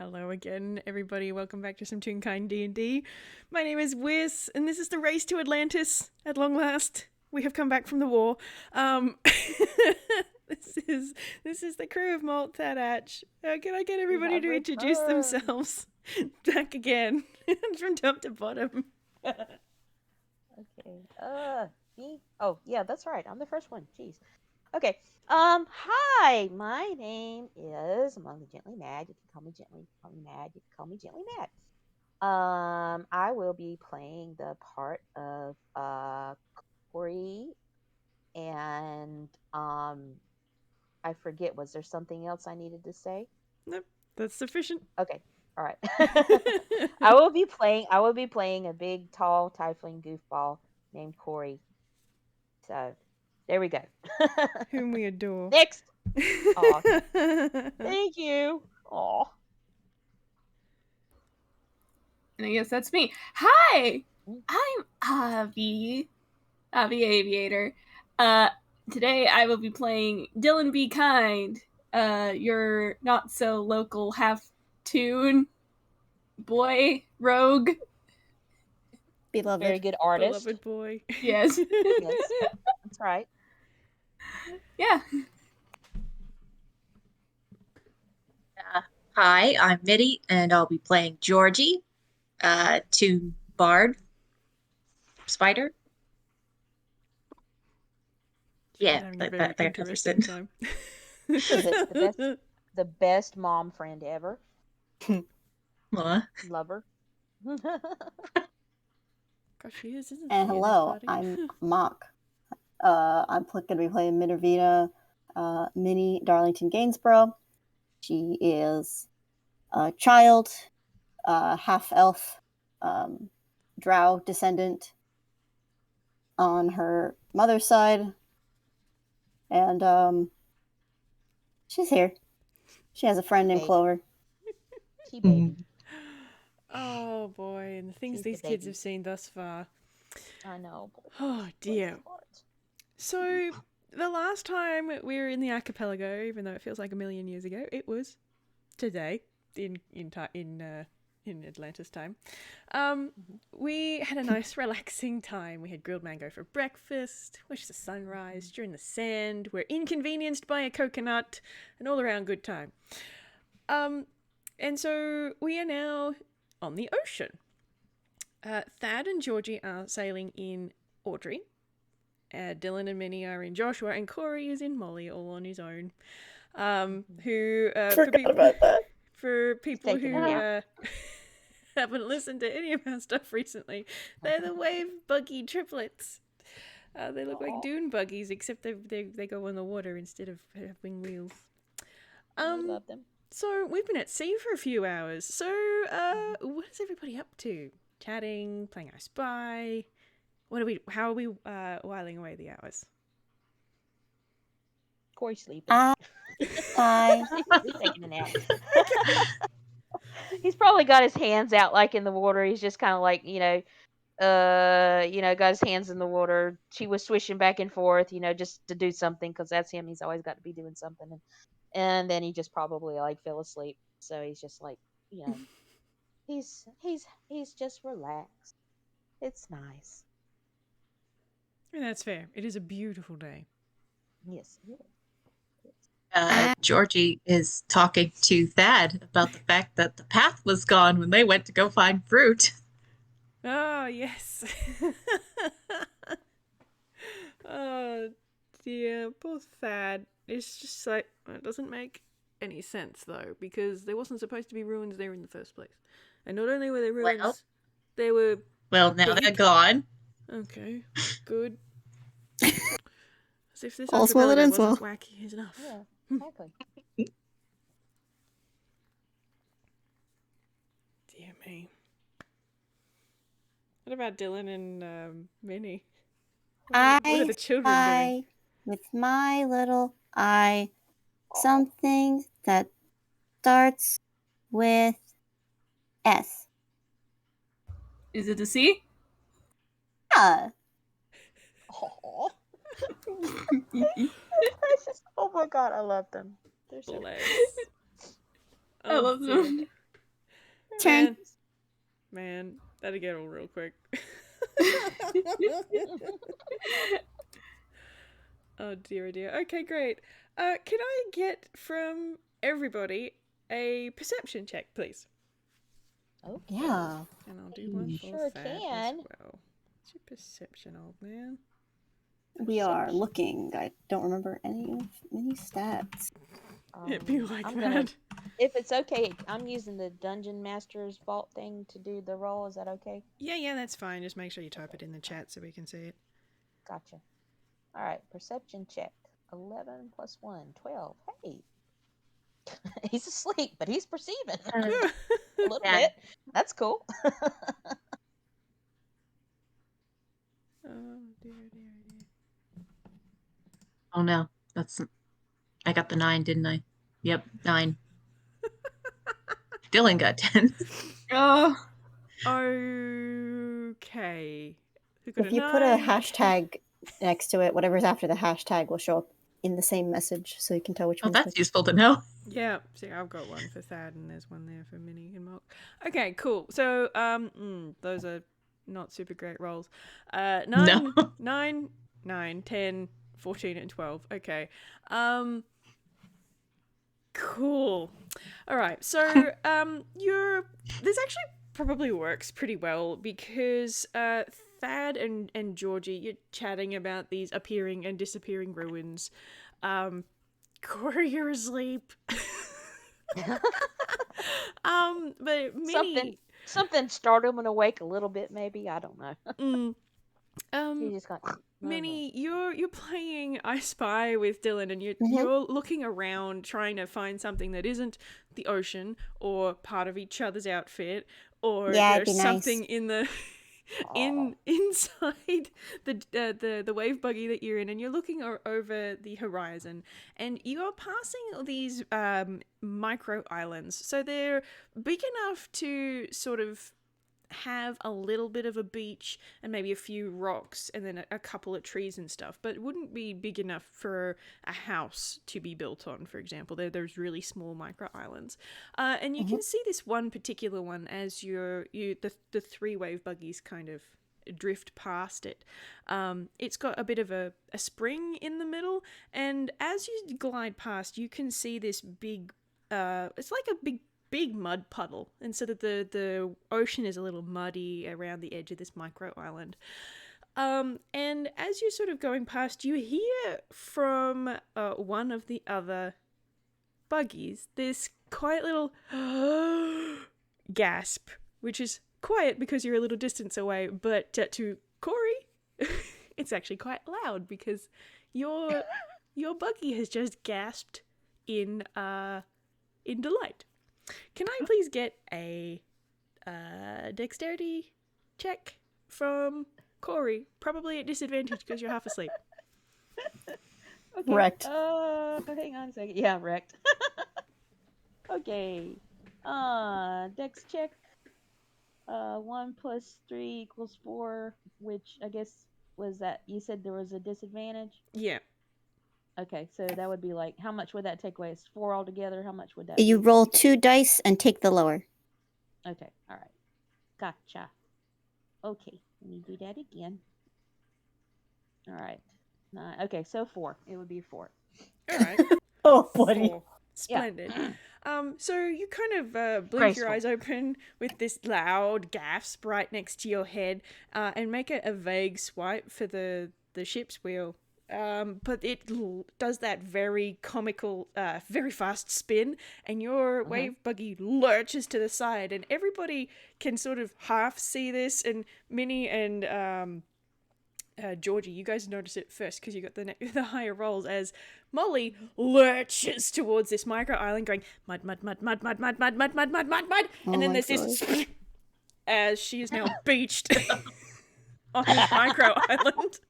Hello again, everybody. Welcome back to some Toonkind D&D. My name is Whis, and this is the race to Atlantis. At long last, we have come back from the war. This is the crew of Malt Thaddach. Can I get everybody to introduce themselves back again from top to bottom? Okay. Me? Oh, yeah, that's right. I'm the first one. Jeez. Okay. Hi. My name is Among the Gently Mad. You can call me Gently. Call me Mad. You can call me Gently Mad. I will be playing the part of Corey, and I forget. Was there something else I needed to say? Nope, that's sufficient. Okay. All right. I will be playing a big, tall, tiefling goofball named Corey. So, there we go. Whom we adore. Next. Aw. Thank you. Aw. And I guess that's me. Hi, I'm Avi Aviator. Today I will be playing Dillan Be Kind, your not so local half-toon boy rogue. Beloved. Very good artist. Beloved boy. Yes. Yes. That's right. Yeah. Hi, I'm Middy, and I'll be playing Georgie, Toon Bard Spider. Yeah, Having a that very interesting person. time. The best mom friend ever. What? Love her. Gosh, she is, isn't And she, in this hello, party? I'm Mock. I'm going to be playing Minervina, Minnie Darlington Gainsborough. She is a child, half-elf, drow descendant on her mother's side. And she's here. She has a friend named Baby. Clover. She baby. Oh boy, and the things She's the these kids baby. have seen thus far. I know. Oh dear. So, the last time we were in the Archipelago, even though it feels like a million years ago, it was today in Atlantis time. We had a nice relaxing time. We had grilled mango for breakfast, watched the sunrise during the sand, we're inconvenienced by a coconut, an all-around good time. And so we are now on the ocean. Thad and Georgie are sailing in Audrey. Dillan and Minnie are in Joshua, and Corey is in Molly, all on his own. Forgot about that. For people Taking who a nap. haven't listened to any of our stuff recently, they're the wave buggy triplets. They look like dune buggies, except they go on the water instead of having wheels. I love them. So we've been at sea for a few hours. So what is everybody up to? Chatting, playing I Spy. How are we whiling away the hours? Corey sleeping. Hi. He's taking a nap. He's probably got his hands out like in the water. He's just kind of like, got his hands in the water. She was swishing back and forth, just to do something, because that's him. He's always got to be doing something. And then he just probably like fell asleep. So he's just like, he's just relaxed. It's nice. And that's fair. It is a beautiful day. Yes. Georgie is talking to Thad about the fact that the path was gone when they went to go find fruit. Oh, yes. Oh, dear. Poor Thad. It's just like, it doesn't make any sense, though, because there wasn't supposed to be ruins there in the first place. And not only were there ruins, they were... Well, now they're gone. Okay, good. As if this All's well that archipelago ends wasn't well. wacky enough. Yeah, exactly. Dear me. What about Dillan and Minnie? What are the children doing? With my little eye, something that starts with S. Is it a C? Yeah. Aww. Oh my god, I love them. They're so Bless. I love them. Turn. Man, that'll get all real quick. Oh dear, oh dear. Okay, great. Can I get from everybody a perception check, please? Okay. Yeah. And I'll do one for Sure Thad can. as well. What's your perception, old man? We are Perception. looking. I don't remember any stats. It'd be like I'm that. gonna, if it's okay, I'm using the Dungeon Master's Vault thing to do the roll. Is that okay? Yeah, that's fine. Just make sure you type it in the chat so we can see it. Gotcha. All right, perception check. 11 plus 1, 12. Hey. He's asleep, but he's perceiving a little Yeah. bit. That's cool. Oh dear. Oh no, I got the 9, didn't I? Yep, 9. Dylan got 10. Oh, Okay. Who got If a you put a 9? hashtag next to it, whatever's after the hashtag will show up in the same message, so you can tell which Oh, one's that's which. useful to know. Yeah, see, I've got one for Thad, and there's one there for Minnie and Mark. Okay, cool. So, those are not super great rolls. 9, No. 9, 10, 14, and 12. Okay. Cool. All right. So, this actually probably works pretty well because Thad and Georgie, you're chatting about these appearing and disappearing ruins. Corey, you're asleep. But Minnie, Something startled him awake a little bit, maybe. I don't know. He just got Minnie, you're playing I Spy with Dylan, and Mhm. you're looking around trying to find something that isn't the ocean or part of each other's outfit, or Yeah, it'd there's be nice. something in the inside the wave buggy that you're in, and you're looking over the horizon, and you're passing these micro islands. So they're big enough to sort of have a little bit of a beach and maybe a few rocks and then a couple of trees and stuff, but it wouldn't be big enough for a house to be built on, for example. There's really small micro islands. And you can see this one particular one as the three wave buggies kind of drift past it. It's got a bit of a spring in the middle, and as you glide past, you can see this big it's like a big mud puddle, and so that the ocean is a little muddy around the edge of this micro island. And as you're sort of going past, you hear from one of the other buggies this quiet little gasp, which is quiet because you're a little distance away, but to Corey, it's actually quite loud because your buggy has just gasped in delight. Can I please get a dexterity check from Corey? Probably at disadvantage because you're half asleep. Okay. Wrecked. Hang on a second. Yeah, wrecked. Okay. Dex check. 1 plus 3 equals 4, which I guess was that you said there was a disadvantage? Yeah. Okay, so that would be like, how much would that take away? It's 4 altogether. How much would that You be? roll 2 dice and take the lower. Okay, all right. Gotcha. Okay, let me do that again. All right. Okay, so 4. It would be 4. All right. Oh, buddy. 4. Splendid. So you kind of blink Graceful. your eyes open with this loud gasp right next to your head, and make a vague swipe for the ship's wheel. But it does that very comical, very fast spin, and your wave buggy lurches to the side, and everybody can sort of half see this. And Minnie and Georgie, you guys notice it first because you got the higher rolls, as Molly lurches towards this micro island, going mud, mud, mud, mud, mud, mud, mud, mud, mud, mud, mud, mud, and then my there's this as she is now beached on this micro island.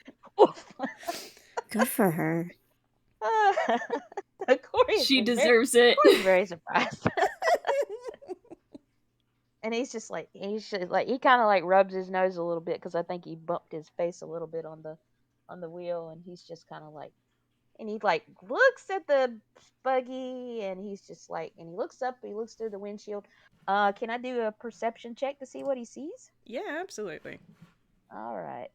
Good for her. Corey is she very- deserves it. Corey's very surprised. And he's just like, he kind of like rubs his nose a little bit because I think he bumped his face a little bit on the wheel, and he's just kind of like, and he like looks at the buggy, and he's just like, and he looks up, he looks through the windshield. Can I do a perception check to see what he sees? Yeah, absolutely. All right.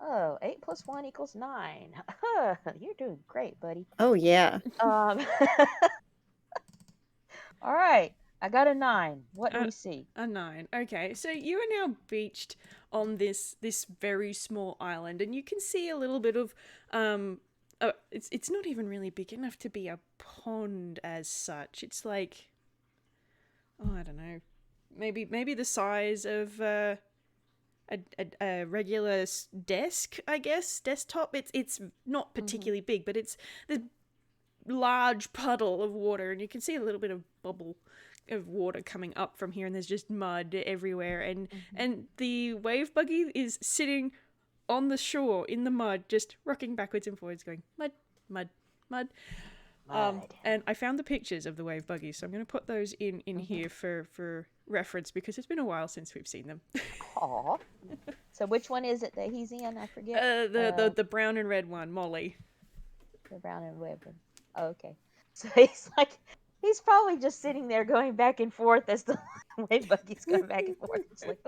Oh, 8 plus 1 equals 9. You're doing great, buddy. Oh yeah. All right. I got a 9. What do Uh, we see? A 9. Okay, so you are now beached on this very small island, and you can see a little bit of it's not even really big enough to be a pond as such. It's like, oh, I don't know, maybe the size of a regular desk, I guess, desktop. It's not particularly big, but it's the large puddle of water, and you can see a little bit of bubble of water coming up from here, and there's just mud everywhere, and the wave buggy is sitting on the shore in the mud, just rocking backwards and forwards, going mud, mud, mud. Mud. And I found the pictures of the wave buggies, so I'm going to put those in here for reference, because it's been a while since we've seen them. Aw. So which one is it that he's in? I forget. The brown and red one, Molly. The brown and red one. Oh, okay. So he's probably just sitting there going back and forth as the wave buggy's going back and forth. It's like,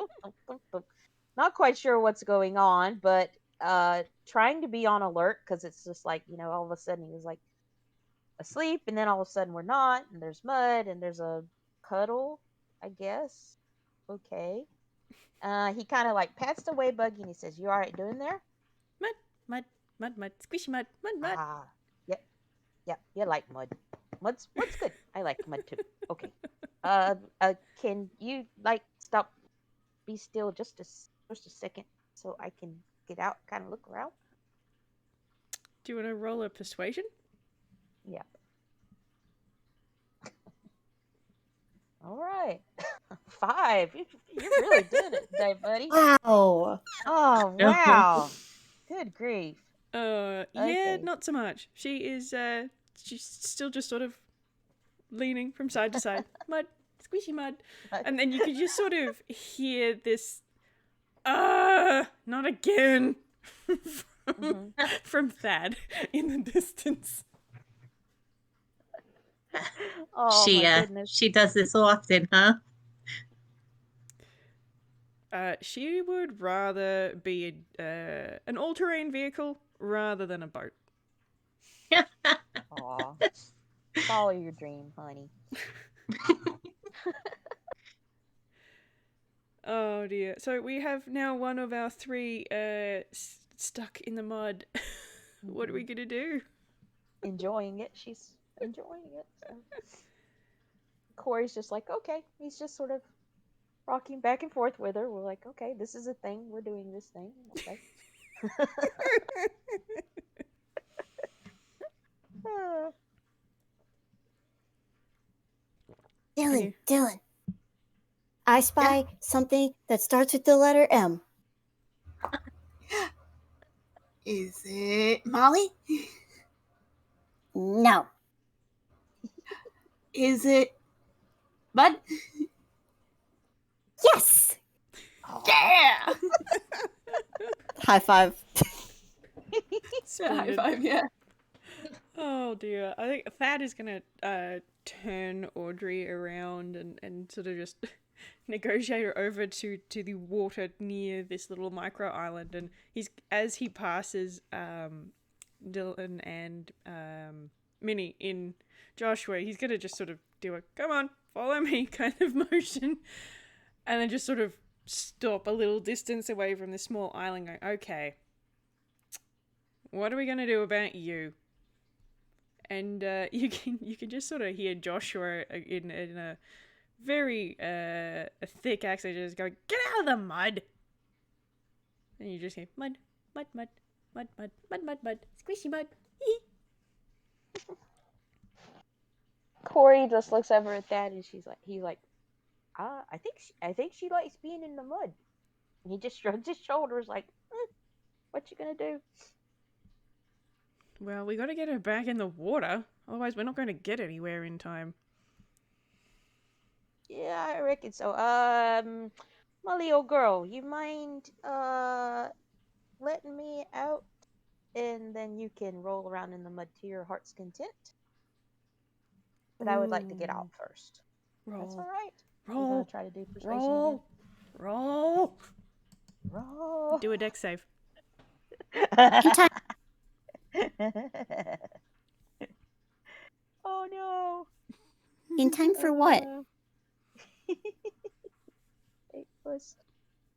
not quite sure what's going on, but trying to be on alert, because it's just like, all of a sudden he was like asleep, and then all of a sudden we're not, and there's mud, and there's a puddle, I guess. Okay. He kind of like pats the wave buggy, and he says, "You all right doing there?" Mud, mud, mud, mud, squishy mud, mud, mud. Ah, yep, you like mud. Mud's good. I like mud too. Okay. Can you stop, be still just a second, so I can get out, kind of look around? Do you want to roll a persuasion? Yeah. All right. 5. You're really doing it today, buddy. Wow. Oh, wow. Good grief. Yeah, Okay. not so much. She is, she's still just sort of leaning from side to side. Mud, squishy mud. And then you could just sort of hear this, not again, from Thad in the distance. Oh, she my goodness. she does this often, huh? She would rather be an all-terrain vehicle rather than a boat. Aw. Follow your dream, honey. Oh dear. So we have now one of our 3 stuck in the mud. What are we gonna do? Enjoying it. She's enjoying it. So. Corey's just like, okay. He's just sort of rocking back and forth with her. We're like, okay, this is a thing. We're doing this thing. Okay. Dylan. I spy something that starts with the letter M. Is it Molly? No. Is it Bud? Yes. Yeah! High five. High Splendid. five, yeah. Oh dear. I think Thad is gonna turn Audrey around and sort of just negotiate her over to the water near this little micro island, and as he passes Dillan and Minnie in Joshua, he's gonna just sort of do a "come on, follow me" kind of motion, and then just sort of stop a little distance away from this small island, going, "Okay, what are we gonna do about you?" And you can just sort of hear Joshua in a very a thick accent just going, "Get out of the mud!" And you just hear mud, mud, mud, mud, mud, mud, mud, mud, squishy mud. Corey just looks over at that, and he's like, I think she likes being in the mud. And he just shrugs his shoulders, like, what you gonna do? Well, we got to get her back in the water, otherwise we're not going to get anywhere in time. Yeah, I reckon so. Molly, old girl, you mind letting me out and then you can roll around in the mud to your heart's content. But I would like to get out first. That's all Roll. right. You Roll. want to try to do persuasion Roll. Roll. again? Roll. Do a dex save. In time. Oh no. In time for what? 8 plus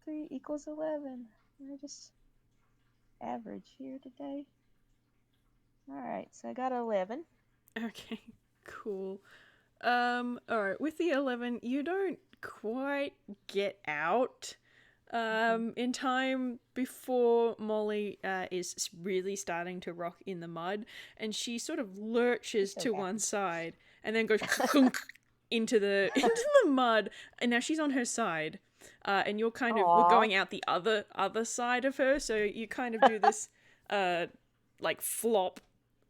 3 equals 11. I just average here today. Alright, so I got 11. Okay, cool. Alright, with the 11, you don't quite get out in time before Molly is really starting to rock in the mud, and she sort of lurches to one side and then goes into the mud, and now she's on her side. And you're kind of going out the other side of her, so you kind of do this like flop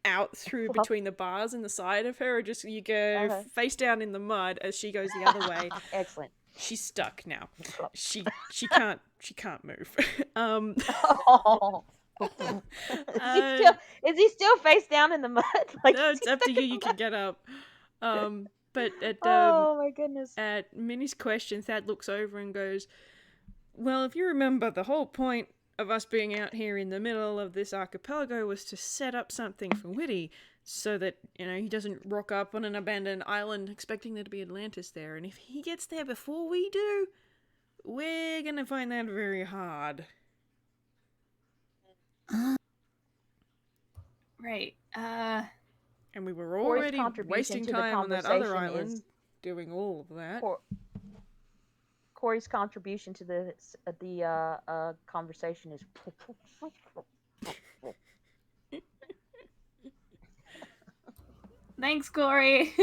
out through between the bars in the side of her, or just you go face down in the mud as she goes the other way. Excellent. She's stuck now. She can't move. Oh. Is he still face down in the mud? Like, No, it's up to you. You can get up. But at oh my goodness. at Minnie's question, Thad looks over and goes, "Well, if you remember, the whole point of us being out here in the middle of this archipelago was to set up something for Whitty, so that, you know, he doesn't rock up on an abandoned island expecting there to be Atlantis there. And if he gets there before we do, we're gonna find that very hard." Right. And we were Corey's already contribution wasting to the time on that other conversation island is- doing all of that. Corey's contribution to the conversation is Thanks, Corey.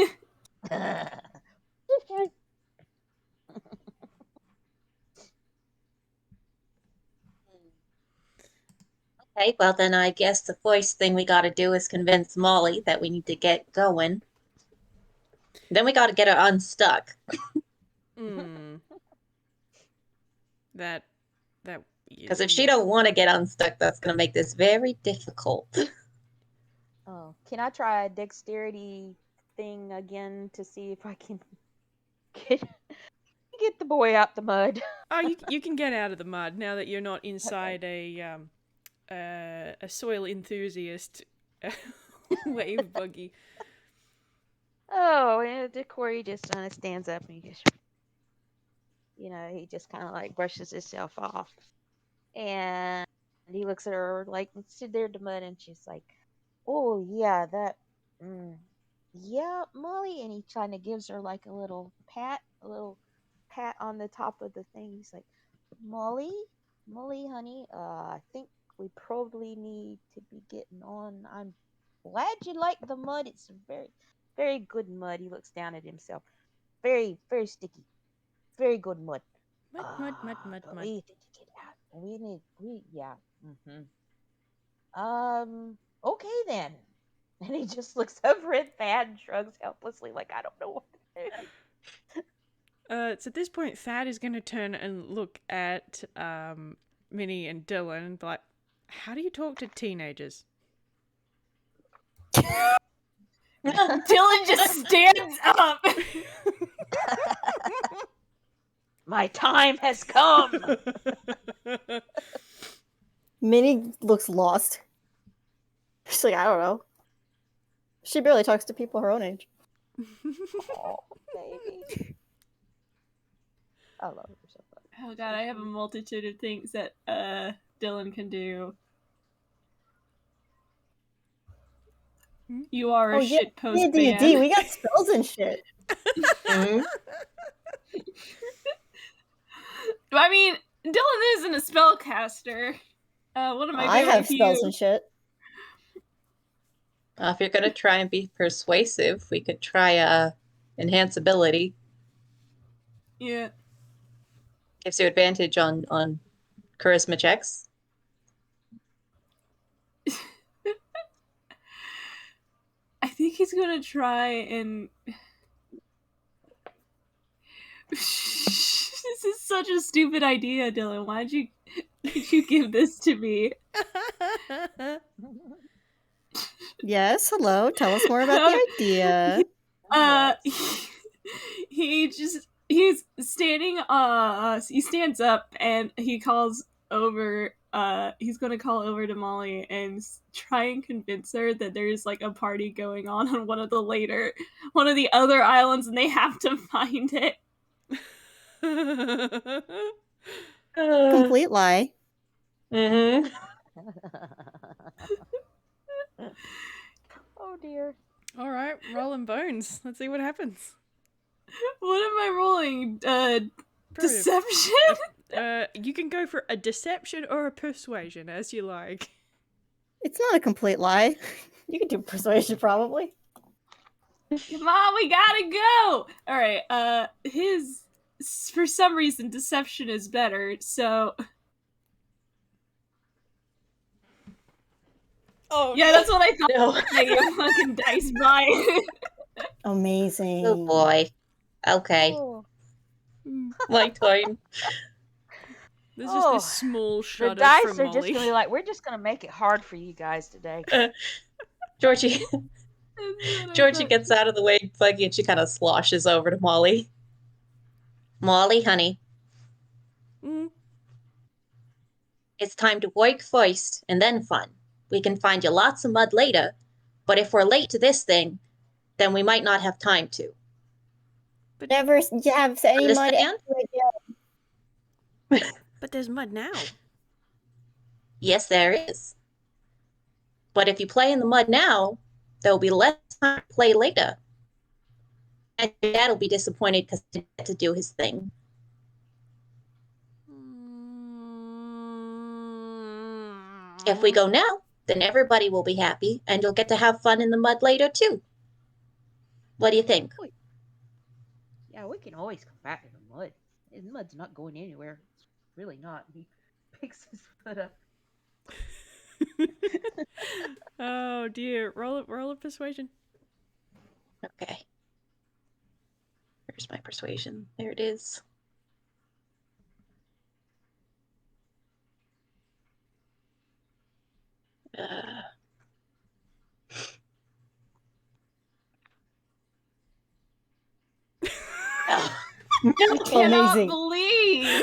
Okay, well then I guess the first thing we gotta do is convince Molly that we need to get going. Then we gotta get her unstuck. That Because if she don't want to get unstuck, that's gonna make this very difficult. Oh, can I try a dexterity thing again to see if I can get the boy out the mud? Oh, you can get out of the mud now that you're not inside a soil enthusiast wave buggy. Oh, and Corey just kind of stands up and he just, he just kind of like brushes himself off. And he looks at her like, sit there in the mud, and she's like, "Oh, yeah, yeah, Molly." And he kind of gives her like a little pat on the top of the thing. He's like, Molly, honey, I think we probably need to be getting on. I'm glad you like the mud. It's very, very good mud. He looks down at himself. Very, very sticky. Very good mud. Mud. But we need to get out. Yeah. Okay then. And he just looks over at Thad and shrugs helplessly, like, I don't know what to do. So at this point, Thad is going to turn and look at Minnie and Dillan and be like, "How do you talk to teenagers?" Dillan just stands up. My time has come. Minnie looks lost. She's like, I don't know. She barely talks to people her own age. Oh, baby. I love her so much. Oh god, I have a multitude of things that Dillan can do. You are a shitpost man. D&D, we got spells and shit. I mean, Dillan isn't a spellcaster. What am I have spells and shit. If you're gonna try and be persuasive, we could try enhance ability. Yeah. Gives you advantage on charisma checks. I think he's gonna try and... This is such a stupid idea, Dillan. Why'd you give this to me? Yes, hello. Tell us more about the idea. He's standing he stands up and he calls over he's gonna call over to Molly and try and convince her that there's like a party going on one of the other islands and they have to find it. Complete lie. Mm-hmm. Oh dear. All right, rolling bones. Let's see what happens. What am I rolling? Primitive. Deception? You can go for a deception or a persuasion, as you like. It's not a complete lie. You can do persuasion probably. Come on, we gotta go! Alright, his... For some reason, deception is better, so... Oh, yeah, that's what I thought. No. Like a fucking dice by. Amazing. Oh boy. Okay. Oh. My turn. There's just this small The shudder dice from are just Molly. gonna be like, we're just gonna make it hard for you guys today. Georgie Georgie gets out of the way, Buggy, and she kind of sloshes over to Molly. Molly, honey, Mm. it's time to work first and then fun. We can find you lots of mud later, but if we're late to this thing, then we might not have time to. Never have any mud Understand? again. But there's mud now. Yes, there is. But if you play in the mud now, there will be less time to play later. And your dad will be disappointed because he didn't get to do his thing. If we go now, then everybody will be happy, and you'll get to have fun in the mud later, too. What do you think? Yeah, we can always come back to the mud. The mud's not going anywhere. It's really not. He picks his foot up. Oh dear. Roll a persuasion. Okay. Where's my persuasion? There it is. Oh. I cannot Amazing. believe.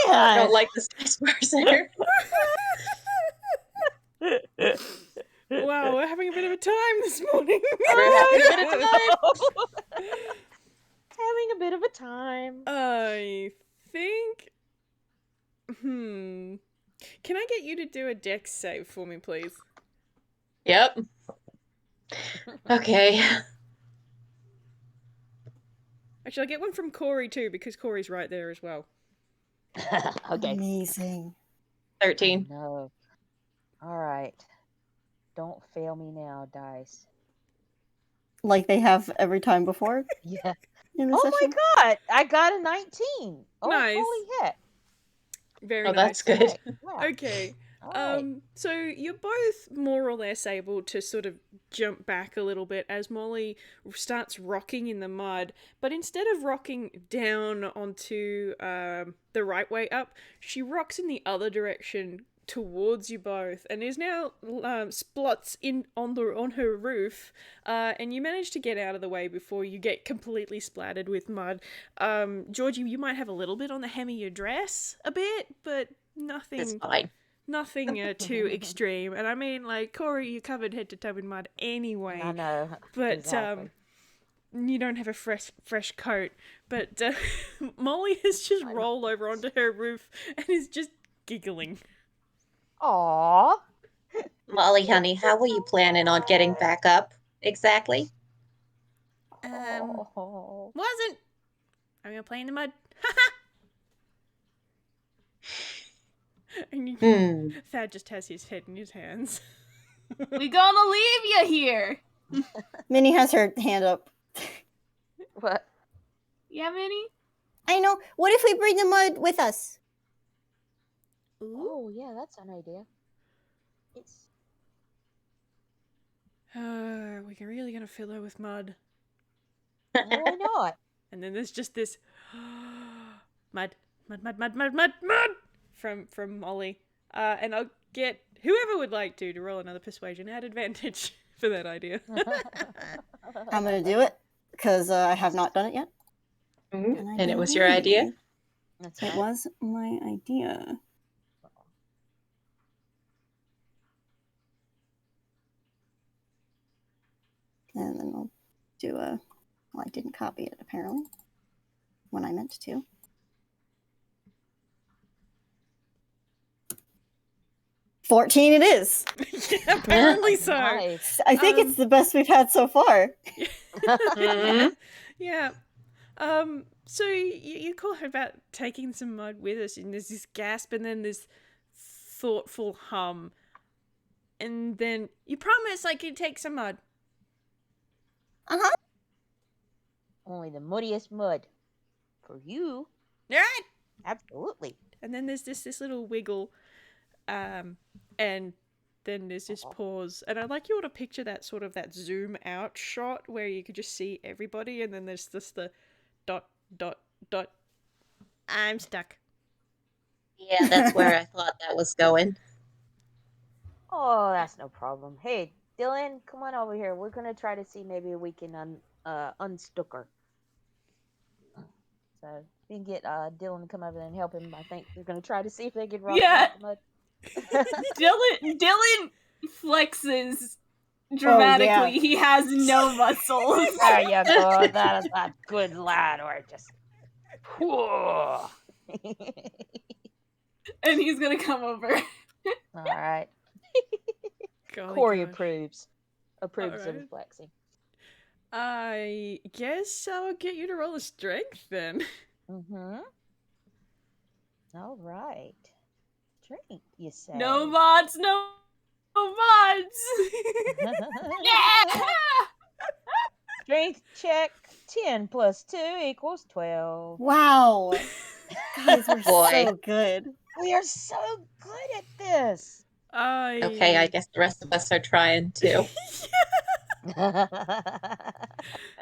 I don't like this dice person. Wow, we're having a bit of a time this morning. We're having a bit of time. Having a bit of a time. I think. Can I get you to do a dex save for me, please? Yep. Okay. Actually, I'll get one from Corey too, because Corey's right there as well. Okay. Amazing. 13. No. All right. Don't fail me now, dice. Like they have every time before Yeah. in the Oh session. my god! I got a 19. Oh, Nice. holy heck! Very Oh, nice. that's good. Wow. Okay. All right. So you're both more or less able to sort of jump back a little bit as Molly starts rocking in the mud, but instead of rocking down onto the right way up, she rocks in the other direction towards you both, and is now splots in on her roof, and you manage to get out of the way before you get completely splattered with mud. Georgie, you might have a little bit on the hem of your dress, a bit, but nothing. It's fine. Nothing too extreme. And I mean, like, Corey, you're covered head to toe in mud anyway. I know. But Exactly. you don't have a fresh coat. But Molly has just rolled over onto her roof and is just giggling. Aww. Molly, honey, how were you planning on getting back up? Exactly. Oh. Wasn't. I'm gonna play in the mud. And Thad just has his head in his hands. We gonna leave you here. Minnie has her hand up. What? Yeah, Minnie? I know. What if we bring the mud with us? Ooh. Oh, yeah, that's an idea. It's. We can really gonna fill her with mud. Why not? And then there's just this mud from Molly, and I'll get whoever would like to roll another persuasion at advantage for that idea. I'm gonna do it because I have not done it yet. And it was your idea? That's It right. was my idea. And then I'll do a... Well, I didn't copy it, apparently, when I meant to. $14 it is. Yeah, apparently so. Nice. I think it's the best we've had so far. Mhm. Yeah. So you call her about taking some mud with us, and there's this gasp, and then this thoughtful hum, and then you promise like you'd take some mud. Uh-huh. Only the muddiest mud. For you, All right. absolutely. And then there's this little wiggle, and then there's this pause, and I'd like you all to picture that sort of that zoom out shot where you could just see everybody, and then there's just the dot dot dot. I'm stuck. Yeah, that's where I thought that was going. Oh, that's no problem. Hey, Dylan, come on over here. We're gonna try to see maybe we can unstuck her. So we can get Dylan to come over and help him. I think we're gonna try to see if they can rock Yeah. the mud. Dylan flexes dramatically. Oh, yeah. He has no muscles. There you go. That is a good lad. Or just. All And he's gonna come over. right. Golly Corey gosh. approves. Approves of Alright. flexing. I guess I'll get you to roll a strength then. Mm-hmm. All right. Drink, you say? No mods, no mods. Yeah. Strength check. 10 plus 2 equals 12. Wow. Guys, we're Boy. so good. We are so good at this. Okay, I guess the rest of us are trying too. I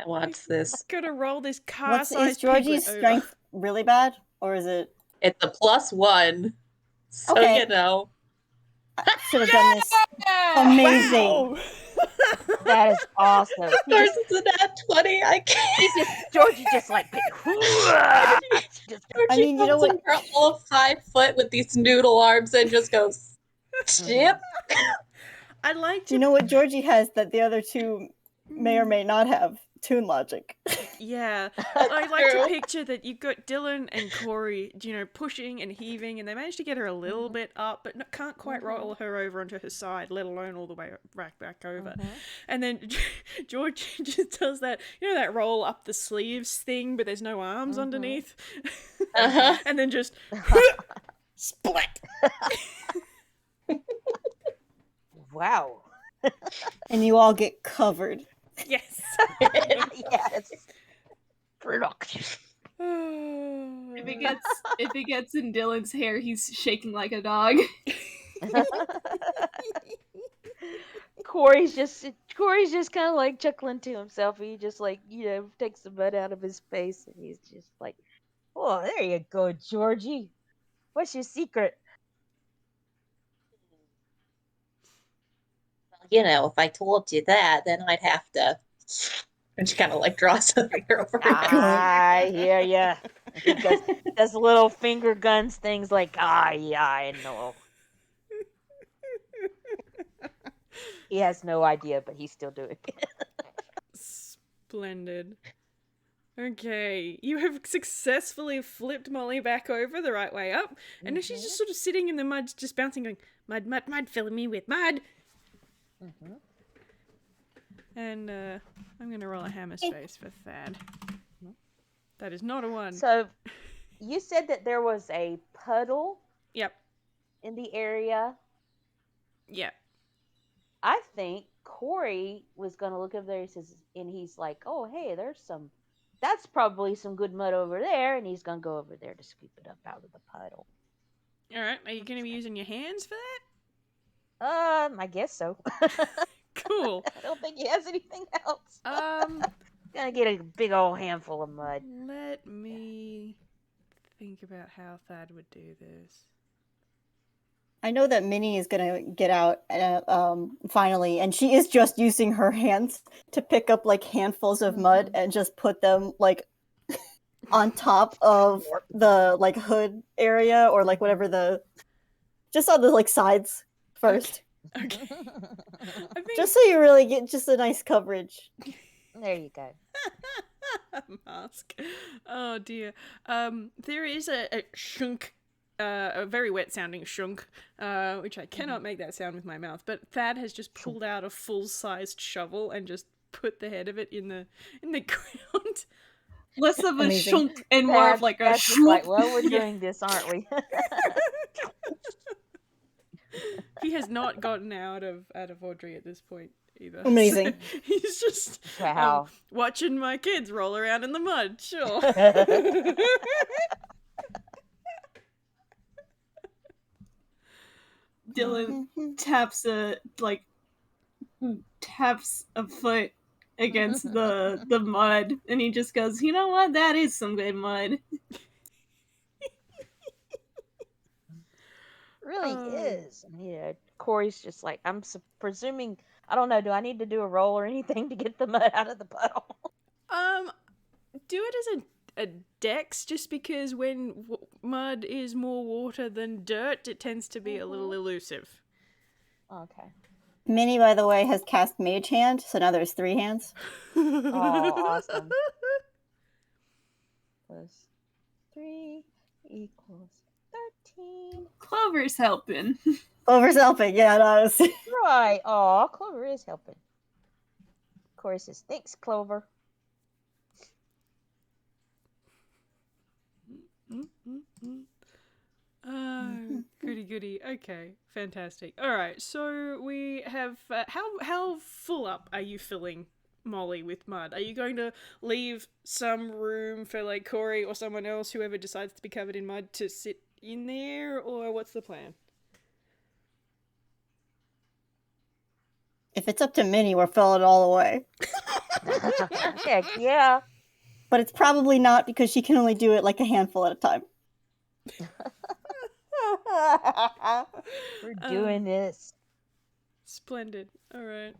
watch this. Gotta roll this Is car-sized Georgie's piglet over. strength really bad? Or is it... It's a +1. So, Okay. you know. I should have done this. Amazing. Wow! That is awesome. Of course, it's a nat 20. I can't. Georgie just like just, I mean, you know what? Girl all 5 foot with these noodle arms and just goes, chip. I'd like to. You know what Georgie has that the other two may or may not have? Toon logic. Yeah, I'd like to True. picture that you've got Dylan and Corey, pushing and heaving, and they managed to get her a little bit up, but can't quite roll her over onto her side, let alone all the way back over. And then George just does that, that roll up the sleeves thing, but there's no arms underneath. Uh-huh. And then just splat. wow. And you all get covered. Yes. Yes. If it gets in Dylan's hair, he's shaking like a dog. Corey's just kind of like chuckling to himself. He just like takes the mud out of his face, and he's just like, "Oh, there you go, Georgie. What's your secret?" If I told you that, then I'd have to. And she kind of like draws her finger over her nose. I hear ya. He does little finger guns things like, yeah, I know. He has no idea, but he's still doing it. Splendid. Okay, you have successfully flipped Molly back over the right way up, and now she's just sort of sitting in the mud, just bouncing, going, mud, mud, mud, filling me with mud. And I'm going to roll a hammer space for Thad. That is not a 1. So, you said that there was a puddle Yep. in the area. Yep. I think Corey was going to look over there, and he's like, oh, hey, that's probably some good mud over there, and he's going to go over there to scoop it up out of the puddle. All right, are you going to be using your hands for that? I guess so. Cool. I don't think he has anything else. Um, Gonna get a big old handful of mud. let me think about how Thad would do this. I know that Minnie is gonna get out finally, and she is just using her hands to pick up like handfuls of mud and just put them like on top of the like hood area or like whatever just on the like sides first. Okay. I think Just so you really get just a nice coverage. There you go. mask. Oh dear. There is a shunk, a very wet sounding shunk, which I cannot make that sound with my mouth. But Thad has just pulled out a full sized shovel and just put the head of it in the ground. Less of a Amazing. shunk and more of like a That's just shroop. like, well, we're Yeah. doing this, aren't we? He has not gotten out of Audrey at this point either. Amazing. So he's just Wow. watching my kids roll around in the mud. Sure. Dillan taps a foot against the mud, and he just goes, "You know what? That is some good mud." Really Oh. is. Yeah, Corey's just like, I'm presuming, I don't know, do I need to do a roll or anything to get the mud out of the puddle? Do it as a dex, just because when mud is more water than dirt, it tends to be a little elusive. Okay. Minnie, by the way, has cast Mage Hand, so now there's 3 hands. Oh, awesome. Plus 3 equals 13. Clover's helping. Clover's helping, yeah, no, it's... Right. Oh, Clover is helping. Corey says, thanks, Clover. Goody. Okay, fantastic. All right, so we have how full up are you filling Molly with mud? Are you going to leave some room for like Corey or someone else, whoever decides to be covered in mud, to sit in there, or what's the plan? If it's up to Minnie, we're filling it all the way. Heck yeah. But it's probably not because she can only do it like a handful at a time. We're doing this. Splendid. All right.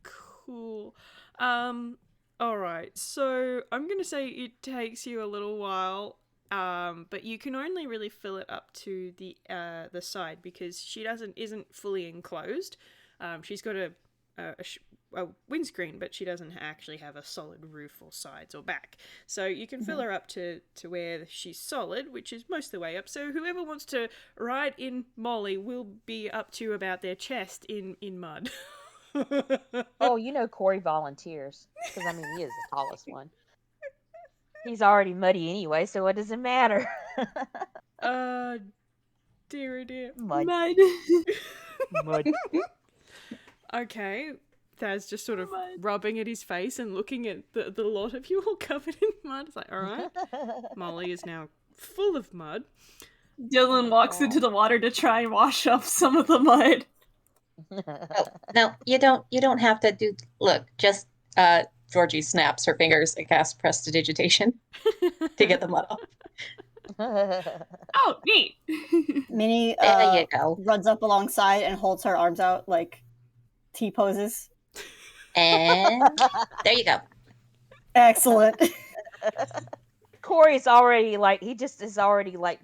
Cool. All right. So I'm gonna say it takes you a little while, but you can only really fill it up to the side, because she isn't fully enclosed. She's got a windscreen, but she doesn't actually have a solid roof or sides or back. So you can fill her up to where she's solid, which is most of the way up. So whoever wants to ride in Molly will be up to about their chest in mud. Oh, you know Corey volunteers. Because, I mean, he is the tallest one. He's already muddy anyway, so what does it matter? Dear. Mud. Mud. Mud. Okay. Thad's just sort of Mud. rubbing at his face and looking at the lot of you all covered in mud. It's like, all right. Molly is now full of mud. Dillan walks into the water to try and wash off some of the mud. Oh, no, you don't have to do. Look, just Georgie snaps her fingers and casts prestidigitation to get the mud off. Oh, neat. Minnie There you go. runs up alongside and holds her arms out like T poses. And there you go. Excellent. Corey's already like, he just is already like,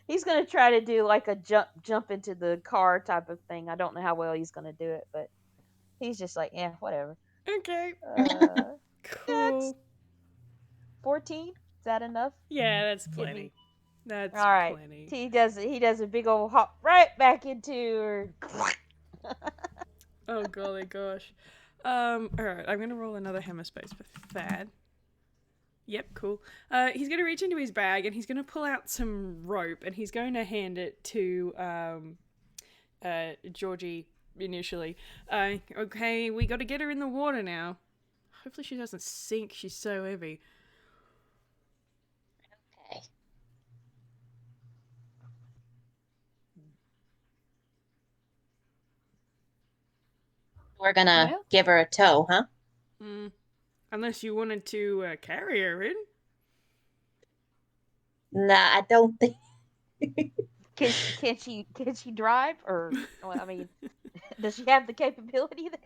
he's gonna try to do like a jump into the car type of thing. I don't know how well he's gonna do it, but he's just like, yeah, whatever. Okay. That's Cool. 14. Is that enough? Yeah, that's me- plenty. That's All right. plenty. He does a big old hop right back into her. Oh golly gosh. Alright, I'm gonna roll another hammer space for Thad. Yep, cool. He's gonna reach into his bag and he's gonna pull out some rope and he's going to hand it to Georgie initially. Okay, we gotta get her in the water now. Hopefully she doesn't sink, she's so heavy. Okay. We're gonna Well. give her a tow, huh? Unless you wanted to carry her in. Nah, I don't think. Can she drive, or well, I mean, does she have the capability there?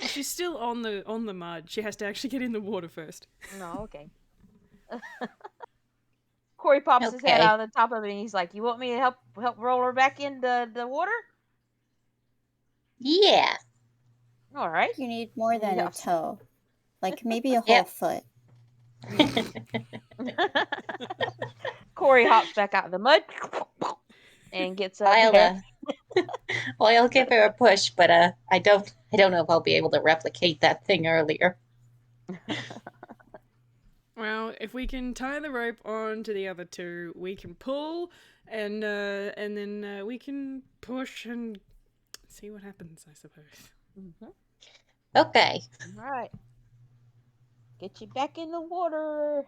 Well, she's still on the mud. She has to actually get in the water first. No, okay. Corey pops his head Okay. out of the top of it, and he's like, "You want me to help roll her back in the water?" Yeah. All right. You need more than a Yes. toe. Like maybe a whole Yeah. foot. Corey hops back out of the mud and gets up I'll there. well, I'll give her a push, but I don't know if I'll be able to replicate that thing earlier. Well, if we can tie the rope on to the other two, we can pull, and then we can push and see what happens, I suppose. Mhm. Okay. All right. Get you back in the water.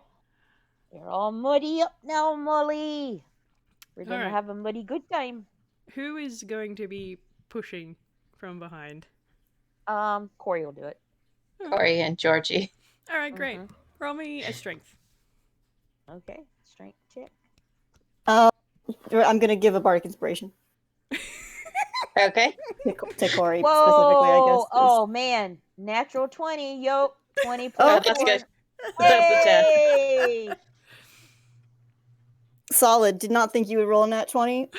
You're all muddy up now, Molly. We're gonna Alright. have a muddy good time. Who is going to be pushing from behind? Corey will do it. Corey and Georgie. All right, great. Mhm. Roll me a strength. Okay, strength check. I'm gonna give a bardic inspiration Okay. to Corey Whoa! specifically, I guess. 'cause- Oh man, natural 20. Yo, 20 Oh, plus that's 4. good. That's a 10. Hey! Solid. Did not think you would roll a nat 20.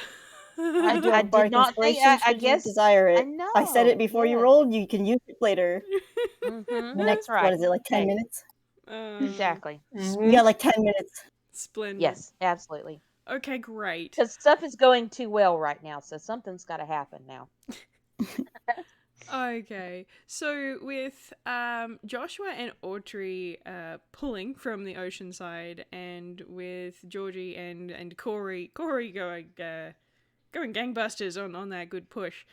I do I have did bardic not think. inspiration. I Should you guess desire it. I know. I said it before you yes. rolled. You can use it later. Mhm, The that's next, right. what is it, like 10 Okay, minutes? exactly. You got like 10 minutes. Splendid. Yes, absolutely. Okay, great. Because stuff is going too well right now, so something's got to happen now. Okay, so with Joshua and Audrey pulling from the ocean side, and with Georgie and Corey going gangbusters on that good push,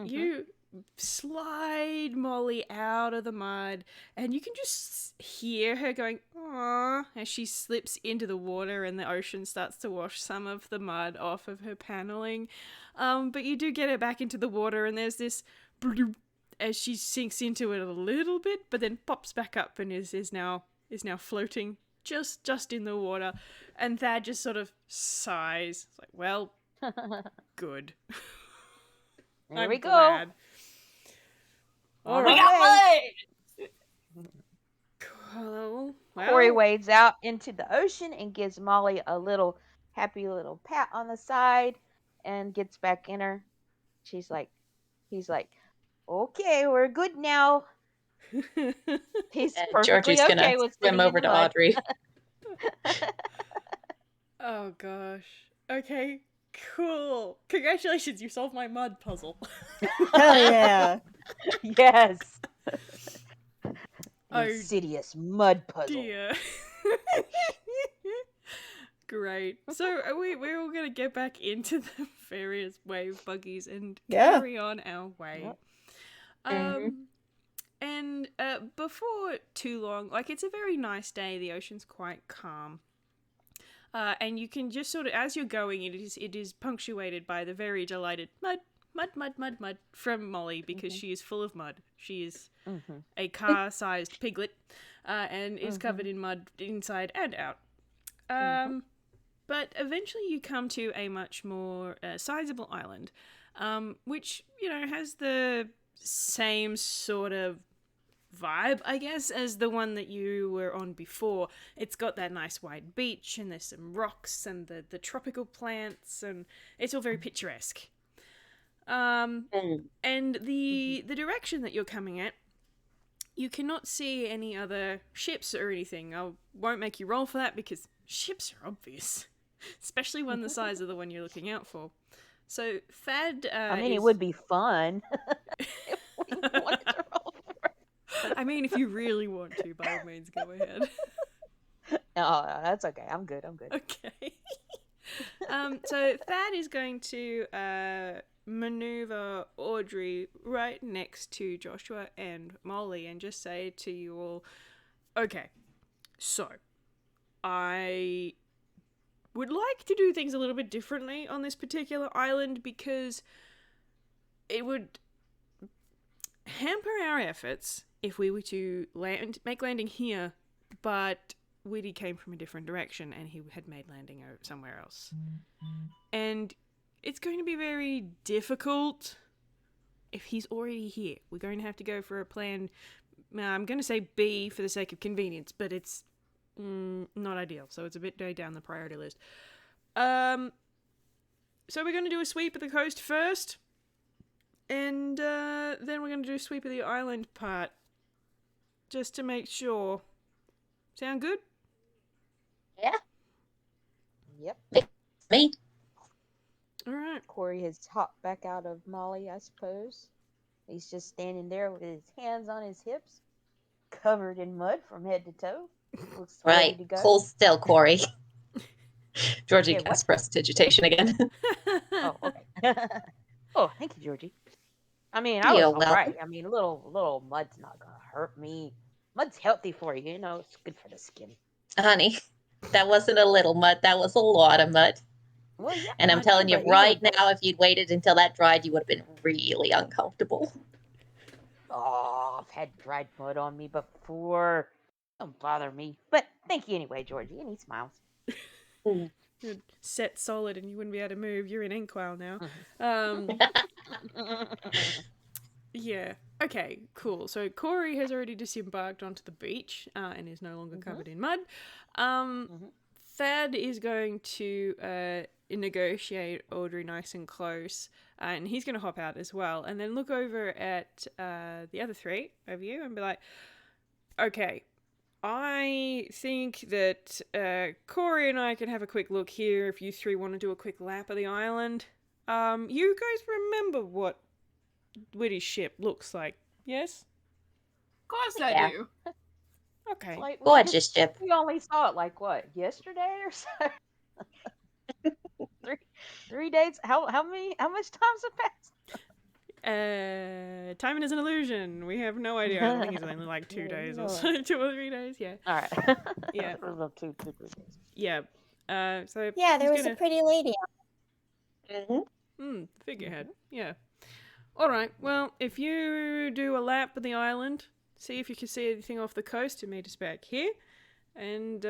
you slide Molly out of the mud, and you can just hear her going "aww" as she slips into the water, and the ocean starts to wash some of the mud off of her paneling. But you do get her back into the water, and there's this bloop as she sinks into it a little bit, but then pops back up and is now floating just in the water. And Thad just sort of sighs. It's like, well, good. There I'm we go. glad. All We right. got mud! Cool. Corey Well, wades out into the ocean and gives Molly a little happy little pat on the side and gets back in her. He's like, okay, we're good now. He's And perfectly Georgie's okay gonna with swim sitting over in the to mud. Audrey. oh gosh. Okay, cool. Congratulations, you solved my mud puzzle. Hell yeah. Yes. Oh, Insidious mud puzzle. dear. Great. So we're all gonna get back into the various wave buggies and Yeah. carry on our way. Yep. And before too long, like, it's a very nice day. The ocean's quite calm. And you can just sort of, as you're going, it is punctuated by the very delighted mud from Molly, because she is full of mud. She is a car-sized piglet, and is covered in mud inside and out. But eventually you come to a much more sizable island, which, has the same sort of vibe, I guess, as the one that you were on before. It's got that nice wide beach, and there's some rocks and the tropical plants, and it's all very picturesque. And the direction that you're coming at, you cannot see any other ships or anything. I won't make you roll for that, because ships are obvious, especially when the size of the one you're looking out for. So Thad I mean, it would be fun if we wanted to roll for it. I mean, if you really want to, by all means, go ahead. No, that's okay. I'm good. Okay. So Thad is going to maneuver Audrey right next to Joshua and Molly and just say to you all, okay, so I would like to do things a little bit differently on this particular island, because it would hamper our efforts if we were to make landing here, but Whitty came from a different direction and he had made landing somewhere else. And it's going to be very difficult if he's already here. We're going to have to go for a plan. I'm going to say B for the sake of convenience, but it's not ideal. So it's a bit down the priority list. So we're going to do a sweep of the coast first. And then we're going to do a sweep of the island part. Just to make sure. Sound good? Yeah, Yep. me. All right. Corey has hopped back out of Molly, I suppose. He's just standing there with his hands on his hips, covered in mud from head to toe. Looks ready Right. to go. Hold still, Corey. Georgie Yeah, what? casts prestidigitation again. Oh, okay. Oh, thank you, Georgie. I mean, I was You're all right. welcome. I mean, a little mud's not gonna hurt me. Mud's healthy for you, you know. It's good for the skin. Honey, that wasn't a little mud. That was a lot of mud. Well, yeah. And I'm I telling you but right even- now, if you'd waited until that dried, you would have been really uncomfortable. Oh, I've had dried mud on me before. Don't bother me. But thank you anyway, Georgie. And he smiles. You're set solid and you wouldn't be able to move. You're in Inkwell now. Yeah. Okay, cool. So Corey has already disembarked onto the beach and is no longer covered in mud. Thad is going to negotiate Audrey nice and close, and he's going to hop out as well, and then look over at the other three of you and be like, okay, I think that Corey and I can have a quick look here if you three want to do a quick lap of the island. You guys remember what Whitty's ship looks like, yes? Of course Yeah. I do. Okay. Like, Gorgeous ship. we only saw it like what, yesterday or so? 3 days? How much time's have passed? Time is an illusion. We have no idea. I think it's only like 2 Yeah, days you or know so, 2 or 3 days. Yeah, All right. Yeah. It was about 2, 3 days. yeah. So Yeah, there he's was gonna... a pretty lady. Figurehead. Yeah. All right. Well, if you do a lap of the island, see if you can see anything off the coast, and meet us back here, and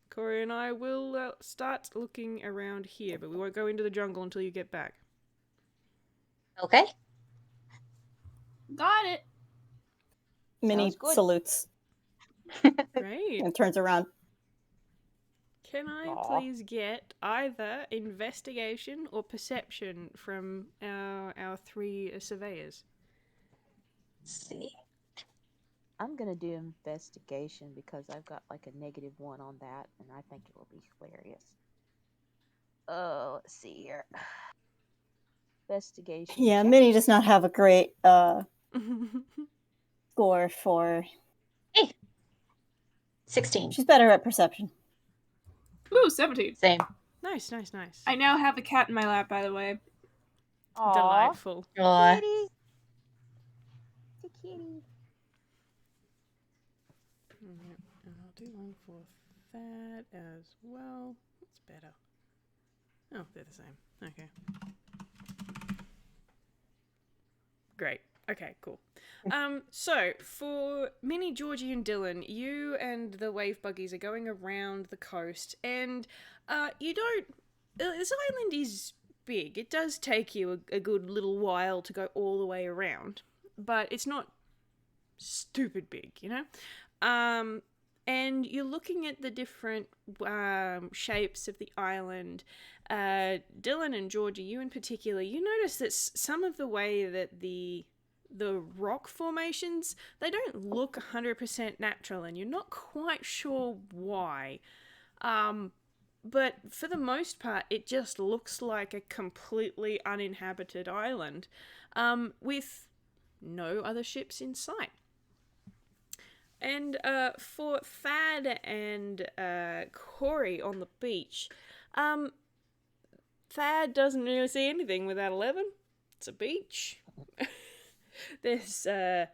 Corey and I will start looking around here, but we won't go into the jungle until you get back. Okay. Got it. Minnie Sounds good. salutes Great. and turns around. Can I Aw. please get either investigation or perception from our three surveyors? Let's see. I'm gonna do investigation because I've got like a -1 on that, and I think it will be hilarious. Let's see here. Investigation. Yeah, check. Minnie does not have a great score for. 16. She's better at perception. Ooh, 17. Same. Nice. I now have a cat in my lap, by the way. Aw, Delightful. Aw. kitty. The kitty. Alright, and I'll do one for that as well. What's better? Oh, they're the same. Okay. Great. Okay, cool. So for Minnie, Georgie, and Dillan, you and the wave buggies are going around the coast, and you don't. This island is big. It does take you a good little while to go all the way around, but it's not stupid big, you know. And you're looking at the different shapes of the island. Dillan and Georgie, you in particular, you notice that some of the way that the rock formations, they don't look 100% natural, and you're not quite sure why. But for the most part, it just looks like a completely uninhabited island, with no other ships in sight. And for Thad and Corey on the beach, Thad doesn't really see anything without 11. It's a beach. There's a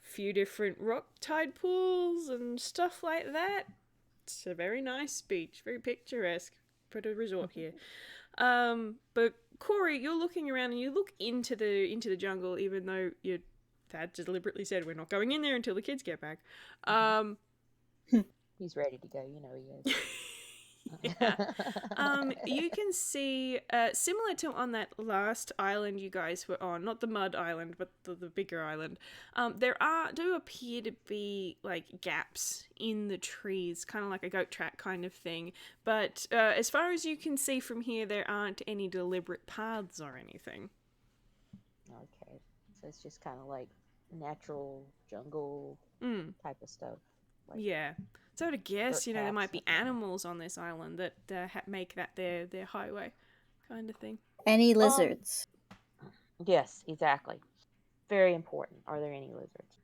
few different rock tide pools and stuff like that. It's a very nice beach, very picturesque. Put a resort here. But Corey, you're looking around and you look into the jungle, even though Thad deliberately said we're not going in there until the kids get back. He's ready to go. You know he is. Yeah. You can see, similar to on that last island you guys were on, not the mud island, but the bigger island, there do appear to be, like, gaps in the trees, kind of like a goat track kind of thing. But as far as you can see from here, there aren't any deliberate paths or anything. Okay. So it's just kind of like natural jungle type of stuff. Like, Yeah. So to guess, dirt there paths, might be something like that. animals on this island that make that their highway, kind of thing. Any lizards? Yes, exactly. Very important. Are there any lizards?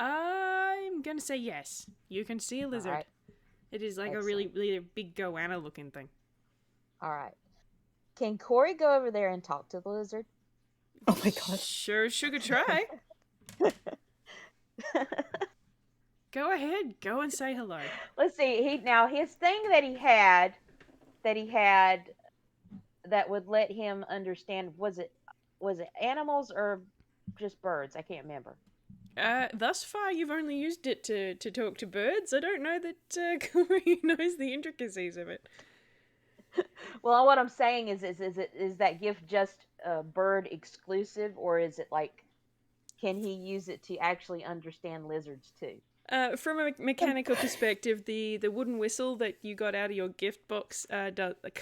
I'm gonna say yes. You can see a lizard. right. It is like a Excellent. really big goanna looking thing. All right. Can Corey go over there and talk to the lizard? Oh my god. Sure, sugar try. Go ahead. Go and say hello. Let's see. His thing that he had that would let him understand, was it animals or just birds? I can't remember. Thus far, you've only used it to talk to birds. I don't know that Corey knows the intricacies of it. Well, what I'm saying is that gift just bird exclusive, or is it like, can he use it to actually understand lizards too? From a mechanical perspective, the wooden whistle that you got out of your gift box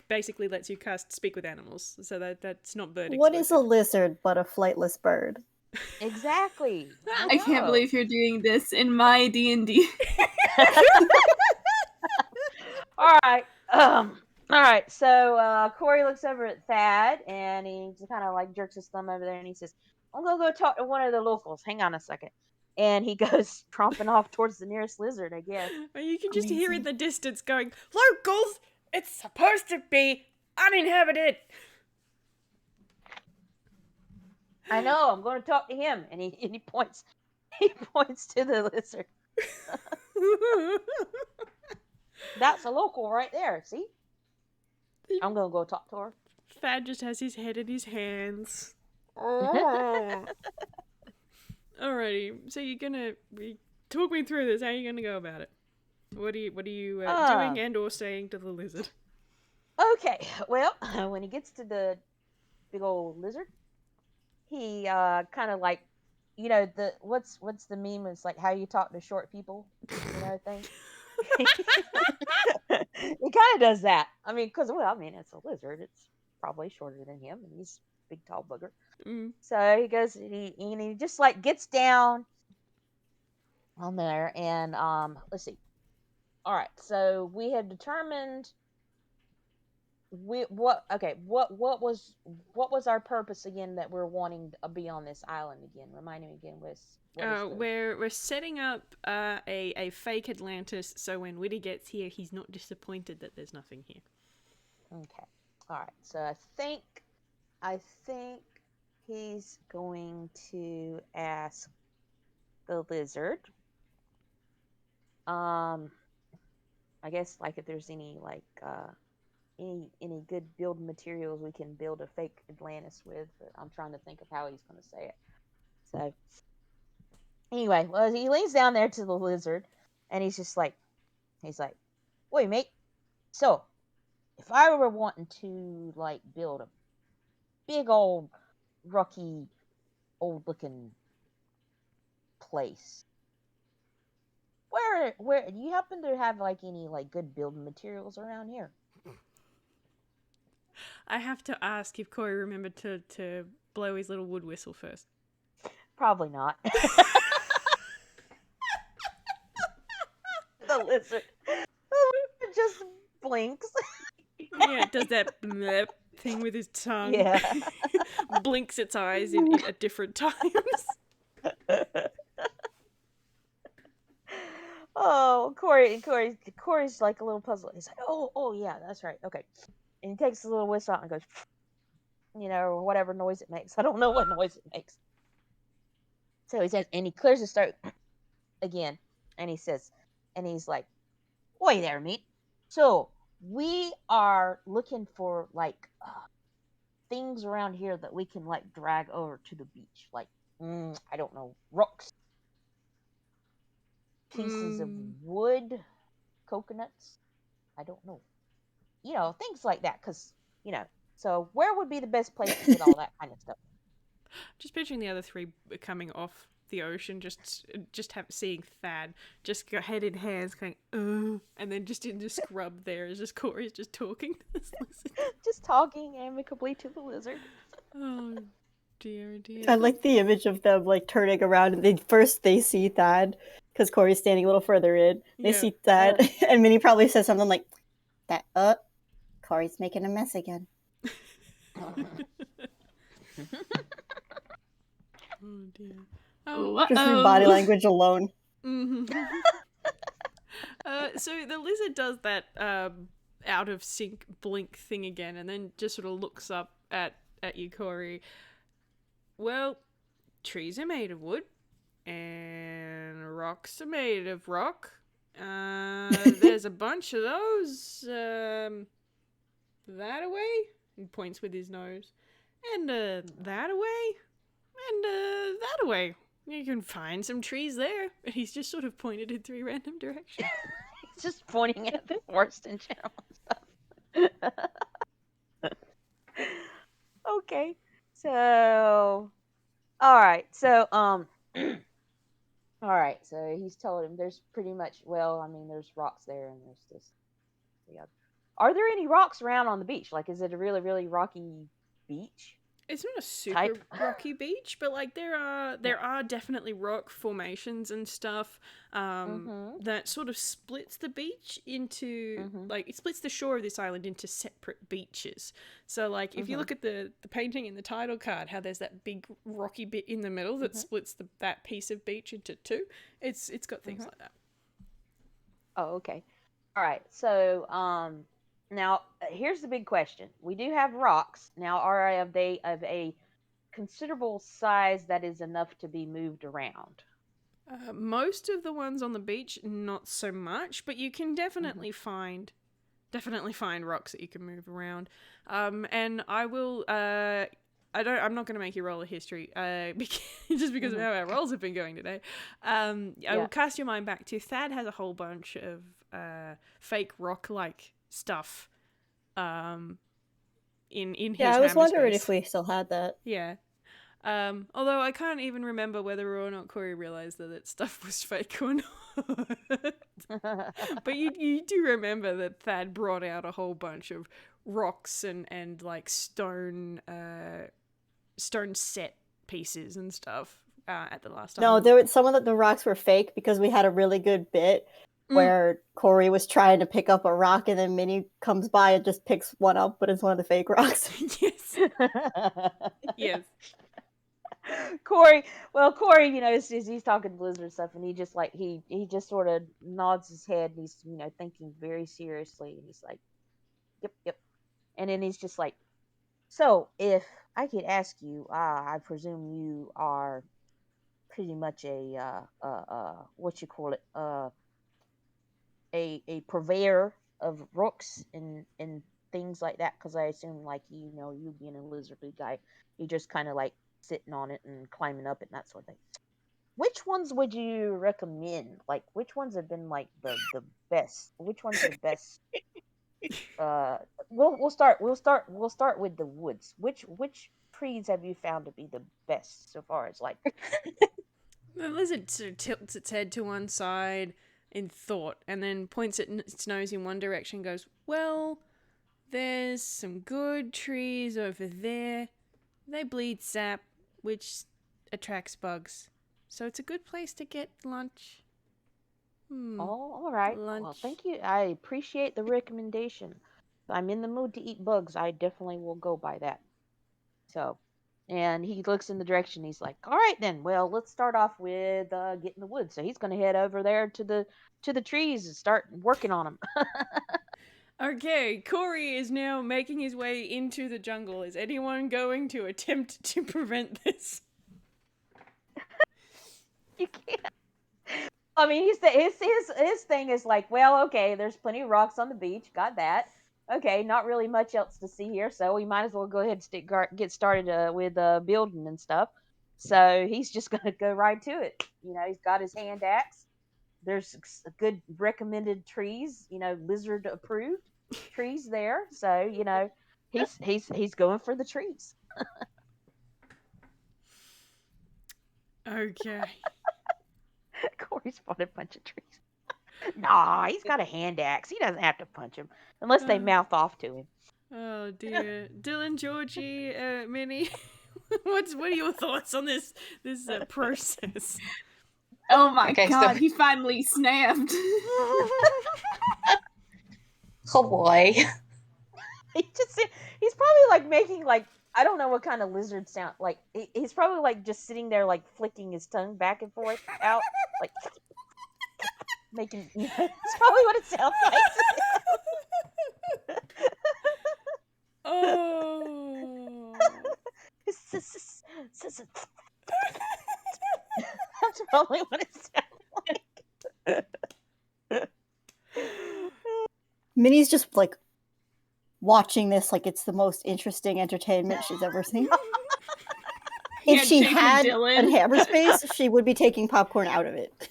basically lets you speak with animals, so that's not bird exclusive. What is a lizard but a flightless bird? Exactly. I can't believe you're doing this in my D&D. All right. All right. So Corey looks over at Thad, and he just kind of like jerks his thumb over there, and he says, "I'm gonna go talk to one of the locals. Hang on a second." And he goes tromping off towards the nearest lizard, I guess. You can just hear in the distance going, "Locals! It's supposed to be uninhabited." I know. I'm going to talk to him, and he points. He points to the lizard. That's a local right there. See? I'm going to go talk to her. Thad just has his head in his hands. Oh. Alrighty, so you're gonna talk me through this. How are you gonna go about it? What are you doing and or saying to the lizard? Okay, well, when he gets to the big old lizard, he kind of like, the what's the meme? It's like how you talk to short people, thing. He kind of does that. I mean, because it's a lizard. It's probably shorter than him, and he's a big tall booger. So he goes, and he just like gets down on there, and let's see. All right, so we had determined what was our purpose again that we're wanting to be on this island again? Remind me again, Whis. We're setting up a fake Atlantis, so when Whitty gets here, he's not disappointed that there's nothing here. Okay. All right. So I think he's going to ask the lizard. I guess like if there's any like any good building materials we can build a fake Atlantis with. But I'm trying to think of how he's going to say it. So anyway, well, he leans down there to the lizard, and he's like, "Wait, mate. So if I were wanting to like build a big old rocky, old looking place, where do you happen to have like any like good building materials around here?" I have to ask if Corey remembered to blow his little wood whistle first. Probably not. The lizard just blinks. Yeah, it does that blep thing with his tongue. Yeah. Blinks its eyes at different times. Oh, Corey's like a little puzzled. He's like, oh yeah, that's right. Okay. And he takes a little whistle out and goes, or whatever noise it makes. I don't know what noise it makes. So he says, and he clears his throat again, and he says, and he's like, "Oi there, mate. So we are looking for like things around here that we can like drag over to the beach, like I don't know, rocks, pieces of wood, coconuts. I don't know. Things like that. Because, so where would be the best place to get all that kind of stuff? Just picturing the other three coming off the ocean, seeing Thad just go head in hands, going, and then just in the scrub there is just Corey's just talking to this lizard. Just talking amicably to the lizard. Oh dear, dear. I like the image of them like turning around and they see Thad because Corey's standing a little further in. They Yeah. see Thad and Minnie probably says something like that. Corey's making a mess again. Oh dear. Just through body language alone. Mm-hmm. So the lizard does that out of sync blink thing again, and then just sort of looks up at you, Corey. Well, trees are made of wood, and rocks are made of rock. There's a bunch of those. That away? He points with his nose. And that away? And that away. You can find some trees there. And he's just sort of pointed in 3 random directions. He's just pointing at the forest in general stuff. Okay. So, all right. So, all right. So he's told him there's pretty much, there's rocks there and there's this. Yeah. Are there any rocks around on the beach? Like, is it a really, really rocky beach? It's not a super rocky beach, but like there are definitely rock formations and stuff that sort of splits the beach into like it splits the shore of this island into separate beaches. So like if you look at the painting in the title card, how there's that big rocky bit in the middle that splits that piece of beach into 2. It's got things like that. Oh, okay. All right. So now, here's the big question. We do have rocks. Now, are they of a considerable size that is enough to be moved around? Most of the ones on the beach, not so much, but you can definitely find rocks that you can move around. And I will. I'm not going to make you roll a history, just because of how our rolls have been going today. I will cast your mind back to Thad has a whole bunch of fake rock-like stuff in his I was wondering space. if we still had that. Yeah. Although I can't even remember whether or not Corey realized that stuff was fake or not. But you do remember that Thad brought out a whole bunch of rocks and like stone set pieces and stuff at the last time. No, there were some of the rocks were fake because we had a really good bit where Corey was trying to pick up a rock and then Minnie comes by and just picks one up, but it's one of the fake rocks. Yes. Yes. Corey, he's talking to Blizzard and stuff, and he just like he just sort of nods his head, and he's thinking very seriously, and he's like, yep, and then he's just like, so if I could ask you, I presume you are pretty much a what you call it, a purveyor of rooks and things like that, because I assume like you being a lizardly guy, you just kind of like sitting on it and climbing up it and that sort of thing. Which ones would you recommend? Like, which ones have been like the best? Which ones are the best? We'll start with the woods. Which trees have you found to be the best so far as like? The lizard sort of tilts its head to one side in thought and then points its nose in one direction and goes, well, there's some good trees over there. They bleed sap, which attracts bugs. So it's a good place to get lunch. Oh, all right. Lunch. Well, thank you. I appreciate the recommendation. If I'm in the mood to eat bugs, I definitely will go by that. So, and he looks in the direction. He's like, all right, then. Well, let's start off with getting the wood. So he's going to head over there to the trees and start working on them. Okay, Corey is now making his way into the jungle. Is anyone going to attempt to prevent this? You can't. I mean, his thing is like, well, okay, there's plenty of rocks on the beach. Got that. Okay, not really much else to see here, so we might as well go ahead and get started with building and stuff. So he's just gonna go right to it. He's got his hand axe. there's good recommended trees, lizard approved trees there. So he's going for the trees. Okay. Corey spotted a bunch of trees. Nah, he's got a hand axe. He doesn't have to punch him unless they mouth off to him. Oh dear, Dillan, Georgie, Minnie, what are your thoughts on this process? Oh my Okay, god, so- he finally snapped. Oh boy. He's probably like making like I don't know what kind of lizard sound. Like he's probably like just sitting there like flicking his tongue back and forth out, like making. It's probably what it sounds like. Oh. That's probably what it sounds like. Minnie's just like watching this like it's the most interesting entertainment she's ever seen. If she Handshake with had Dillan. a hammer space, she would be taking popcorn out of it.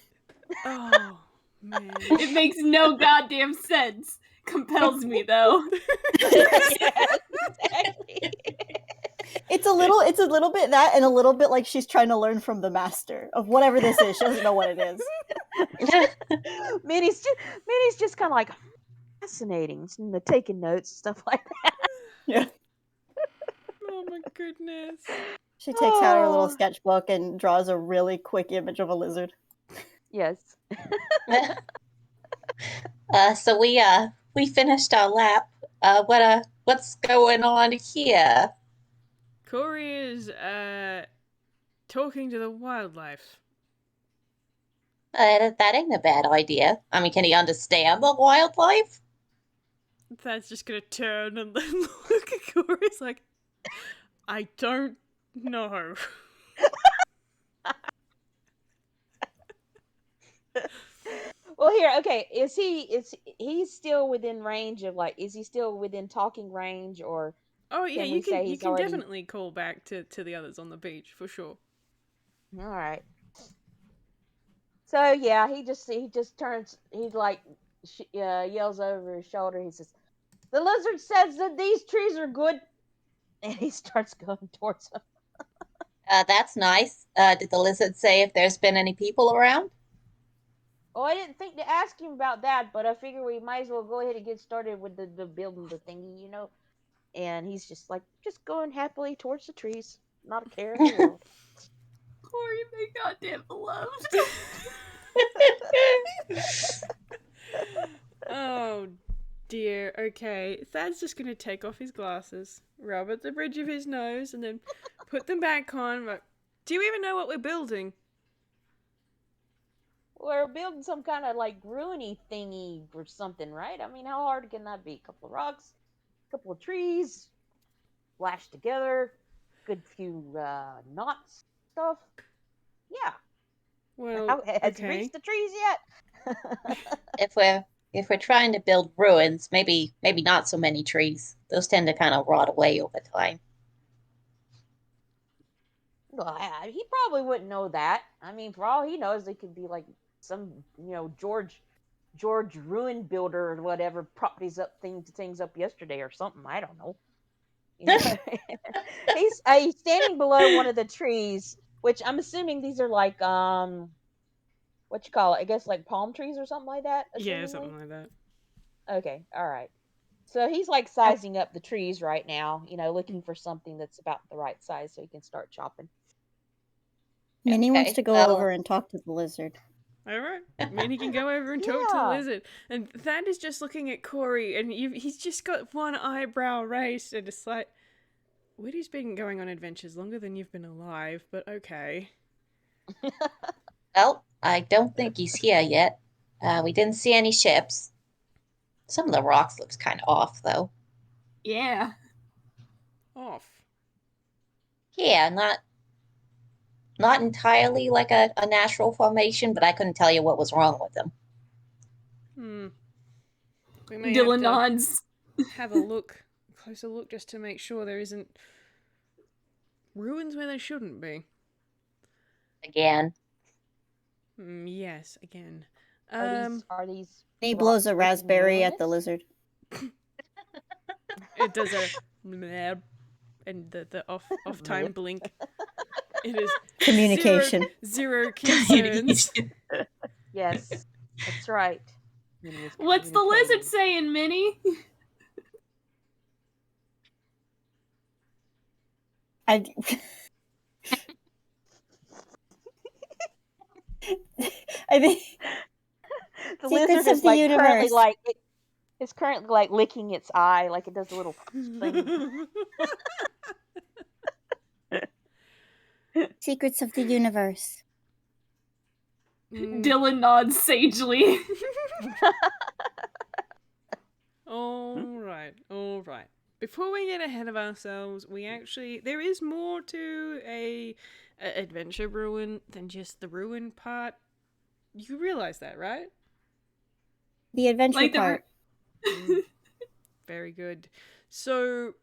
Oh man. It makes no goddamn sense. Compels me though. Yes, exactly. It's a little bit that and a little bit like she's trying to learn from the master of whatever this is. She doesn't know what it is. Minnie's just kind of like fascinating, taking notes, stuff like that. Yeah. Oh my goodness. She takes out her Oh. little sketchbook and draws a really quick image of a lizard. Yes. So we finished our lap. What's going on here? Corey is talking to the wildlife. That ain't a bad idea. I mean, can he understand the wildlife? Thad's just gonna turn and then look at Corey. It's like, I don't know. Well, here, okay. Is he's still within range of like? Is he still within talking range, or Oh yeah, Can we you say can he's you can already- definitely call back to the others on the beach for sure. all right? So yeah, he just turns. He like yells over his shoulder. He says, "The lizard says that these trees are good," and he starts going towards them. That's nice. Did the lizard say if there's been any people around? Oh, I didn't think to ask him about that, but I figure we might as well go ahead and get started with the building the thingy, And he's just going happily towards the trees, not a care in the world. Corey, my goddamn beloved. Oh dear. Okay, Thad's just gonna take off his glasses, rub at the bridge of his nose, and then put them back on. But do you even know what we're building? We're building some kind of like ruiny thingy or something, right? I mean, how hard can that be? A couple of rocks, a couple of trees, lashed together, good few knots, stuff. Yeah. Well, Has he okay. reached the trees yet? If we're trying to build ruins, maybe not so many trees. Those tend to kind of rot away over time. Well, he probably wouldn't know that. I mean, for all he knows, it could be like some, George ruin builder or whatever propped things up yesterday or something. I don't know. He's standing below one of the trees, which I'm assuming these are like what you call it? I guess like palm trees or something like that. Yeah, assumingly? something like that. Okay, all right. So he's like sizing up the trees right now, looking for something that's about the right size so he can start chopping. Minnie wants Okay, to go over and talk to the lizard. All right. Minnie can go over and talk to the Yeah. lizard. And Thad is just looking at Corey, and he's just got one eyebrow raised, and it's like, Whitty's been going on adventures longer than you've been alive, but okay. Well, I don't think he's here yet. We didn't see any ships. Some of the rocks looks kind of off, though. Yeah. Off. Yeah, not entirely like a natural formation, but I couldn't tell you what was wrong with them. We may Dillan have nods. to have a closer look, just to make sure there isn't ruins where there shouldn't be. Again. Yes, again. Are these He blows a rocks raspberry at the ruinous? lizard. It does a blab, and the off time blink. It is Communication. zero concerns. Yes, that's right. Minnie is What's the lizard communicating. saying, Minnie? I think The Secrets lizard of is the like currently universe. like it's currently like licking its eye, like it does a little thing. Secrets of the universe. Dillan nods sagely. All right. Before we get ahead of ourselves, there is more to a adventure ruin than just the ruin part. You realize that, right? The adventure Like the part. Very good. So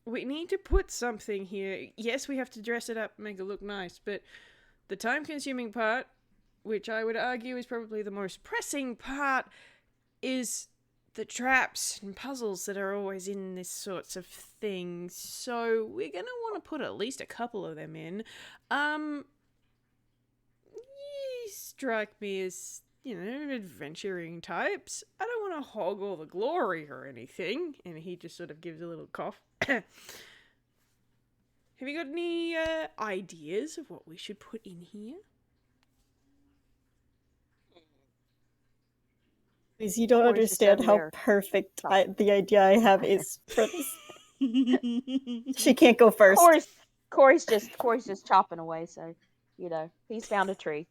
we need to put something here. Yes, we have to dress it up, make it look nice, but the time-consuming part, which I would argue is probably the most pressing part, is the traps and puzzles that are always in this sorts of things. So we're gonna want to put at least a couple of them in. You strike me as, adventuring types. I don't want to hog all the glory or anything. And he just sort of gives a little cough. Have you got any ideas of what we should put in here? Please, you don't Or is just understand over how there. perfect the idea I have is for this. She can't go first. Corey's just chopping away, so he's found a tree.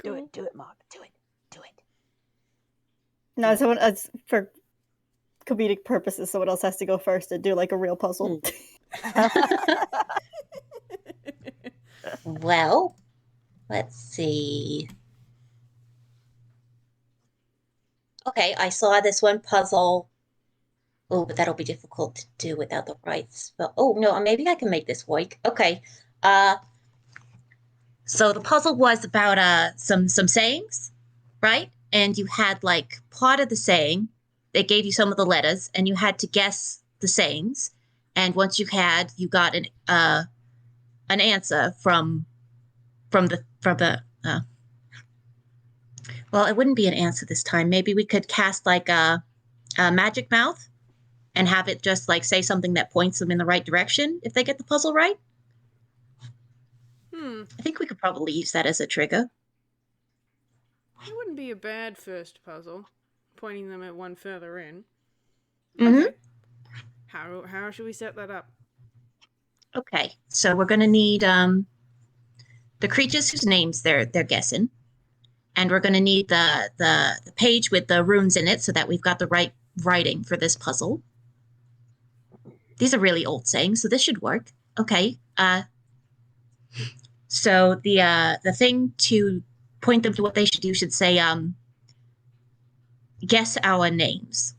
Cool. Do it, Mom. Do it. No, someone for comedic purposes, someone else has to go first and do like a real puzzle. Well, let's see. Okay, I saw this one puzzle. Oh, but that'll be difficult to do without the right spell. Oh, no, maybe I can make this work. Okay. So the puzzle was about some sayings, right? And you had like part of the saying. They gave you some of the letters, and you had to guess the sayings. And once you got an answer from the well, it wouldn't be an answer this time. Maybe we could cast like a magic mouth and have it just like say something that points them in the right direction if they get the puzzle right. I think we could probably use that as a trigger. It wouldn't be a bad first puzzle, pointing them at one further in. Mm-hmm. Okay. How should we set that up? Okay, so we're going to need the creatures whose names they're guessing, and we're going to need the page with the runes in it so that we've got the right writing for this puzzle. These are really old sayings, so this should work. Okay. So the thing to point them to what they should do should say guess our names.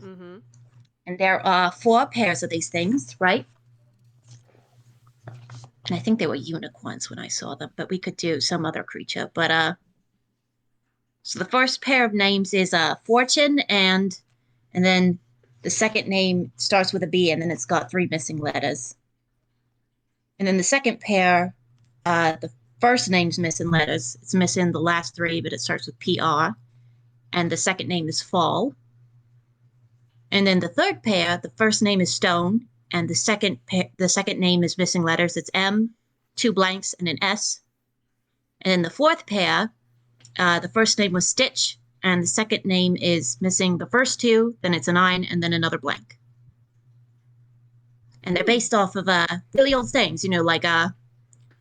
Mm-hmm. And there are 4 pairs of these things, right? And I think they were unicorns when I saw them, but we could do some other creature. But so the first pair of names is Fortune, and then the second name starts with a B, and then it's got 3 missing letters. And then the second pair, the first name's missing letters. It's missing the last 3, but it starts with PR. And the second name is Fall. And then the third pair, the first name is Stone, and the second name is missing letters. It's M, 2 blanks, and an S. And then the fourth pair, the first name was Stitch, and the second name is missing the first 2, then it's a 9, and then another blank. And they're based off of really old sayings, like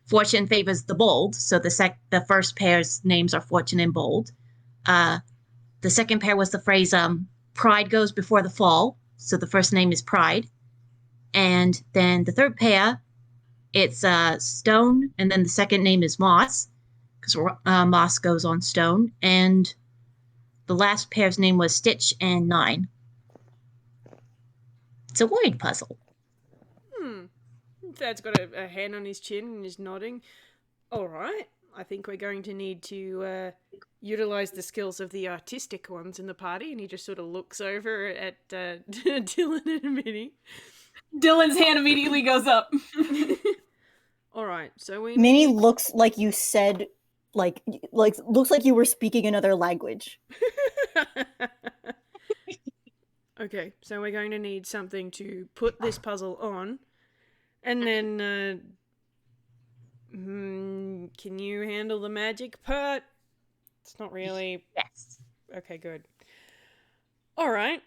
fortune favors the bold. So the first pair's names are Fortune and Bold. The second pair was the phrase pride goes before the fall. So the first name is Pride. And then the third pair, it's Stone, and then the second name is Moss, because Moss goes on stone. And the last pair's name was Stitch and 9. It's a word puzzle. Thad's got a hand on his chin and is nodding. All right. I think we're going to need to utilize the skills of the artistic ones in the party. And he just sort of looks over at Dillan and Minnie. Dylan's hand immediately goes up. All right, so we Minnie need... looks like you said, like looks like you were speaking another language. Okay, so we're going to need something to put this puzzle on, and then, can you handle the magic part? It's not really... Yes. Okay, good. All right.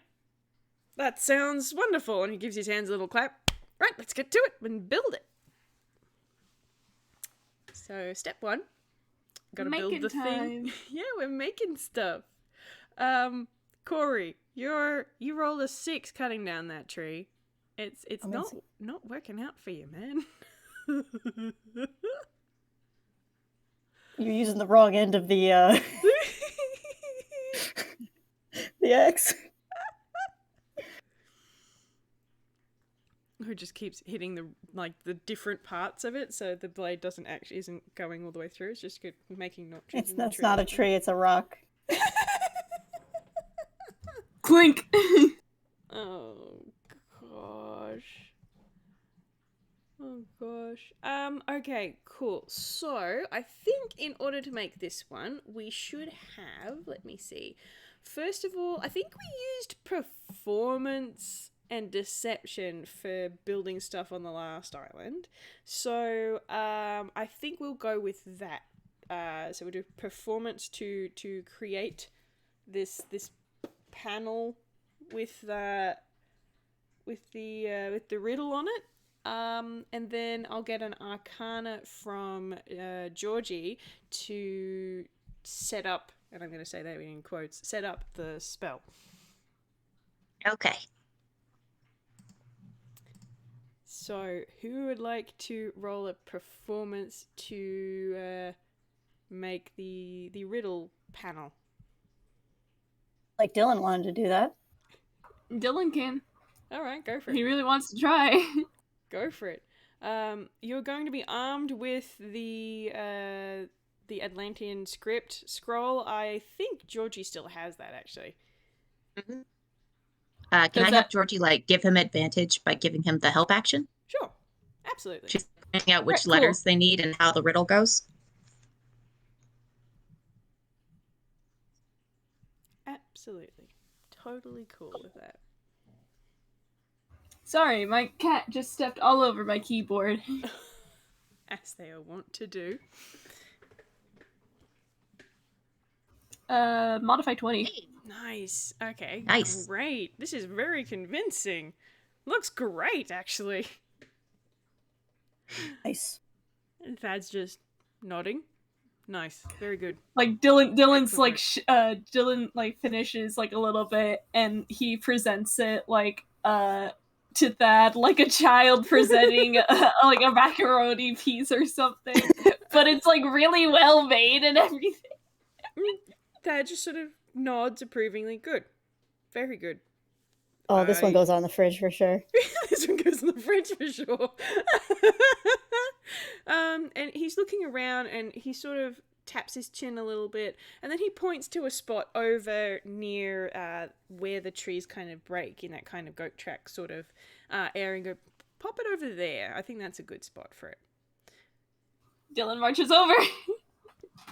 That sounds wonderful. And he gives his hands a little clap. Right, let's get to it and build it. So, step 1. Gotta build the thing. Yeah, we're making stuff. Corey, you rolled a 6 cutting down that tree. It's not working out for you, man. You're using the wrong end of the the axe. Who just keeps hitting the different parts of it, so the blade isn't going all the way through. It's just making notches. That's not a tree. It's a rock. Clink. Oh gosh. Okay, cool. So I think in order to make this one, we should have. Let me see. First of all, I think we used performance and deception for building stuff on the last island. So I think we'll go with that. So we'll do performance to create this panel with the riddle on it. And then I'll get an arcana from Georgie to set up, and I'm going to say that in quotes, set up the spell. Okay. So, who would like to roll a performance to make the riddle panel? Like Dillan wanted to do that. Dylan can. All right, go for it. He really wants to try. Go for it. You're going to be armed with the Atlantean script scroll. I think Georgie still has that, actually. Mm-hmm. Can I have Georgie give him advantage by giving him the help action? Sure, absolutely. She's finding out which Cool. letters they need and how the riddle goes. Absolutely, totally cool with that. Sorry, my cat just stepped all over my keyboard. As they are wont to do. Modify 20. Nice. Okay. Nice. Great. This is very convincing. Looks great, actually. Nice. And Thad's just nodding. Nice. Very good. Dylan's Excellent. Dylan finishes a little bit and he presents it to Thad like a child presenting a macaroni piece or something. But it's really well made and everything. Thad just sort of nods approvingly. Good. Very good. Oh, this one goes on the fridge for sure. This one goes in the fridge for sure. And he's looking around and he sort of taps his chin a little bit and then he points to a spot over near where the trees kind of break in that kind of goat track sort of area and go, pop it over there. I think that's a good spot for it. Dylan marches over.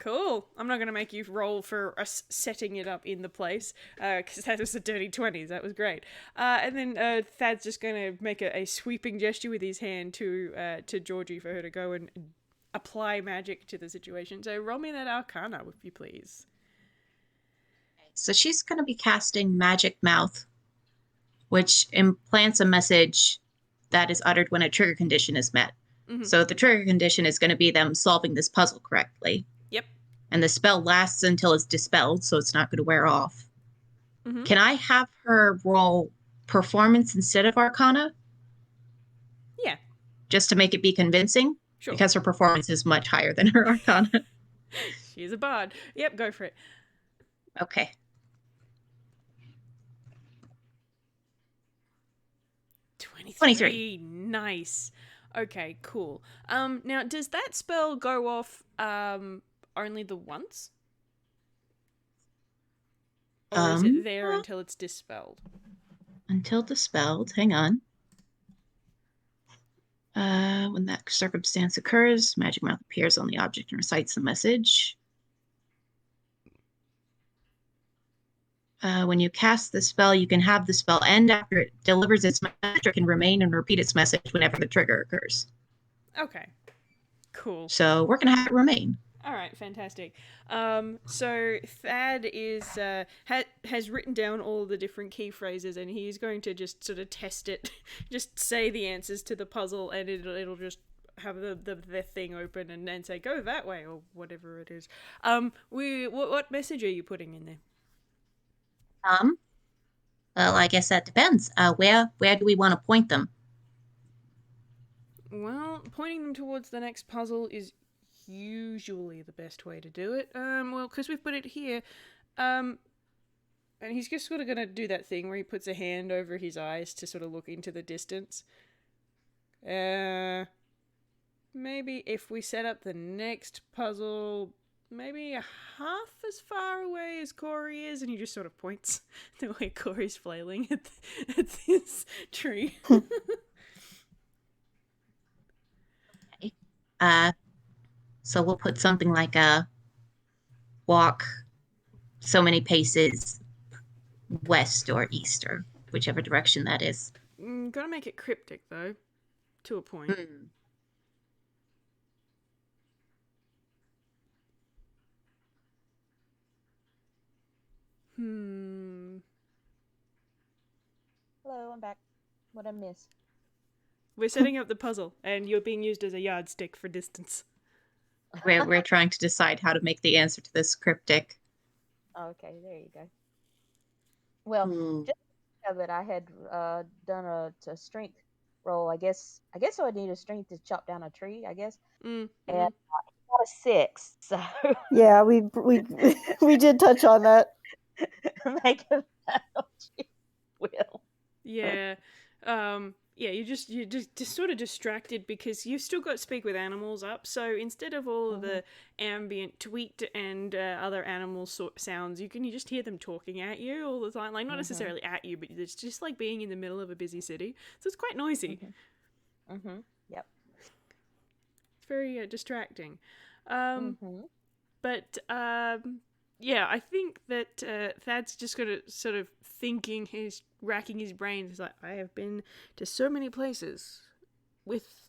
Cool. I'm not going to make you roll for us setting it up in the place, because that was a dirty 20s. That was great. And then Thad's just going to make a sweeping gesture with his hand to Georgie for her to go and apply magic to the situation. So roll me that arcana, if you please. So she's going to be casting Magic Mouth, which implants a message that is uttered when a trigger condition is met. Mm-hmm. So the trigger condition is going to be them solving this puzzle correctly. Yep. And the spell lasts until it's dispelled, so it's not going to wear off. Mm-hmm. Can I have her roll performance instead of arcana? Yeah. Just to make it be convincing? Sure. Because her performance is much higher than her arcana. She's a bard. Yep, go for it. Okay. 23. Nice. Okay, cool. Now does that spell go off only the once? Or is it there until it's dispelled? Until dispelled. Hang on. When that circumstance occurs, magic mouth appears on the object and recites the message. When you cast the spell, you can have the spell end after it delivers its message, or can remain and repeat its message whenever the trigger occurs. Okay, cool. So we're going to have it remain. All right, fantastic. So Thad is has written down all the different key phrases, and he's going to just sort of test it, just say the answers to the puzzle, and it'll just have the thing open and then say go that way or whatever it is. What message are you putting in there? Well, I guess that depends. Where do we want to point them? Well, pointing them towards the next puzzle is usually the best way to do it. Well, because we've put it here, and he's just sort of gonna do that thing where he puts a hand over his eyes to sort of look into the distance. Maybe if we set up the next puzzle, maybe half as far away as Corey is, and he just sort of points the way Corey's flailing at this tree. So we'll put something like a walk so many paces west or east, or whichever direction that is. Gotta make it cryptic, though, to a point. Hello, I'm back. What I miss? We're setting up the puzzle, and you're being used as a yardstick for distance. We're trying to decide how to make the answer to this cryptic. Okay, there you go. Well, just that I had done a strength roll. I guess I would need a strength to chop down a tree. I guess, and I got a 6. So Yeah, we did touch on that. make a battle, Will. Yeah. Yeah, you're just sort of distracted because you've still got speak with animals up. So instead of all of the ambient tweet and other animal sounds, you just hear them talking at you all the time. Like not necessarily at you, but it's just like being in the middle of a busy city. So it's quite noisy. Yep. It's very distracting. But yeah, I think that Thad's just got to sort of racking his brains. He's like, I have been to so many places with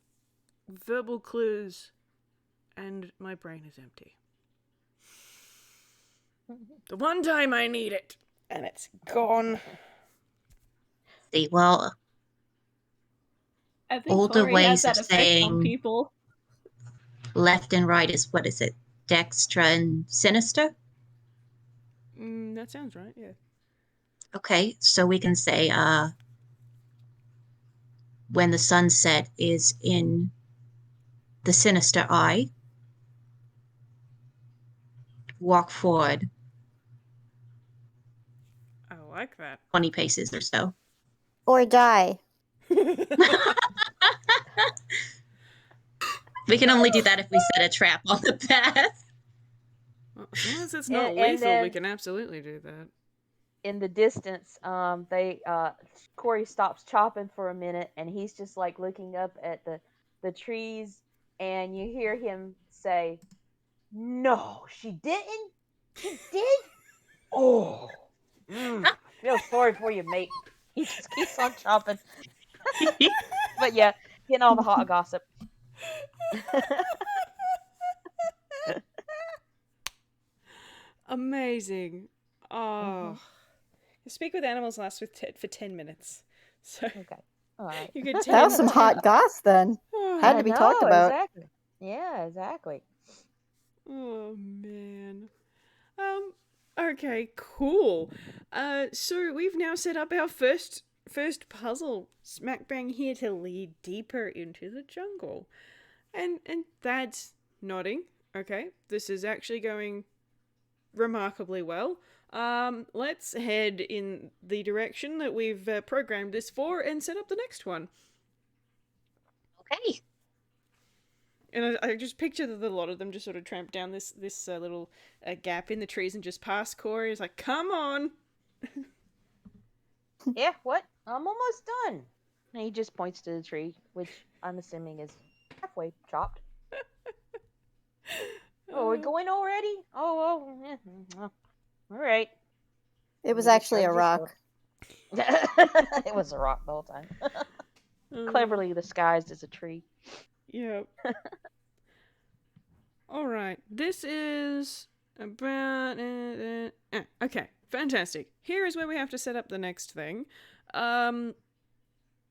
verbal clues, and my brain is empty. The one time I need it, and it's gone. See, well, I think older Corey has ways that of effect on saying people. left and right is, what is it? Dextra and sinister? That sounds right, yeah. Okay, so we can say when the sunset is in the sinister eye, walk forward I like that. 20 paces or so. Or die. We can only do that if we set a trap on the path. Well, as long as it's not And lethal, then- we can absolutely do that. In the distance, Corey stops chopping for a minute, and he's just like looking up at the trees, and you hear him say, "No, she didn't. She did. Oh, feel sorry for you, mate." He just keeps on chopping. But yeah, getting all the hot gossip. Amazing. Oh. Speak with animals lasts for 10 minutes. So Okay, all right. you could That tell was some hot goss then. Had to be talked about. Exactly. Yeah, exactly. Oh man. Okay, cool. So we've now set up our first puzzle, smack bang here to lead deeper into the jungle. And Thad's nodding. Okay, this is actually going remarkably well. Let's head in the direction that we've programmed this for and set up the next one. Okay. And I just picture that a lot of them just sort of tramp down this little gap in the trees and just pass Corey. He's like, come on! Yeah, what? I'm almost done. And he just points to the tree, which I'm assuming is halfway chopped. Oh, we're going already? All right. It was You just actually a shrugged your rock. It was a rock the whole time. Cleverly disguised as a tree. Yep. Alright, this is about... okay, fantastic. Here is where we have to set up the next thing. That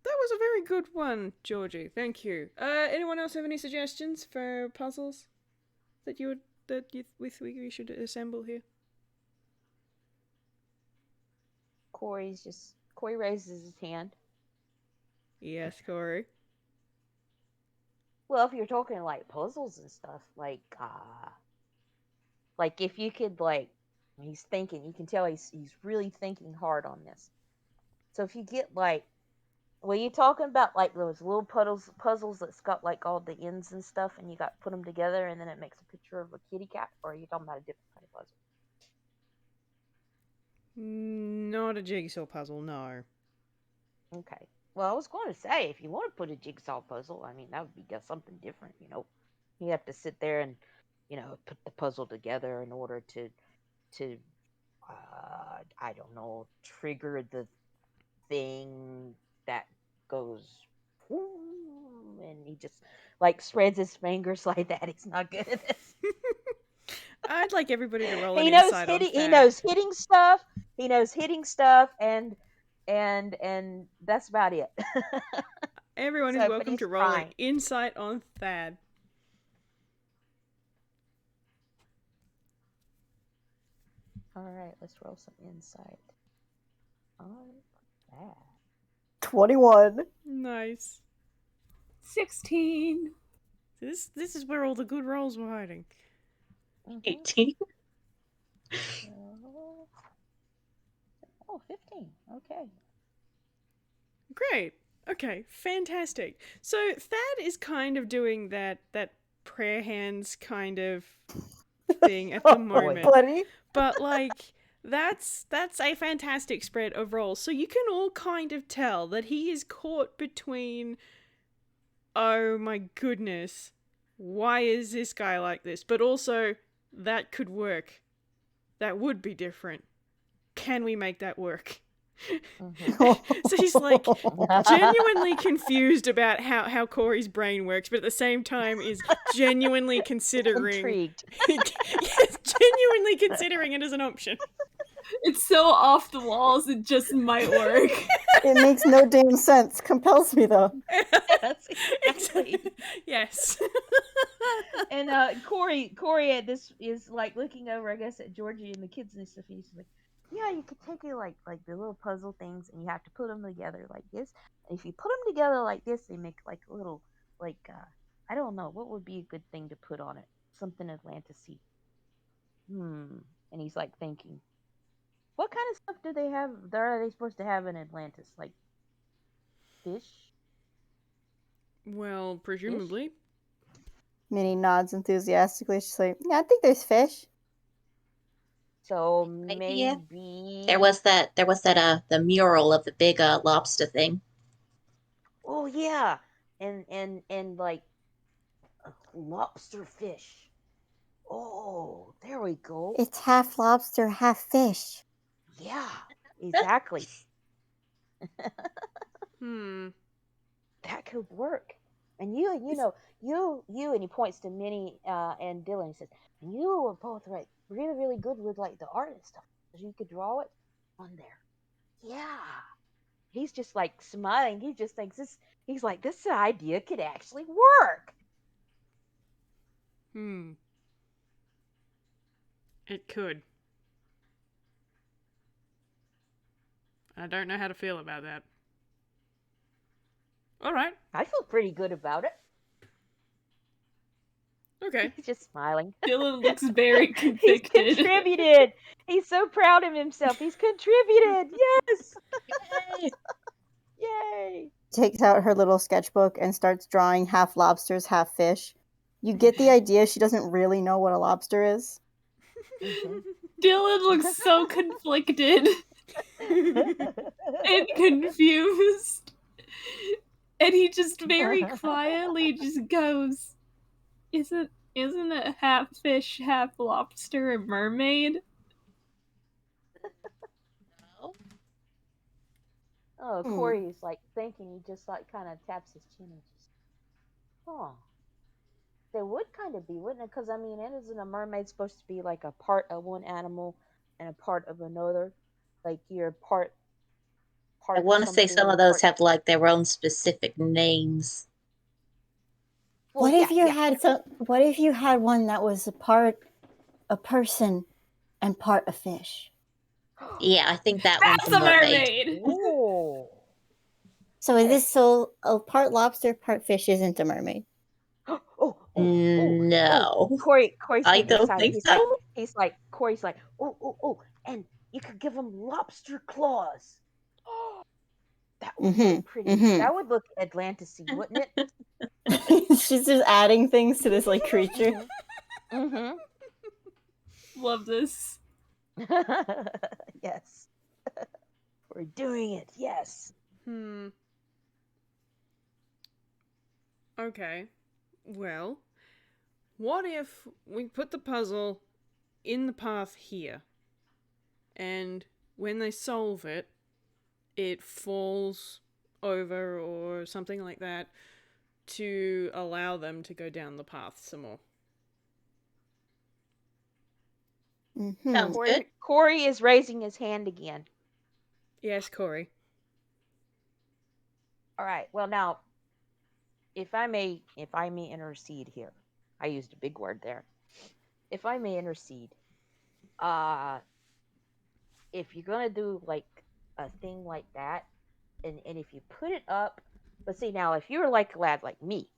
was a very good one, Georgie. Thank you. Anyone else have any suggestions for puzzles that you we should assemble here? Corey raises his hand. Yes, Corey. Well, if you're talking like puzzles and stuff, like if you could he's thinking, you can tell he's really thinking hard on this. So if you get were you talking about like those little puzzles that's got like all the ends and stuff, and you got to put them together, and then it makes a picture of a kitty cat, or are you talking about a different kind of puzzle? Not a jigsaw puzzle, no. Okay. Well, I was going to say, if you want to put a jigsaw puzzle, I mean, that would be something different, you know. You have to sit there and, put the puzzle together in order to I don't know, trigger the thing that goes, and he just, spreads his fingers like that. He's not good at this. I'd like everybody to roll an He knows insight on he that. knows hitting stuff. He knows hitting stuff, and that's about it. Everyone is but welcome he's to roll an trying. insight on Thad. All right, let's roll some insight on that. 21. Nice. 16. This is where all the good rolls were hiding. 18. Oh, 15. Okay. Great. Okay, fantastic. So Thad is kind of doing that prayer hands kind of thing at the moment. Buddy. But that's a fantastic spread of rolls. So you can all kind of tell that he is caught between, oh my goodness, why is this guy like this? But also, that could work. That would be different. Can we make that work? So he's genuinely confused about how Corey's brain works, but at the same time is genuinely considering Intrigued. yes, genuinely considering it as an option. It's so off the walls, it just might work. It makes no damn sense. Compels me, though. Yes, exactly. Yes. And Corey at this is looking over, I guess, at Georgie and the kids and stuff. He's like, yeah, you could take it like the little puzzle things, and you have to put them together like this. And if you put them together like this, they make a little I don't know, what would be a good thing to put on it? Something Atlantis-y. And he's thinking, what kind of stuff do they have? Are they supposed to have in Atlantis? Like fish? Well, presumably. Minnie nods enthusiastically. She's like, yeah, I think there's fish. So Yeah. maybe There was that the mural of the big lobster thing. Oh yeah, and lobster fish. Oh, there we go. It's half lobster, half fish. Yeah, exactly. That could work. And you and he points to Minnie and Dillan. He says, and you are both really, really good with the art and stuff. You could draw it on there. Yeah. He's just smiling. He just thinks this. He's like, this idea could actually work. It could. I don't know how to feel about that. All right. I feel pretty good about it. Okay. He's just smiling. Dylan looks very He's convicted. contributed. He's so proud of himself. He's contributed. Yes. Yay! Yay. Takes out her little sketchbook and starts drawing half lobsters, half fish You get the idea she doesn't really know what a lobster is. Mhm. Dylan looks so conflicted and confused. And he just very quietly just goes, Isn't a half fish, half lobster a mermaid? Oh, Corey's like thinking. He just like kind of taps his chin and just, oh, they would kind of be, wouldn't it? Because I mean, isn't a mermaid supposed to be like a part of one animal and a part of another? Like you're I want to say something some and of those part. have like their own specific names. Well, What if yeah, you yeah. had some? What if you had one that was a person, and part a fish? Yeah, I think that That's one's a a mermaid. mermaid! Oh. So is this a part lobster, part fish isn't a mermaid? Oh. No, Corey's I getting don't excited. think so. Corey's like, and you could give him lobster claws. That would look pretty. That would look Atlantis-y, wouldn't it? She's just adding things to this like creature. Mm-hmm. Love this. Yes. We're doing it. Yes. Okay. Well, what if we put the puzzle in the path here, and when they solve it, it falls over or something like that to allow them to go down the path some more. Sounds good. Corey is raising his hand again. Yes, Corey. All right. Well, now, if I may intercede here, I used a big word there. If I may intercede, if you're gonna do like a thing like that, and if you put it up, but see now, if you were like a lad like me,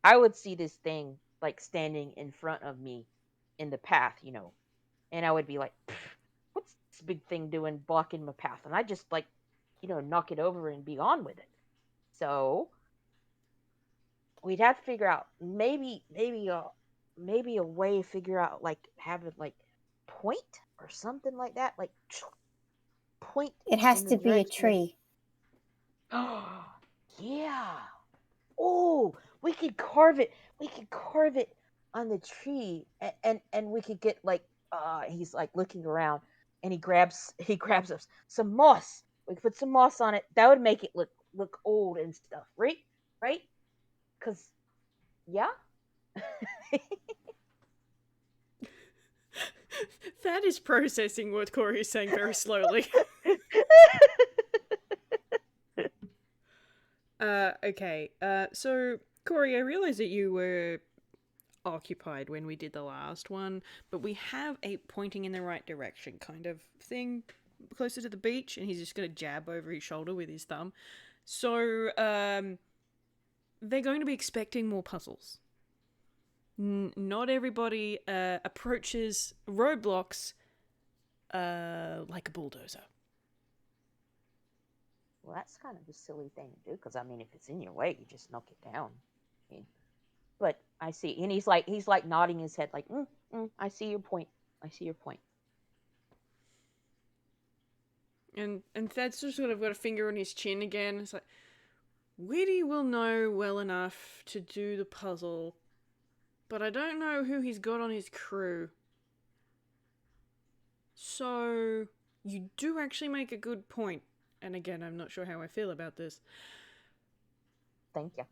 I would see this thing like standing in front of me in the path, and I would be like, what's this big thing doing blocking my path? And I just like, knock it over and be on with it. So we'd have to figure out maybe a way to figure out like have it like point or something like that, like point. It has in to the be a direction tree. of- yeah. Oh, we could carve it. We could carve it on the tree, and we could get like he's like looking around, and he grabs us some moss. We could put some moss on it. That would make it look old and stuff, right? Right? Cause yeah. That is processing what Corey is saying very slowly. Okay. So, Corey, I realize that you were occupied when we did the last one, but we have a pointing in the right direction kind of thing closer to the beach, and he's just going to jab over his shoulder with his thumb. So, they're going to be expecting more puzzles. Not everybody approaches roadblocks like a bulldozer. Well, that's kind of a silly thing to do, because I mean, if it's in your way, you just knock it down. But I see, and he's like nodding his head, like, I see your point. I see your point. And Thad's just sort of got a finger on his chin again. It's like, Whitty will know well enough to do the puzzle, but I don't know who he's got on his crew. So, you do actually make a good point. And again, I'm not sure how I feel about this. Thank you.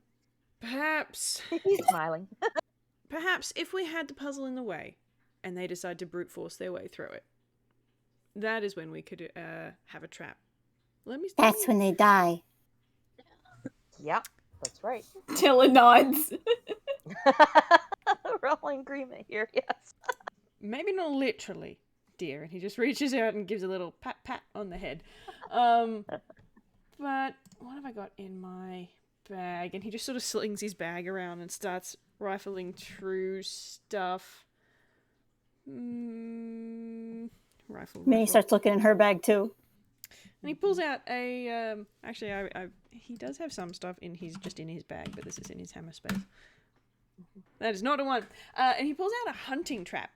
Perhaps He's smiling. Perhaps if we had the puzzle in the way, and they decide to brute force their way through it, that is when we could have a trap. That's when they die. Yep, that's right. Dylan nods. We're all in agreement here, yes. Maybe not literally, dear. And he just reaches out and gives a little pat on the head. But what have I got in my bag? And he just sort of slings his bag around and starts rifling through stuff. Rifle. Minnie starts looking in her bag too. And he pulls out a. He does have some stuff in his bag, but this is in his hammer space. That is not a one. And he pulls out a hunting trap.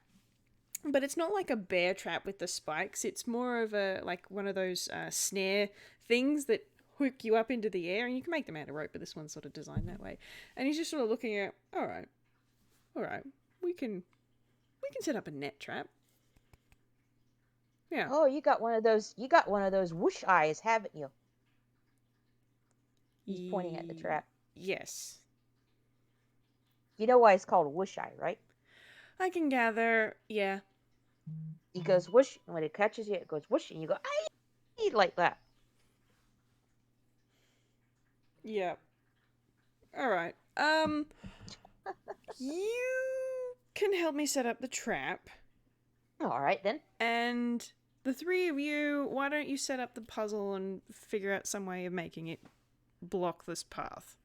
But it's not like a bear trap with the spikes. It's more of a, like, one of those snare things that hook you up into the air. And you can make them out of rope, but this one's sort of designed that way. And he's just sort of looking at, all right, we can set up a net trap. Yeah. Oh, you got one of those. You got one of those whoosh eyes, haven't you? He's pointing at the trap. Yes. You know why it's called a whoosh eye, right? I can gather, yeah. He goes whoosh, and when it catches you, it goes whoosh, and you go, "Aye!" like that. Yeah. All right. You can help me set up the trap. All right, then. And the three of you, why don't you set up the puzzle and figure out some way of making it block this path?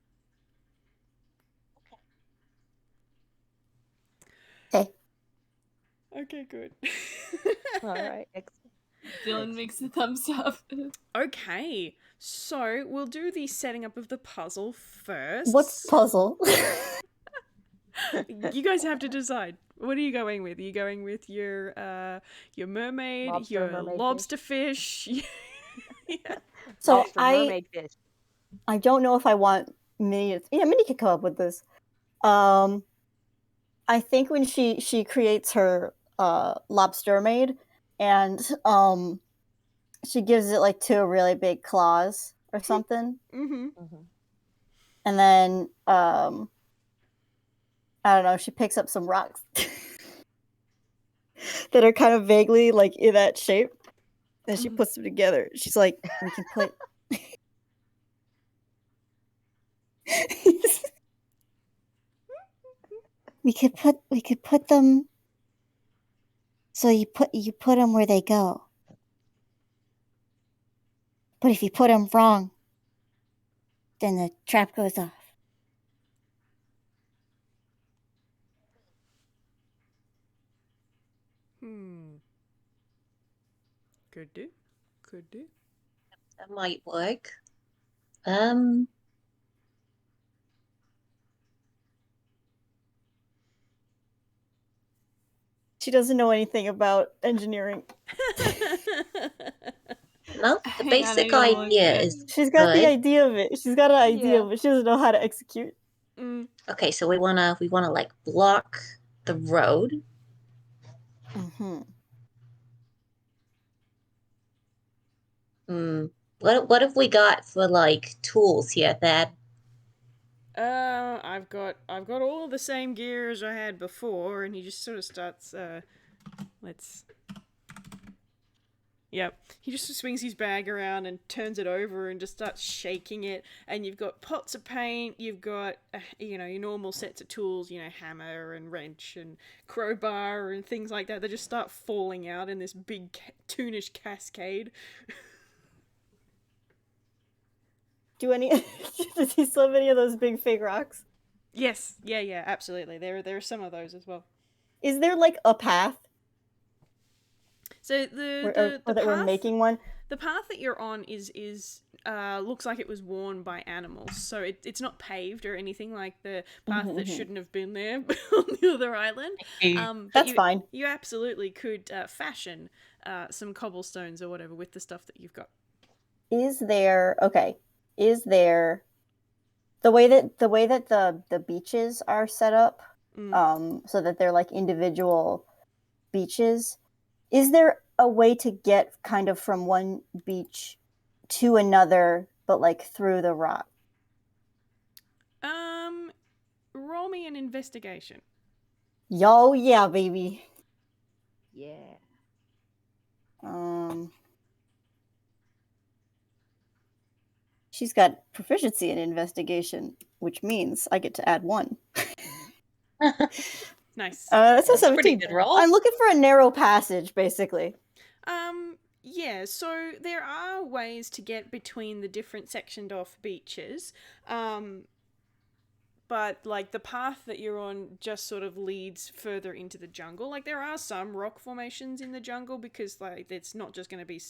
Okay. Okay, good. All right. Dylan makes a thumbs up. Okay, so we'll do the setting up of the puzzle first. What's puzzle? You guys have to decide. What are you going with? Are you going with your mermaid, your lobster fish? Yeah. So Lobster mermaid fish. I don't know if I want Minnie. Yeah, Minnie could come up with this. I think when she creates her lobster maid, and she gives it like two really big claws or something, Mm-hmm. and then I don't know. She picks up some rocks that are kind of vaguely like in that shape, and she puts them together. She's like, we can put. We could put them. So you put them where they go. But if you put them wrong, then the trap goes off. Could do. That might work. She doesn't know anything about engineering. No, the Hang on, basic I gotta look idea at- is She's got the good. idea of it. She's got an idea, but she doesn't know how to execute. Okay, so we wanna like block the road. Mm-hmm. What have we got for like tools here, Thad? I've got all the same gear as I had before, and he just sort of starts. Yep. He just swings his bag around and turns it over and just starts shaking it. And you've got pots of paint. You've got your normal sets of tools. Hammer and wrench and crowbar and things like that. They just start falling out in this big toonish cascade. Does he still have any of those big fake rocks? Yes. Yeah. Absolutely. There are some of those as well. Is there like a path? So the path, we're making one. The path that you're on is looks like it was worn by animals. So it's not paved or anything like the path that shouldn't have been there on the other island. That's fine. You absolutely could fashion some cobblestones or whatever with the stuff that you've got. Is there the way that the beaches are set up, so that they're like individual beaches? Is there a way to get kind of from one beach to another, but like through the rock? Roll me an investigation. Yo, yeah, baby. Yeah. She's got proficiency in investigation, which means I get to add 1. Nice. That's a 17. Pretty good roll. I'm looking for a narrow passage, basically. Yeah, so there are ways to get between the different sectioned off beaches. But like the path that you're on just sort of leads further into the jungle. Like there are some rock formations in the jungle because like it's not just going to be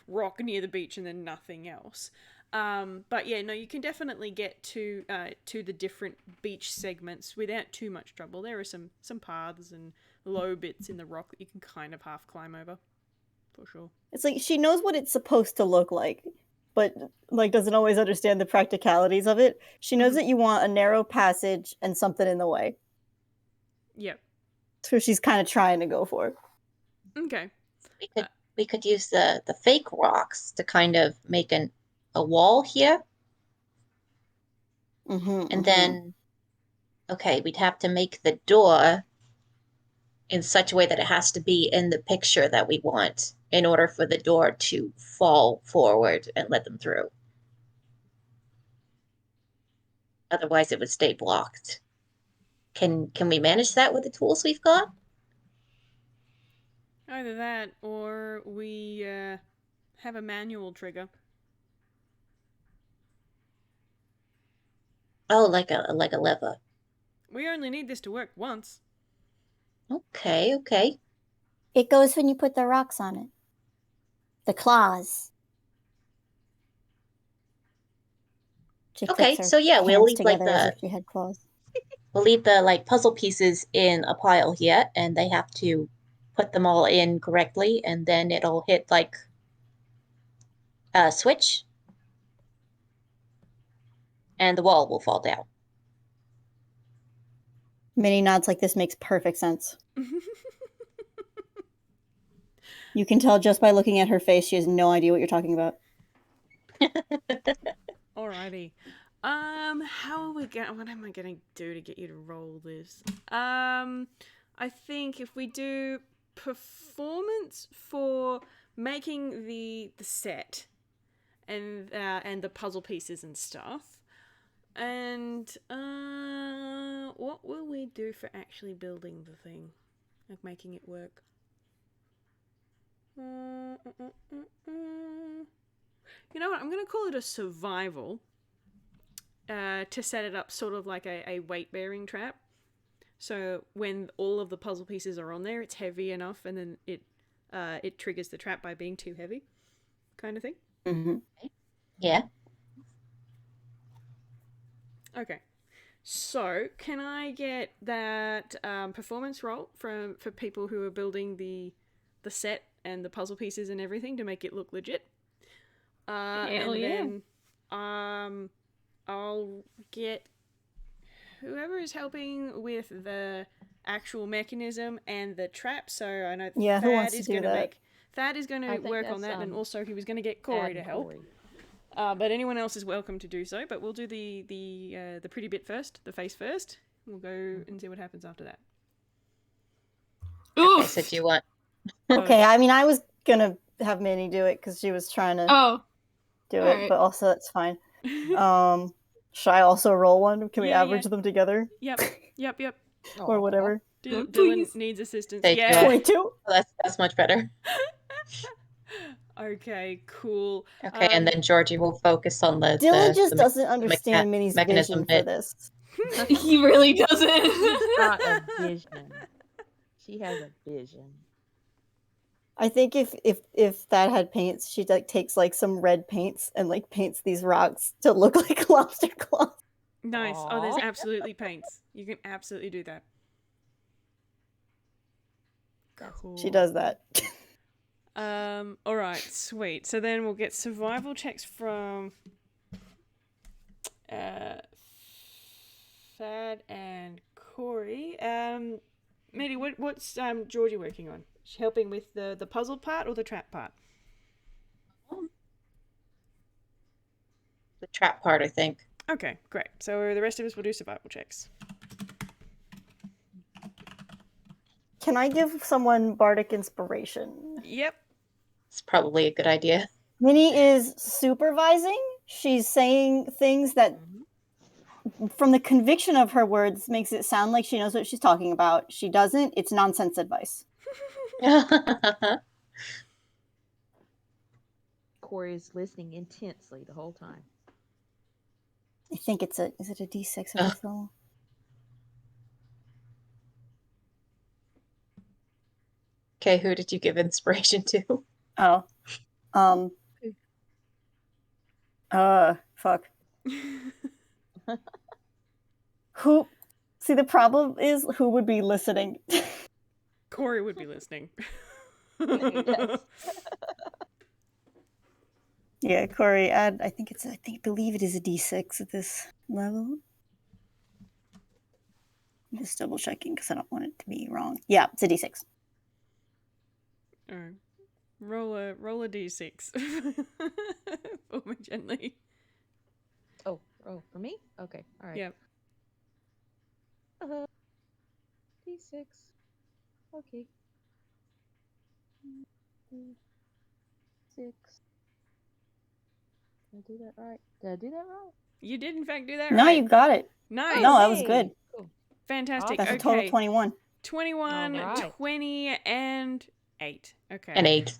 rock near the beach and then nothing else. But yeah, no, you can definitely get to the different beach segments without too much trouble. There are some paths and low bits in the rock that you can kind of half climb over, for sure. It's like she knows what it's supposed to look like, but like doesn't always understand the practicalities of it. She knows that you want a narrow passage and something in the way. Yep. So she's kind of trying to go for. Okay. We could use the fake rocks to kind of make a wall here. And then, okay, we'd have to make the door in such a way that it has to be in the picture that we want in order for the door to fall forward and let them through. Otherwise, it would stay blocked. Can we manage that with the tools we've got? Either that, or we have a manual trigger. Oh, like a lever. We only need this to work once. Okay. It goes when you put the rocks on it. The claws. She Okay, puts her so yeah, we'll hands leave like together as the if she had claws. we'll leave the like puzzle pieces in a pile here, and they have to put them all in correctly, and then it'll hit like a switch, and the wall will fall down. Minnie nods like this makes perfect sense. You can tell just by looking at her face she has no idea what you're talking about. Alrighty. How are we going? What am I gonna do to get you to roll this? I think if we do performance for making the set and the puzzle pieces and stuff, and what will we do for actually building the thing, like making it work? You know what? I'm gonna call it a survival. To set it up sort of like a weight-bearing trap. So when all of the puzzle pieces are on there, it's heavy enough, and then it triggers the trap by being too heavy, kind of thing. Mm-hmm. Yeah. Okay. So can I get that performance roll for people who are building the set and the puzzle pieces and everything to make it look legit? Hell and yeah. then I'll get whoever is helping with the actual mechanism and the trap. So I know Yeah, who wants to do that? Thad is going I to think work on that's, that, and also he was going to get Corey to help. But anyone else is welcome to do so. But we'll do the pretty bit first, the face first. We'll go and see what happens after that. Okay, Oof. so do you want? Okay, I mean, I was gonna have Minnie do it because she was trying to Oh, do it, alright. but also that's fine. Should I also roll one? Can we Yeah, average them together? Yep. Or whatever? Dylan Please. needs assistance. Thank Yeah. you. 22? Oh, that's much better. Okay, cool. Okay, and then Georgie will focus on the Dylan just the doesn't understand Minnie's mechanism vision for bit. this. He really doesn't. She's got a vision. She has a vision. I think if that had paints, she like takes like some red paints and like paints these rocks to look like lobster claws. Nice. Oh, there's Aw. absolutely paints. You can absolutely do that. Cool. She does that. All right, sweet. So then we'll get survival checks from Thad and Corey. Middy, what's Georgie working on? She helping with the puzzle part or the trap part? The trap part, I think. Okay, great. So the rest of us will do survival checks. Can I give someone Bardic Inspiration? Yep. It's probably a good idea. Minnie is supervising. She's saying things that, from the conviction of her words, makes it sound like she knows what she's talking about. She doesn't. It's nonsense advice. Corey is listening intensely the whole time. I think is it a D6 of this roll? Okay, who did you give inspiration to? Oh. Fuck. Who? See, the problem is who would be listening. Corey would be listening. Yes. Yeah, Corey. I believe it is a D6 at this level. I'm just double checking because I don't want it to be wrong. Yeah, it's a D6. Alright. Roll a d6 for me gently. Oh, for me? Okay, all right. Yep. D6. Okay. 6. Did I do that right? Did I do that right? You did in fact do that No, right. you got it. Nice. No, that was good. Cool. Fantastic. That's a Okay. total of 21. 21, Alright. 20, and 8. Okay. An 8.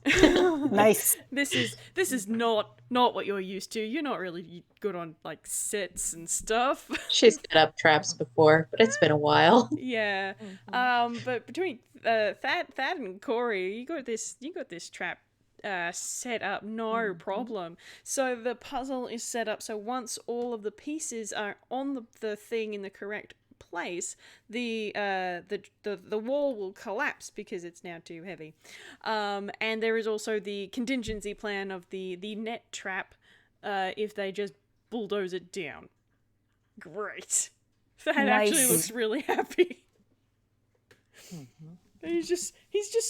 Nice. This is not what you're used to. You're not really good on like sets and stuff. She's set up traps before, but it's been a while. Yeah. Mhm. But between Thad and Corey, you got this trap set up, no problem. So the puzzle is set up so once all of the pieces are on the thing in the correct place, the wall will collapse because it's now too heavy. And there is also the contingency plan of the net trap if they just bulldoze it down. Great. That actually Nice. looks really happy. And he's just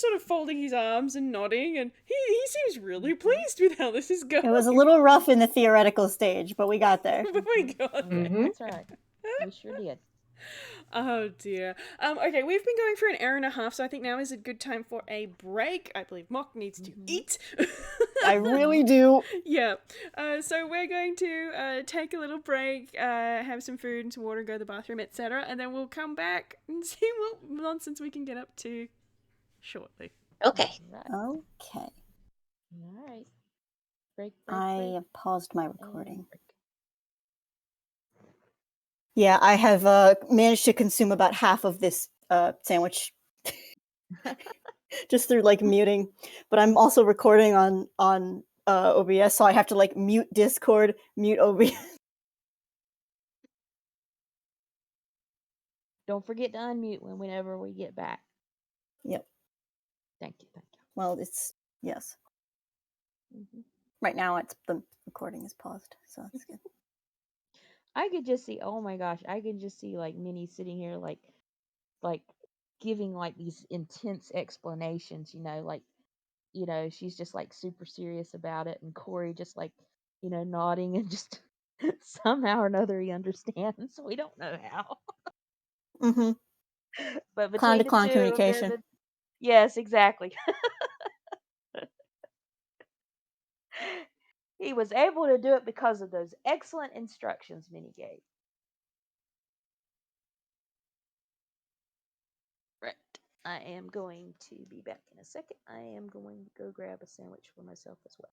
sort of folding his arms and nodding, and he seems really pleased with how this is going. It was a little rough in the theoretical stage, but we got there. But we got there. Mhm. That's right. We sure did. Oh dear. Okay, we've been going for an hour and a half, so I think now is a good time for a break. I believe Mock needs to eat. I really do. Yeah. So we're going to take a little break, have some food and some water, go to the bathroom, etc., and then we'll come back and see what nonsense we can get up to shortly. Okay. Right. Okay. All right. Break. I have paused my and recording. break. Yeah, I have managed to consume about half of this sandwich just through like muting. But I'm also recording on OBS, so I have to like mute Discord, mute OBS. Don't forget to unmute whenever we get back. Yep. Thank you. Well, it's yes. Mhm. Right now, it's the recording is paused, so that's good. I could just see. Oh my gosh, I could just see like Minnie sitting here, like giving like these intense explanations. She's just like super serious about it, and Corey just like, nodding and just somehow or another he understands. We don't know how, Mm-hmm. but Clown to between the clown two, communication. yes, exactly. He was able to do it because of those excellent instructions Minnie gave. Right. I am going to be back in a second. I am going to go grab a sandwich for myself as well.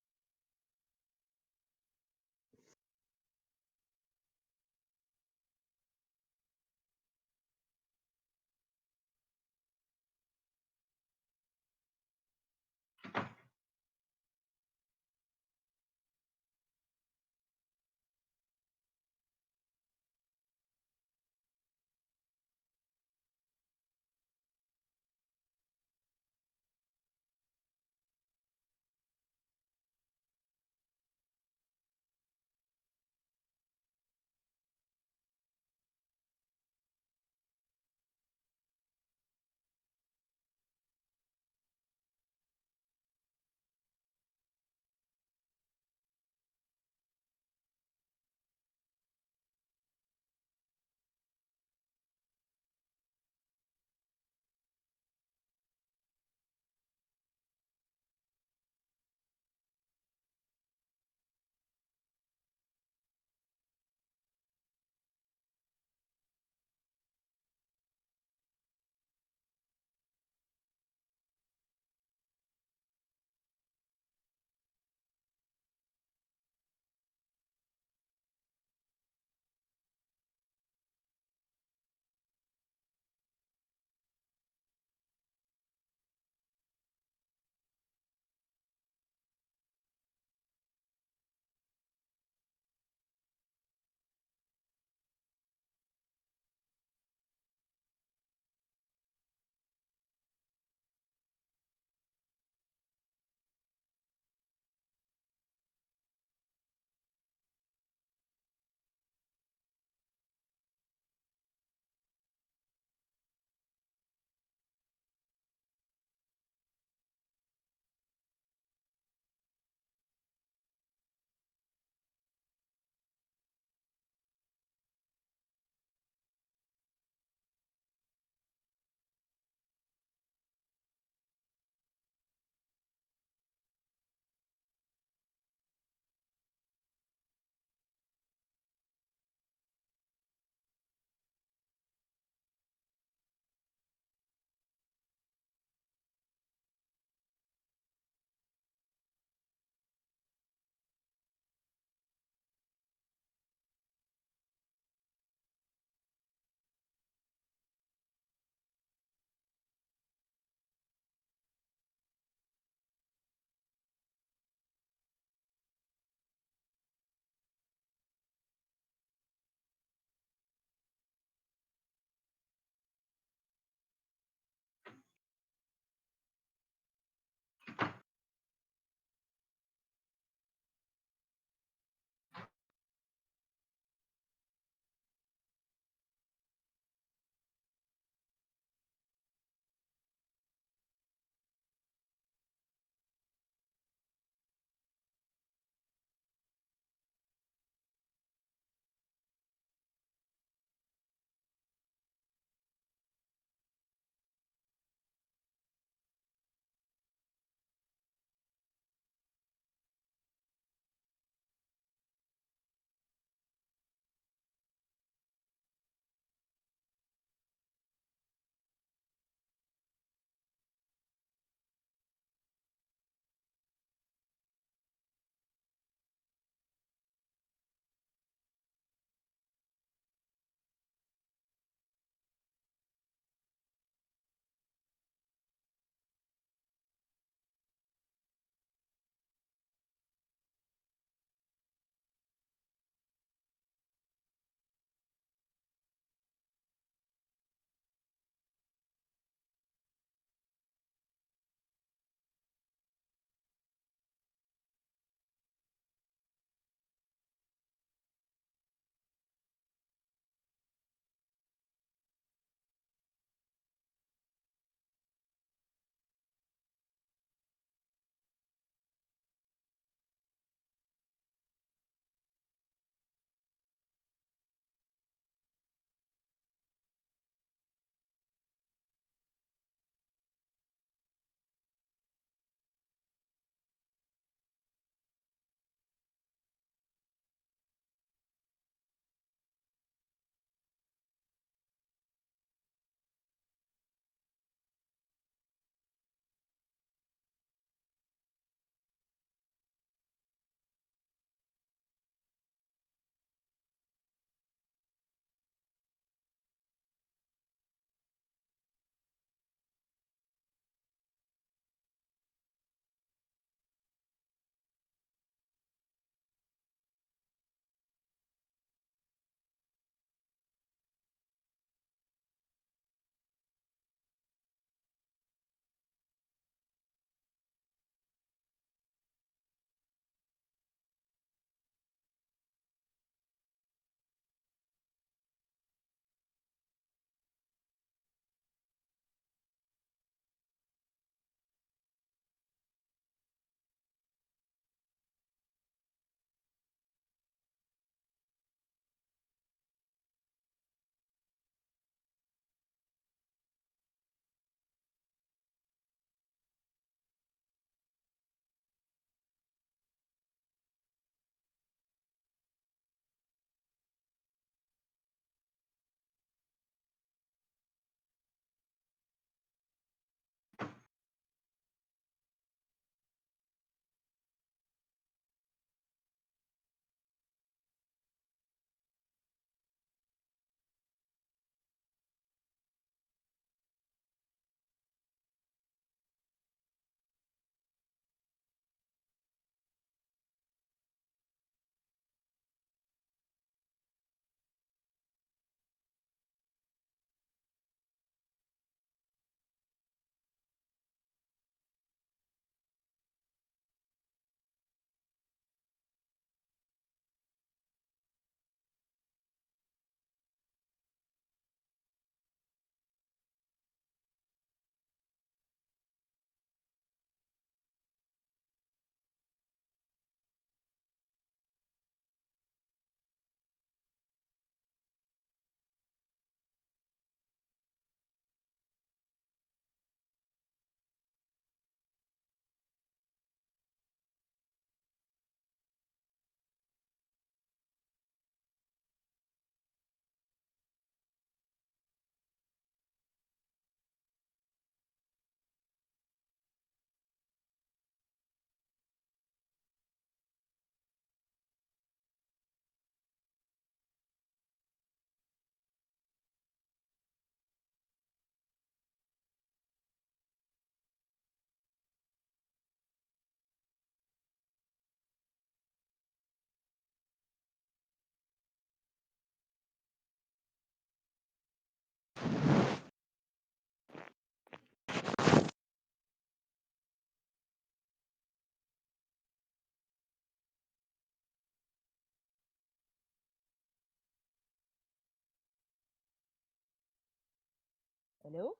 Hello?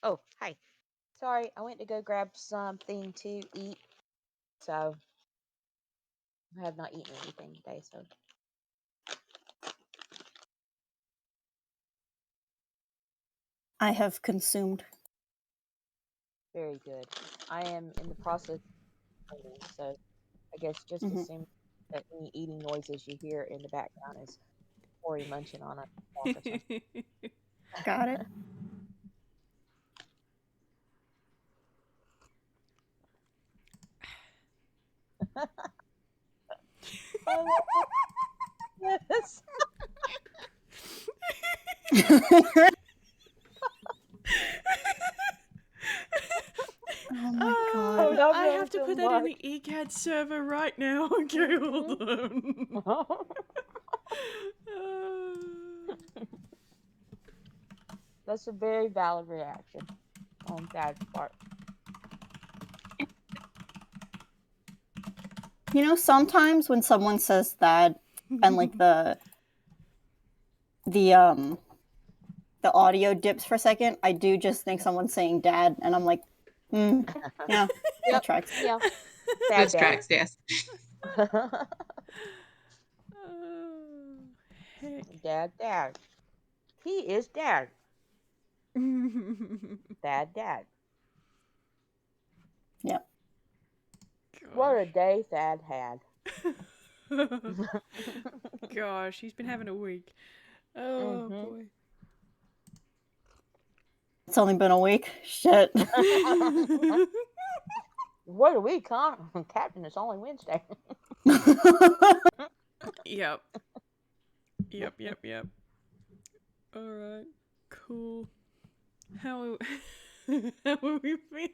Oh, hi. Sorry, I went to go grab something to eat. So, I have not eaten anything today, so. I have consumed. Very good. I am in the process of eating, so I guess just Mhm. assume that any eating noises you hear in the background is Corey munching on a walk or something. Got it. Oh, yes. Oh my Oh, god. love I him have to so put that in much. the ECAD server right now. Okay, hold on. That's a very valid reaction on Dad's part. You know, sometimes when someone says that and like the audio dips for a second, I do just think someone's saying dad, and I'm like, yeah, Yep. that tracks. Yeah. This Dad. tracks, yes. Oh, heck. Dad. He is Dad. Dad. Yep. What a day Thad had. Gosh, he's been having a week. Oh Mhm. boy. It's only been a week. Shit. What a week, huh? Captain, it's only Wednesday. Yep. Yep. All right. Cool. How how are we feeling?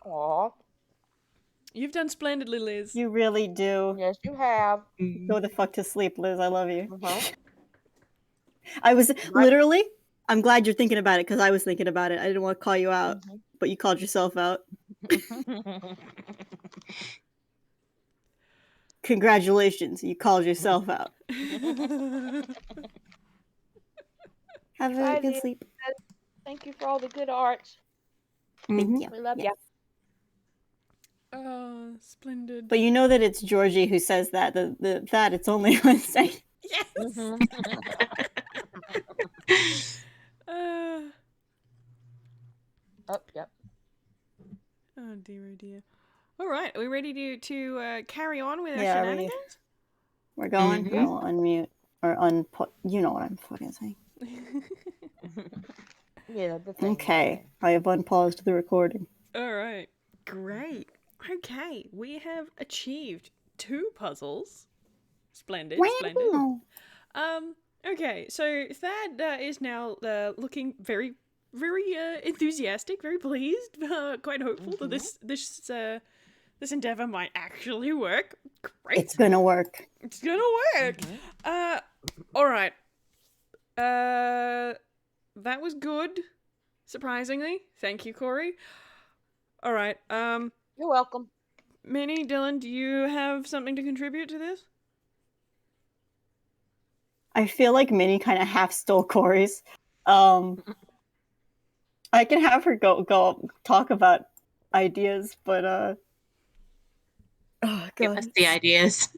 Aw. You've done splendidly, Liz. You really do. Yes, you have. Go the fuck to sleep, Liz. I love you. Uh-huh. I was Right. literally, I'm glad you're thinking about it because I was thinking about it. I didn't want to call you out, Mhm. but you called yourself out. Congratulations, you called yourself out. Have a Bye, good Liz. sleep. Thank you for all the good arts. Thank you. We love Yes. Oh, splendid. But you know that it's Georgie who says that. That it's only Wednesday. Yes. you. Uh, Oh, yep. oh dear. All right, are we ready to carry on with our Yeah, shenanigans? we're going. Mhm. I will unmute or unput. You know what I'm fucking saying. Yeah, the thing. Okay, I have unpaused the recording. All right, great. Okay, we have achieved 2 puzzles. Splendid. Wow. Okay, so Thad is now looking very enthusiastic, very pleased, quite hopeful that this endeavor might actually work. Great. It's gonna work. It's gonna work. All right. That was good. Surprisingly, thank you, Corey. All right. You're welcome. Minnie, Dylan, do you have something to contribute to this? I feel like Minnie kind of half stole Corey's. I can have her go talk about ideas, but oh Give god. us the ideas.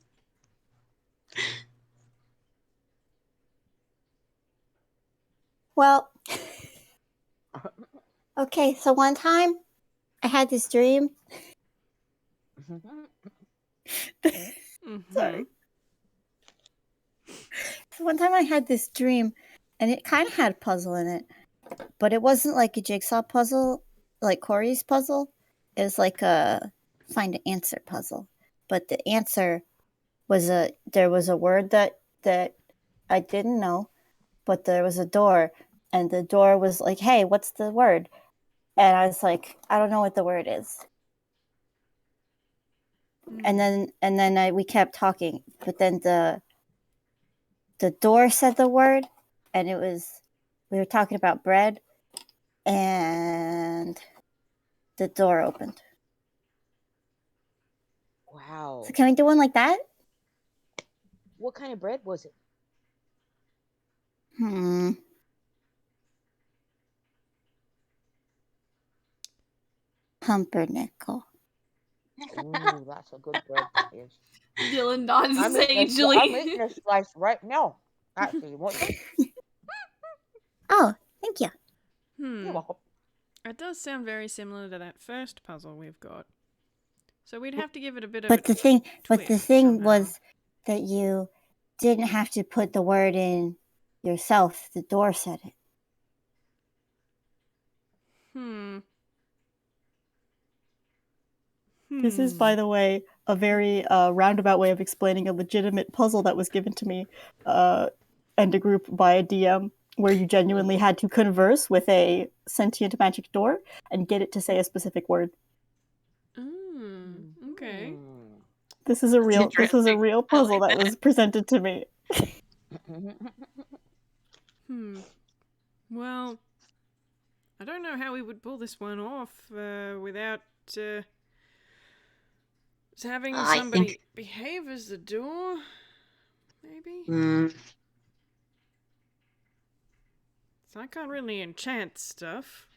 Well, okay, so one time I had this dream. Sorry. So one time I had this dream, and it kind of had a puzzle in it, but it wasn't like a jigsaw puzzle, like Corey's puzzle. It was like a find an answer puzzle. But the answer was there was a word that I didn't know, but there was a door, and the door was like, "Hey, what's the word?" And I was like, "I don't know what the word is." And then we kept talking, but then the door said the word, and it was we were talking about bread, and the door opened. Wow. So can we do one like that? What kind of bread was it? Pumpernickel. Ooh, that's a good word. That is. Dylan nods I'm eating sagely. a slice right now. Actually, you want some? Oh, thank you. You're welcome. It does sound very similar to that first puzzle we've got. So we'd have to give it a bit of But a the thing twist was somehow. that you didn't have to put the word in yourself. The door said it. This is, by the way, a very roundabout way of explaining a legitimate puzzle that was given to me and a group by a DM, where you genuinely had to converse with a sentient magic door and get it to say a specific word. Okay. This was a real puzzle that was presented to me. Well, I don't know how we would pull this one off without having somebody behave as the door. Maybe. So I can't really enchant stuff.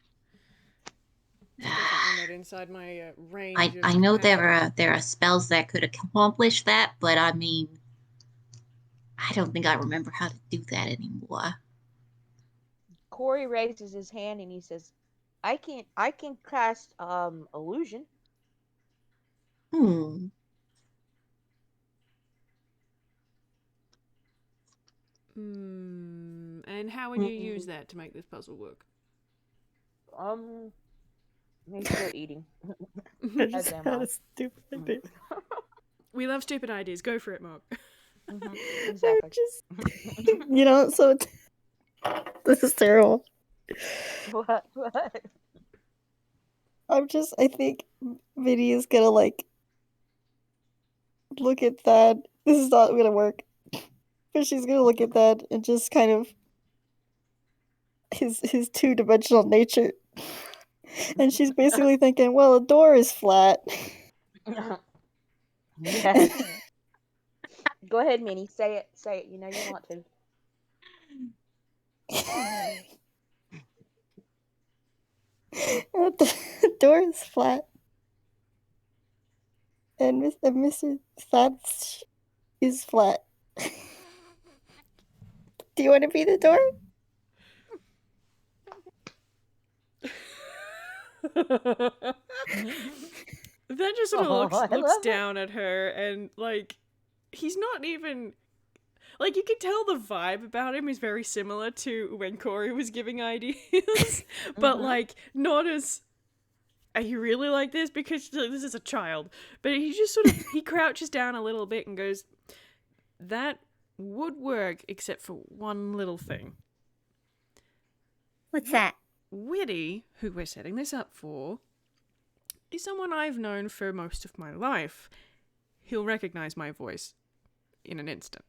It's definitely not inside my range. I know there are spells that could accomplish that, but I mean, I don't think I remember how to do that anymore. Corey raises his hand and he says, I can cast illusion. And how would you use that to make this puzzle work? He's still eating. I just had a stupid idea. We love stupid ideas. Go for it, Mark. Exactly. So this is terrible. What? I think Middy is gonna look at that. This is not gonna work. But she's gonna look at that and just kind of his two-dimensional nature. And she's basically thinking, well, a door is flat. Yes. Go ahead, Minnie. Say it. You know you want to. The door is flat. And Mr. Thatch is flat. Do you want to be the door? That just sort of looks love down at her and he's not even you can tell the vibe about him is very similar to when Corey was giving ideas, but not as. Are you really like this? Because this is a child. But he just sort of he crouches down a little bit and goes, "That would work, except for one little thing." What's that? Whitty, who we're setting this up for, is someone I've known for most of my life. He'll recognize my voice in an instant.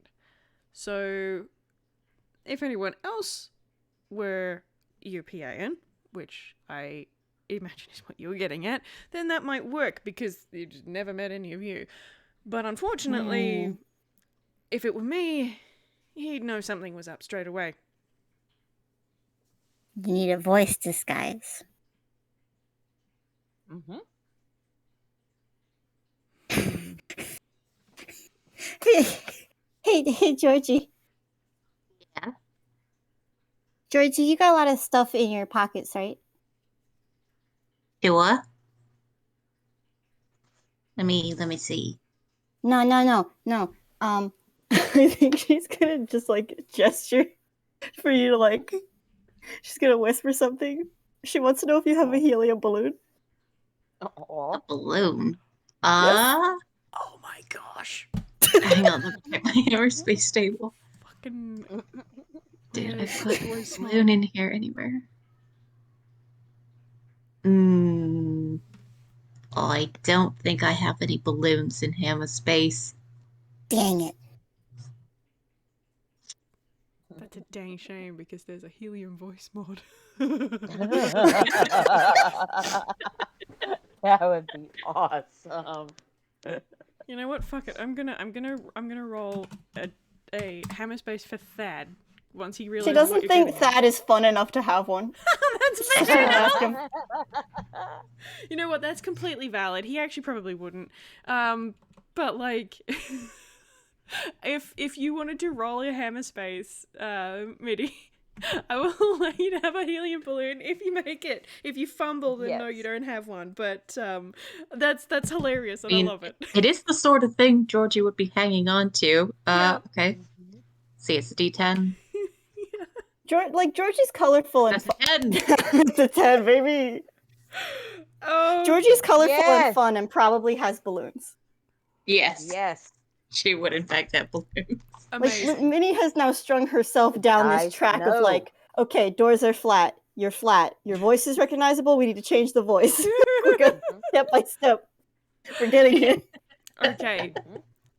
So, if anyone else were European, which I imagine is what you're getting at, then that might work because you've never met any of you. But unfortunately, if it were me, he'd know something was up straight away. You need a voice disguise. Hey, Georgie. Yeah. Georgie, you got a lot of stuff in your pockets, right? Sure. Let me see. No. I think she's gonna just gesture for you to she's gonna whisper something. She wants to know if you have a helium balloon. A balloon. Oh my gosh. Hang on, let me check my aerospace table. Fucking. Did I put a balloon in here anywhere? I don't think I have any balloons in Hammer Space. Dang it. That's a dang shame because there's a helium voice mod. That would be awesome. You know what? Fuck it. I'm gonna roll a hammer space for Thad once he realizes She what doesn't you're think getting. Thad is fun enough to have one. That's She fair. didn't ask him. You know what? That's completely valid. He actually probably wouldn't. But like, if you wanted to roll your hammer space, Middy, I will let you have a helium balloon if you make it. If you fumble, then no, you Yes. don't have one. But that's hilarious, and I mean, love it. It is the sort of thing Georgie would be hanging on to. Yeah. Okay. See, it's a D10. Georgie's colorful and That's a 10. it's a 10, baby. Oh, Georgie's colorful and Yes. fun and probably has balloons. Yes. Yes. She would, in fact, have balloons. Like, amazing. Minnie has now strung herself down Guys, this track of no. like, okay, doors are flat. You're flat. Your voice is recognizable. We need to change the voice. We're going step by step. We're getting it. Okay,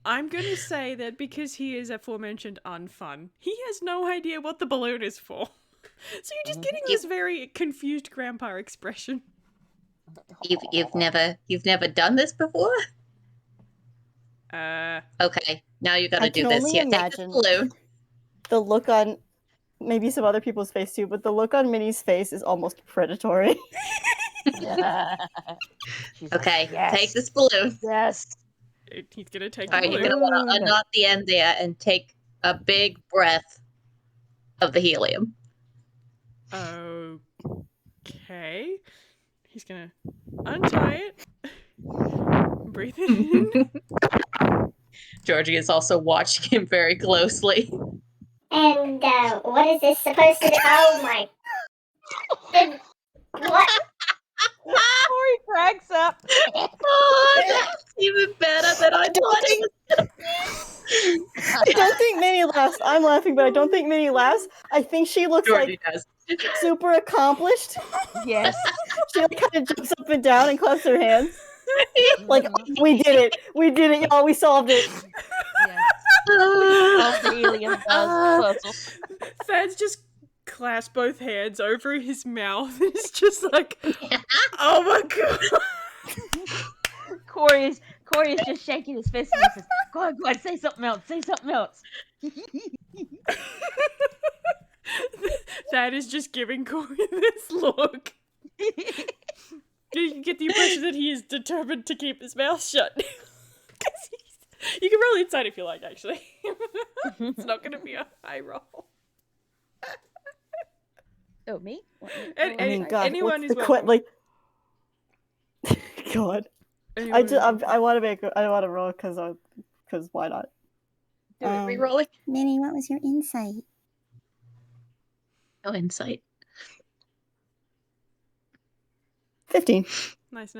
I'm gonna say that because he is aforementioned unfun, he has no idea what the balloon is for. So you're just getting this very confused grandpa expression. You've never done this before? Okay, now you gotta I do can this. only Yeah, take this imagine balloon. the look on maybe some other people's face too, but the look on Minnie's face is almost predatory. She's like, Okay, yes. take this balloon. Yes. He's gonna take All the right, you're balloon. gonna want to unknot the end there and take a big breath of the helium. Okay. He's gonna untie it. Breathe in. Georgie is also watching him very closely. And what is this supposed to do? Oh my. What? Corey cracks up. Oh, that's even better than I thought it was. I don't think Minnie laughs. I'm laughing, but I don't think Minnie laughs. I think she looks Georgie like does. super accomplished. Yes. She like kind of jumps up and down and claps her hands. Like, we did it, y'all. We solved it. Yes. Solve the helium puzzle. Thad's just clasped both hands over his mouth. It's just like, oh my god. Corey is just shaking his fist and he says, go on, say something else. Thad is just giving Corey this look. You get the impression that he is determined to keep his mouth shut. You can roll inside if you like, actually. It's not going to be a high roll. Oh, me? And, I mean, God, anyone what's is the welcome. like? God, Anyone is welcome. I want to roll because why not? Do it, re-rolling. Minnie, what was your insight? No insight. 15. Nice.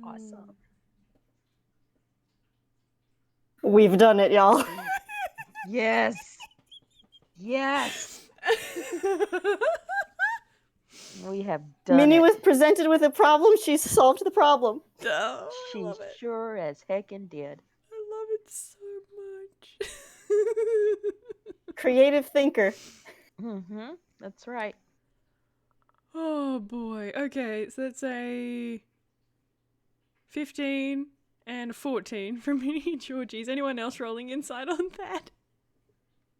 Awesome. We've done it, y'all. Yes. Yes. We have done Minnie it. was presented with a problem. She solved the problem. Oh, I She love it. sure as heckin' did. I love it so much. Creative thinker. Mm-hmm. That's right. Oh boy. Okay, so that's a 15 and a 14 from Minnie and Georgie. Is anyone else rolling inside on that?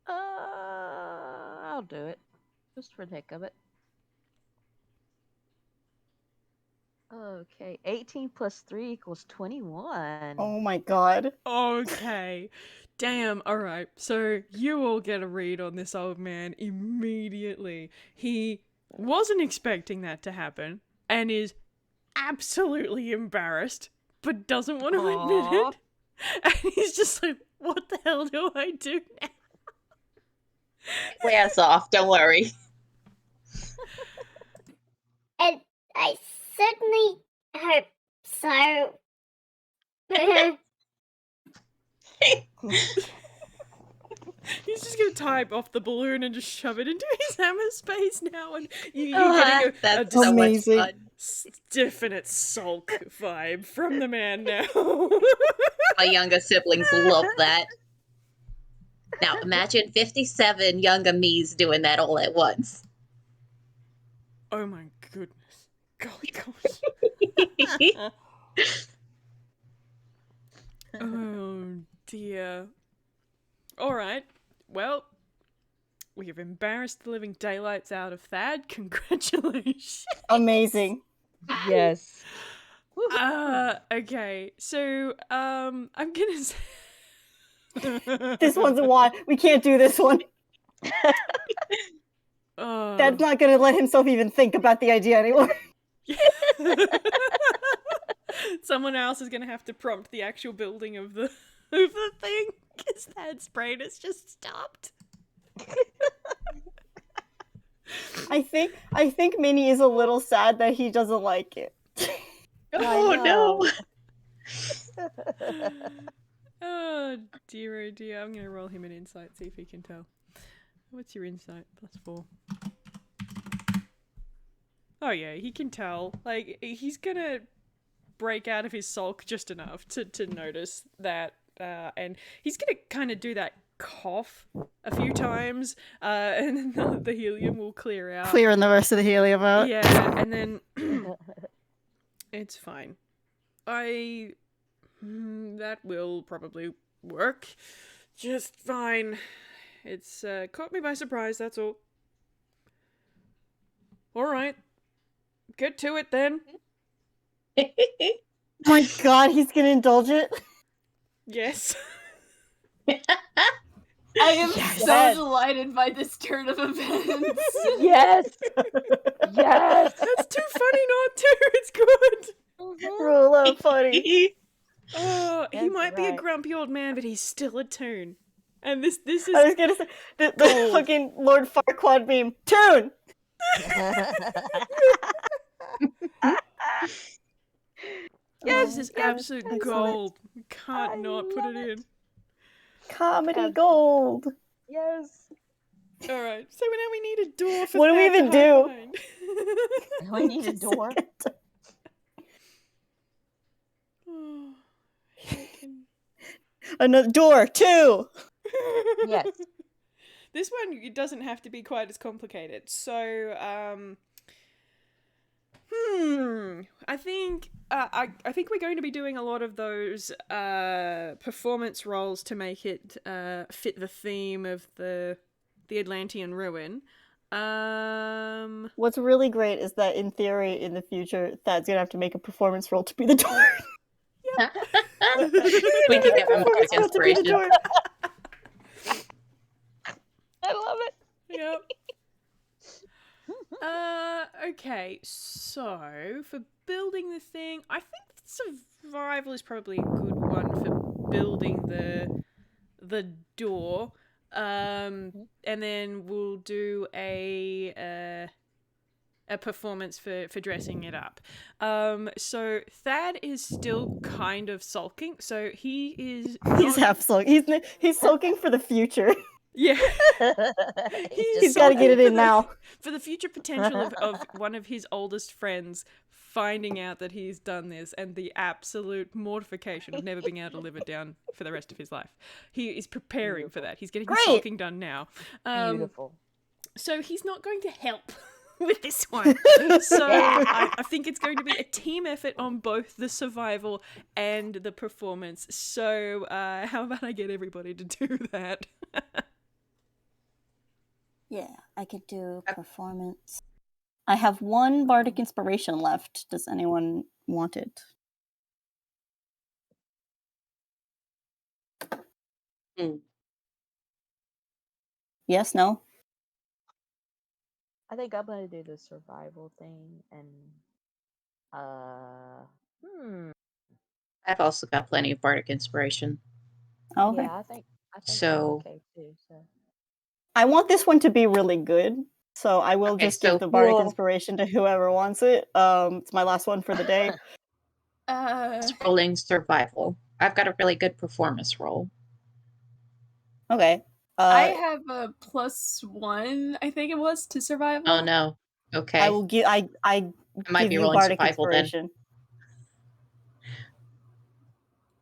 I'll do it. Just for the heck of it. Okay. 18 plus 3 equals 21. Oh my god. Okay. Damn, alright. So you all get a read on this old man immediately. He wasn't expecting that to happen and is absolutely embarrassed, but doesn't want to admit Aw. it. And he's just like, what the hell do I do now? Wears off, don't worry. And I certainly hope so. He's just gonna type off the balloon and just shove it into his hammer space now, and you're Oh, getting that's a so much amazing. fun. definite sulk vibe from the man now. My younger siblings love that. Now imagine 57 younger me's doing that all at once. Oh my goodness. Golly gosh. Oh dear. Alright. Well, we have embarrassed the living daylights out of Thad. Congratulations. Amazing. Yes. Okay. So, I'm gonna say... This one's a wad. We can't do this one. Dad's not gonna let himself even think about the idea anymore. Someone else is gonna have to prompt the actual building of the thing, because Thad's brain has just stopped. I think Minnie is a little sad that he doesn't like it. Oh no! Oh dear, I'm gonna roll him an insight, see if he can tell. What's your insight? +4. Oh yeah, he can tell. Like, he's gonna break out of his sulk just enough to notice that, and he's gonna kind of do that cough a few times, and then the helium will clear out. Clearing the rest of the helium out. Yeah, and then it's fine. That will probably work just fine. It's caught me by surprise, that's all. Alright. Get to it then. Oh my god, he's gonna indulge it? Yes. I am Yes. so delighted by this turn of events. Yes. Yes. That's too funny not to. It's good. Roll up funny. Oh, he That's might be a right. grumpy old man, but he's still a toon. And this is I was gonna say the fucking Lord Farquaad meme. Tune! this is Oh, absolute excellent. gold. We can't not put it in. Comedy gold. Yes. Alright, so now we need a door for What do we Thad to even hide do? behind. We need a door. Oh, heck. Another door, 2! Yes. This one, it doesn't have to be quite as complicated. So, I think I think we're going to be doing a lot of those performance roles to make it fit the theme of the Atlantean ruin. What's really great is that in theory, in the future, Thad's gonna have to make a performance roll to be the door. We can give him Performance Bardic roll to be the Inspiration. door. I love it. Yep. Okay, so for building the thing, I think survival is probably a good one for building the door. And then we'll do a performance for dressing it up. So Thad is still kind of sulking, so he's Half sulking. He's sulking for the future. yeah. He's got to get it in now. For the future potential of one of his oldest friends finding out that he's done this, and the absolute mortification of never being able to live it down for the rest of his life. He is preparing for that. He's getting his Great. sulking done now. Beautiful. So he's not going to help with this one. So I think it's going to be a team effort on both the survival and the performance. So how about I get everybody to do that? Yeah, I could do performance. I have 1 Bardic Inspiration left. Does anyone want it? Yes, no? I think I'm gonna do the survival thing and I've also got plenty of Bardic Inspiration. Oh, okay. yeah, I think So- I'm okay too. So I want this one to be really good, so I will Okay, just so give the Bardic cool. Inspiration to whoever wants it. It's my last one for the day. It's rolling survival. I've got a really good performance roll. Okay. I have a +1, I think it was, to survival. Oh no. Okay. I will give. I might give be you rolling Bardic survival then. Inspiration.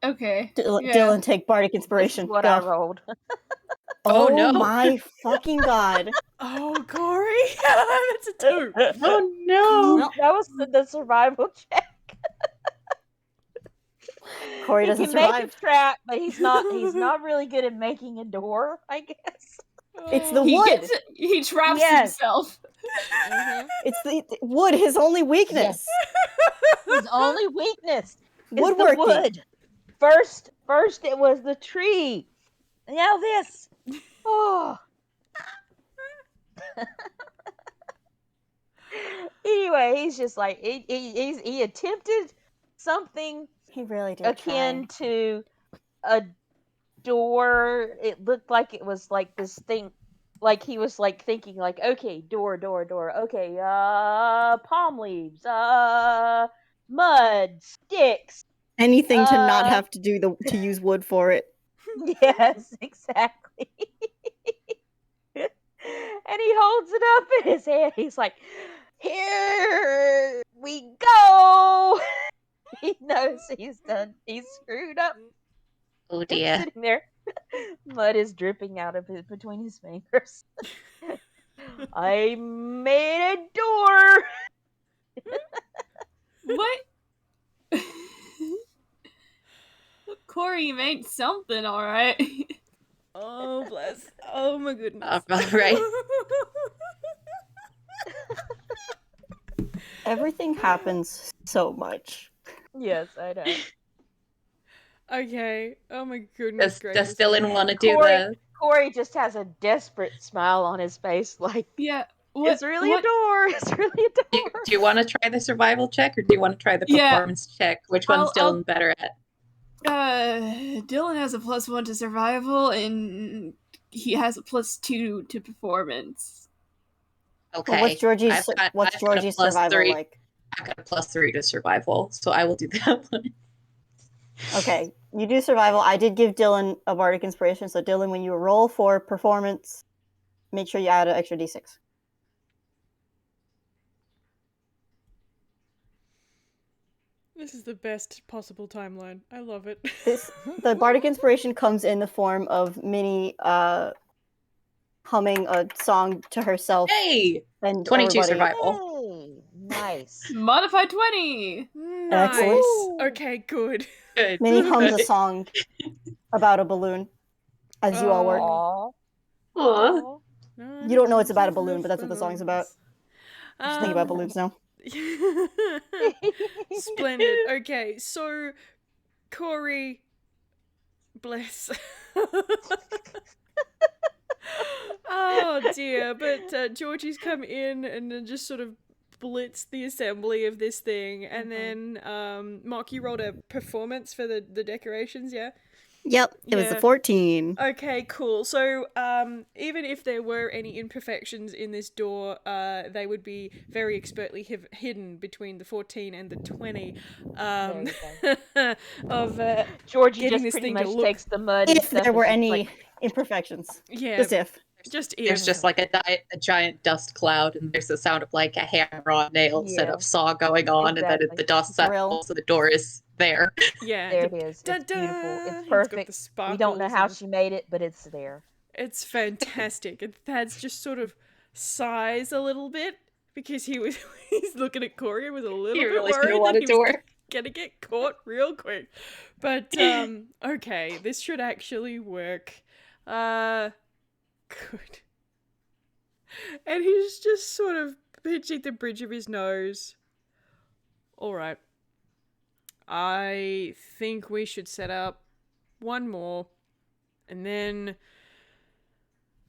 Okay. Yeah. Dylan, take Bardic this is Inspiration. what Go. I rolled. Oh, no. My fucking god! Oh, Corey, that's a 2. Oh no. No, that was the survival check. Corey He doesn't can make survive. a trap, but he's not really good at making a door, I guess. It's the He wood. he traps Yes. himself. Mhm. It's the wood. His only weakness. His only weakness is the Woodworking. wood. First it was the tree. Now this. Oh. Anyway, he's just like he attempted something He really did akin try. to a door. It looked like it was like this thing, like he was like thinking like, okay, door, okay, palm leaves, mud, sticks. Anything to not have to to use wood for it. Yes, exactly. And he holds it up in his hand. He's like, here we go. He knows he's done. He's screwed up. Oh He's dear. sitting there. Mud is dripping out of between his fingers. I made a door. What? Corey, you made something, all right. Oh, bless. Oh, my goodness. All right. Everything happens so much. Yes, I know. Okay. Oh, my goodness Does gracious. Dylan want to do Corey- the? Corey just has a desperate smile on his face, like Yeah. it's really a door. It's really a Do, door. do you want to try the survival check, or do you want to try the Yeah. performance check? Which one's I'll- Dylan better at? Dylan has a +1 to survival, and he has a +2 to performance. Okay. But what's Georgie's I've got a +3. survival like? I've got a +3 to survival, so I will do that one. Okay, you do survival. I did give Dylan a Bardic Inspiration, so Dylan, when you roll for performance, make sure you add an extra d6. This is the best possible timeline. I love it. The Bardic Inspiration comes in the form of Minnie humming a song to herself Hey, and 22 everybody. survival. Hey, nice. Modified 20! Nice. Excellent. Okay, good. Good. Minnie hums a Good. song about a balloon, as you all work. Aw. Aw. You don't know it's about a balloon, but that's what the song's about. Just think about balloons now. Splendid. Okay, so Corey, bless. Oh dear, but Georgie's come in and then just sort of blitzed the assembly of this thing, and then Mock, you rolled a performance for the decorations, yeah? Yep, it was Yeah. a 14. Okay, cool. So, even if there were any imperfections in this door, they would be very expertly hidden between the 14 and the 20 There of Georgie Getting just this pretty thing to much look- takes the mud. and If stuff there were and she's any like, imperfections. yeah, Just if. just There's if. just like a giant dust cloud, and there's the sound of like a hammer on nail instead Yeah. of saw going on, and Exactly. then the dust Drill. settles, so the door is there. Yeah. there it is. It's Dun-dun! beautiful. It's It's got perfect. the We don't know sparkles how and she made it, but it's there. It's fantastic. And Thad's just sort of sighs a little bit because he's looking at Corey and was a little He bit really worried didn't that want he it to was work. gonna get caught real quick. But okay, this should actually work. Good. And he's just sort of pinching the bridge of his nose. All right. I think we should set up one more, and then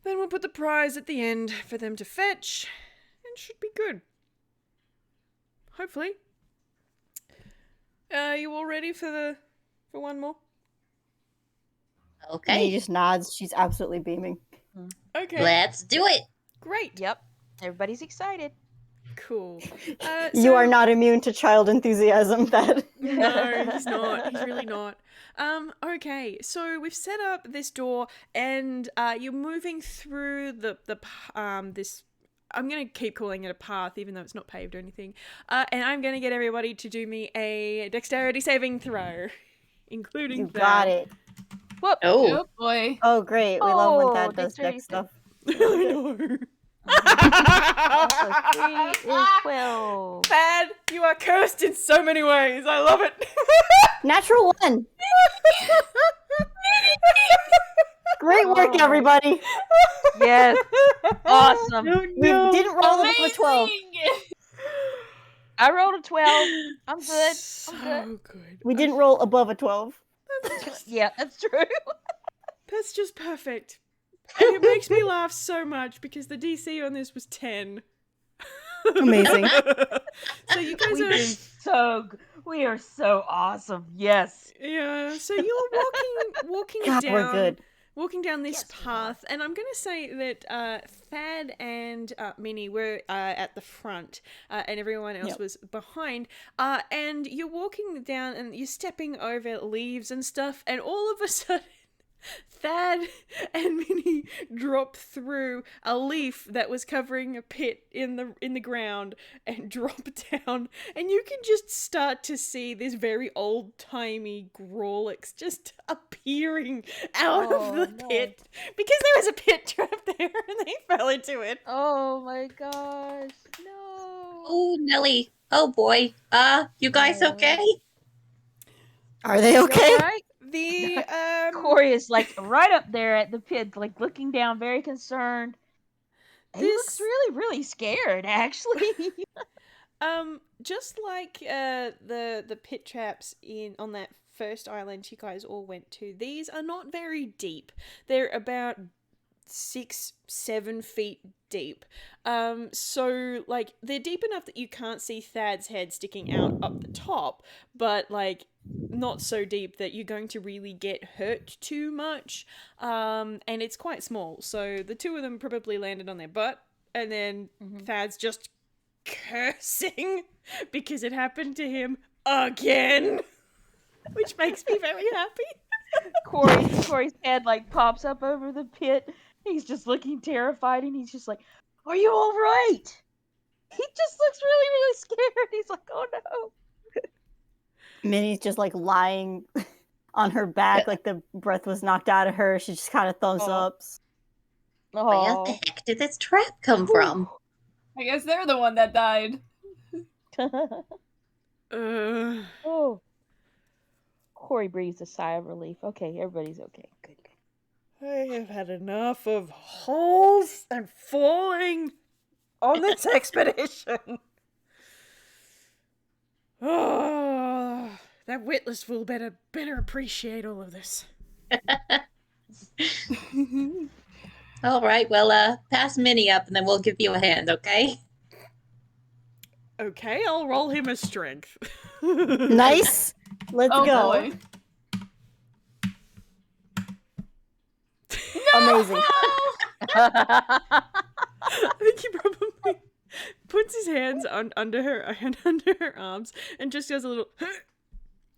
we'll put the prize at the end for them to fetch, and should be good. Hopefully. You all ready for one more? Minnie Okay, just nods. She's absolutely beaming. Okay. let's do it. Great. Yep. Everybody's excited. Cool. You are not immune to child enthusiasm, that. No, he's not. He's really not. Okay, so we've set up this door, and you're moving through this. I'm gonna keep calling it a path, even though it's not paved or anything. And I'm gonna get everybody to do me a dexterity saving throw, including You Thad. got it. Whoop. Oh, Oh boy. Oh, great. We love when Oh, Thad does dexterity deck stuff. I know. So 3 is 12. Thad, you are cursed in so many ways. I love it. Natural 1. Great work, everybody. Yes. Awesome. We didn't roll above a 12. I rolled a 12. I'm good. So good. We didn't roll above a 12. Yeah, that's true. That's just perfect. And it makes me laugh so much because the DC on this was 10. Amazing. So you guys We are... do so we are so awesome. Yes. Yeah, so you're walking God, down... we're good. Walking down this Yes, we path, and I'm going to say that Thad and Minnie were at the front, and everyone else Yep. was behind. And you're walking down, and you're stepping over leaves and stuff, and all of a sudden, Thad and Minnie drop through a leaf that was covering a pit in the ground and drop down, and you can just start to see this very old-timey Grolix just appearing out of the pit because there was a pit trap there and they fell into it. Oh my gosh. No. Oh, Nelly. Oh, boy. You guys okay? Are they You okay? all right? The Corey is like right up there at the pit, like looking down, very concerned. He looks really, really scared, actually. just like the pit traps on that first island you guys all went to, these are not very deep. They're about 6-7 feet deep. So like they're deep enough that you can't see Thad's head sticking out up the top, but like not so deep that you're going to really get hurt too much. And it's quite small, so the two of them probably landed on their butt, and then Thad's just cursing because it happened to him again, which makes me very happy. Corey's head like pops up over the pit. He's just looking terrified, and he's just like, "Are you all right?" He just looks really, really scared. He's like, "Oh no." Minnie's just like lying on her back, like the breath was knocked out of her. She just kind of thumbs ups. Where the Oh. heck did this trap come from? I guess they're the one that died. Oh. Corey breathes a sigh of relief. Okay, everybody's okay. Good. I have had enough of holes and falling on this expedition. Oh, that witless fool better appreciate all of this. All right, well, pass Minnie up and then we'll give you a hand, okay? Okay, I'll roll him a strength. Nice. Let's Oh go. boy. Amazing. I think he probably puts his hands under her arms and just does a little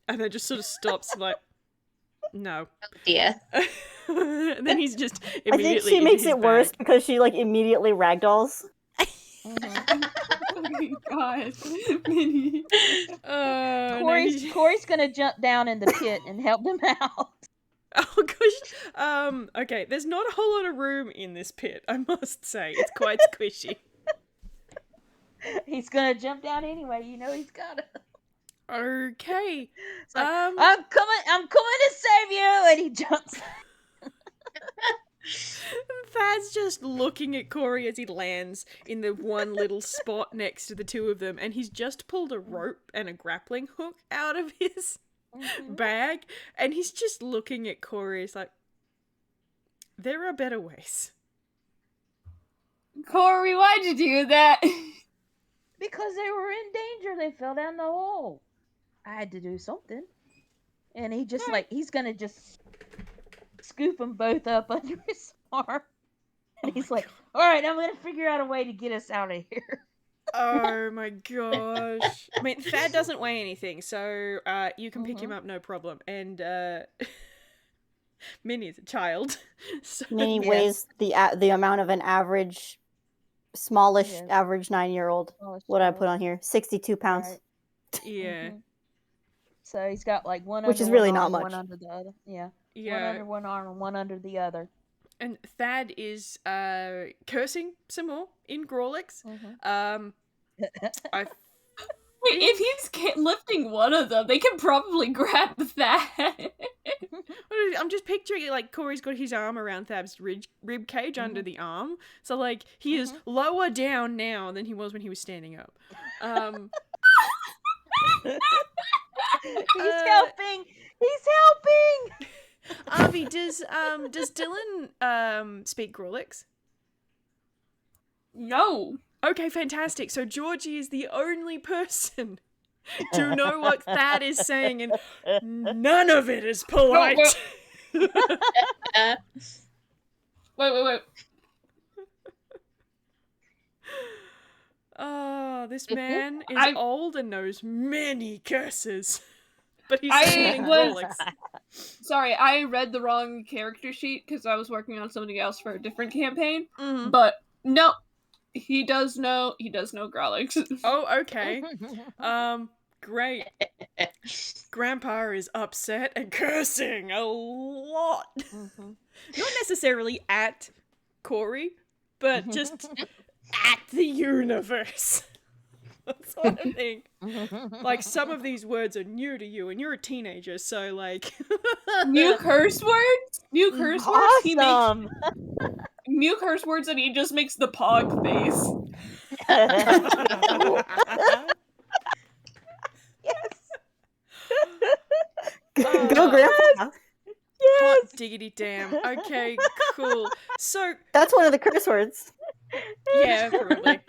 and then just sort of stops like, no. Oh dear. And then he's just I immediately think she into makes his it worse bag. because she like immediately ragdolls. Oh my god. Minnie. Corey's gonna jump down in the pit and help them out. Oh gosh. Okay, there's not a whole lot of room in this pit, I must say. It's quite squishy. He's gonna jump down anyway. You know he's gotta. Okay. It's like, I'm coming to save you, and he jumps. Thad's just looking at Corey as he lands in the one little spot next to the two of them, and he's just pulled a rope and a grappling hook out of his bag, and he's just looking at Corey. He's like, there are better ways. Corey, why'd you do that? Because they were in danger. They fell down the hole. I had to do something. And he just he's gonna just scoop them both up under his arm. And he's like, all right, I'm gonna figure out a way to get us out of here. Oh my gosh. I mean, Thad doesn't weigh anything, so you can pick him up no problem. And Minnie's a child. So... Minnie weighs the amount of an average, smallish, average 9-year-old. What did I put on here? 62 pounds. Right. Yeah. So he's got like one Which under is really one not arm, much. one under the other. Yeah. Yeah. One under one arm and one under the other. And Thad is cursing some more in Grolix. if he's lifting one of them, they can probably grab that. I'm just picturing it like Corey's got his arm around Thab's rib cage under the arm. So, like, he is lower down now than he was when he was standing up. He's helping! He's helping! Avi, does Dillan speak Grolix? No. Okay, fantastic. So Georgie is the only person to know what Thad is saying, and none of it is polite. Wait. Oh, this man is old and knows many curses. But he's saying Grolix. Sorry, I read the wrong character sheet because I was working on something else for a different campaign. Mm-hmm. But no, he does know Grolix. Oh, okay. Great. Grandpa is upset and cursing a lot. Not necessarily at Corey, but just at the universe. That sort of thing. Like, some of these words are new to you, and you're a teenager, so, like... New curse words? New curse words? He makes new curse words, and he just makes the pog face. Yes. Go, Grandpa. Hot diggity damn. Okay, cool. So... That's one of the curse words. Yeah, probably.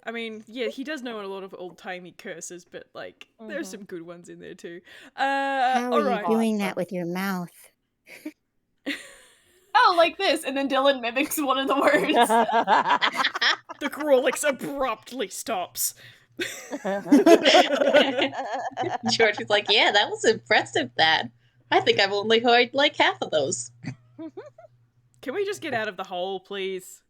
I mean, yeah, he does know a lot of old-timey curses, but, like, there's some good ones in there, too. How are you doing that with your mouth? Oh, like this, and then Dillan mimics one of the words. The Grolix abruptly stops. Georgie's like, yeah, that was impressive, Thad. I think I've only heard like half of those. Can we just get out of the hole, please?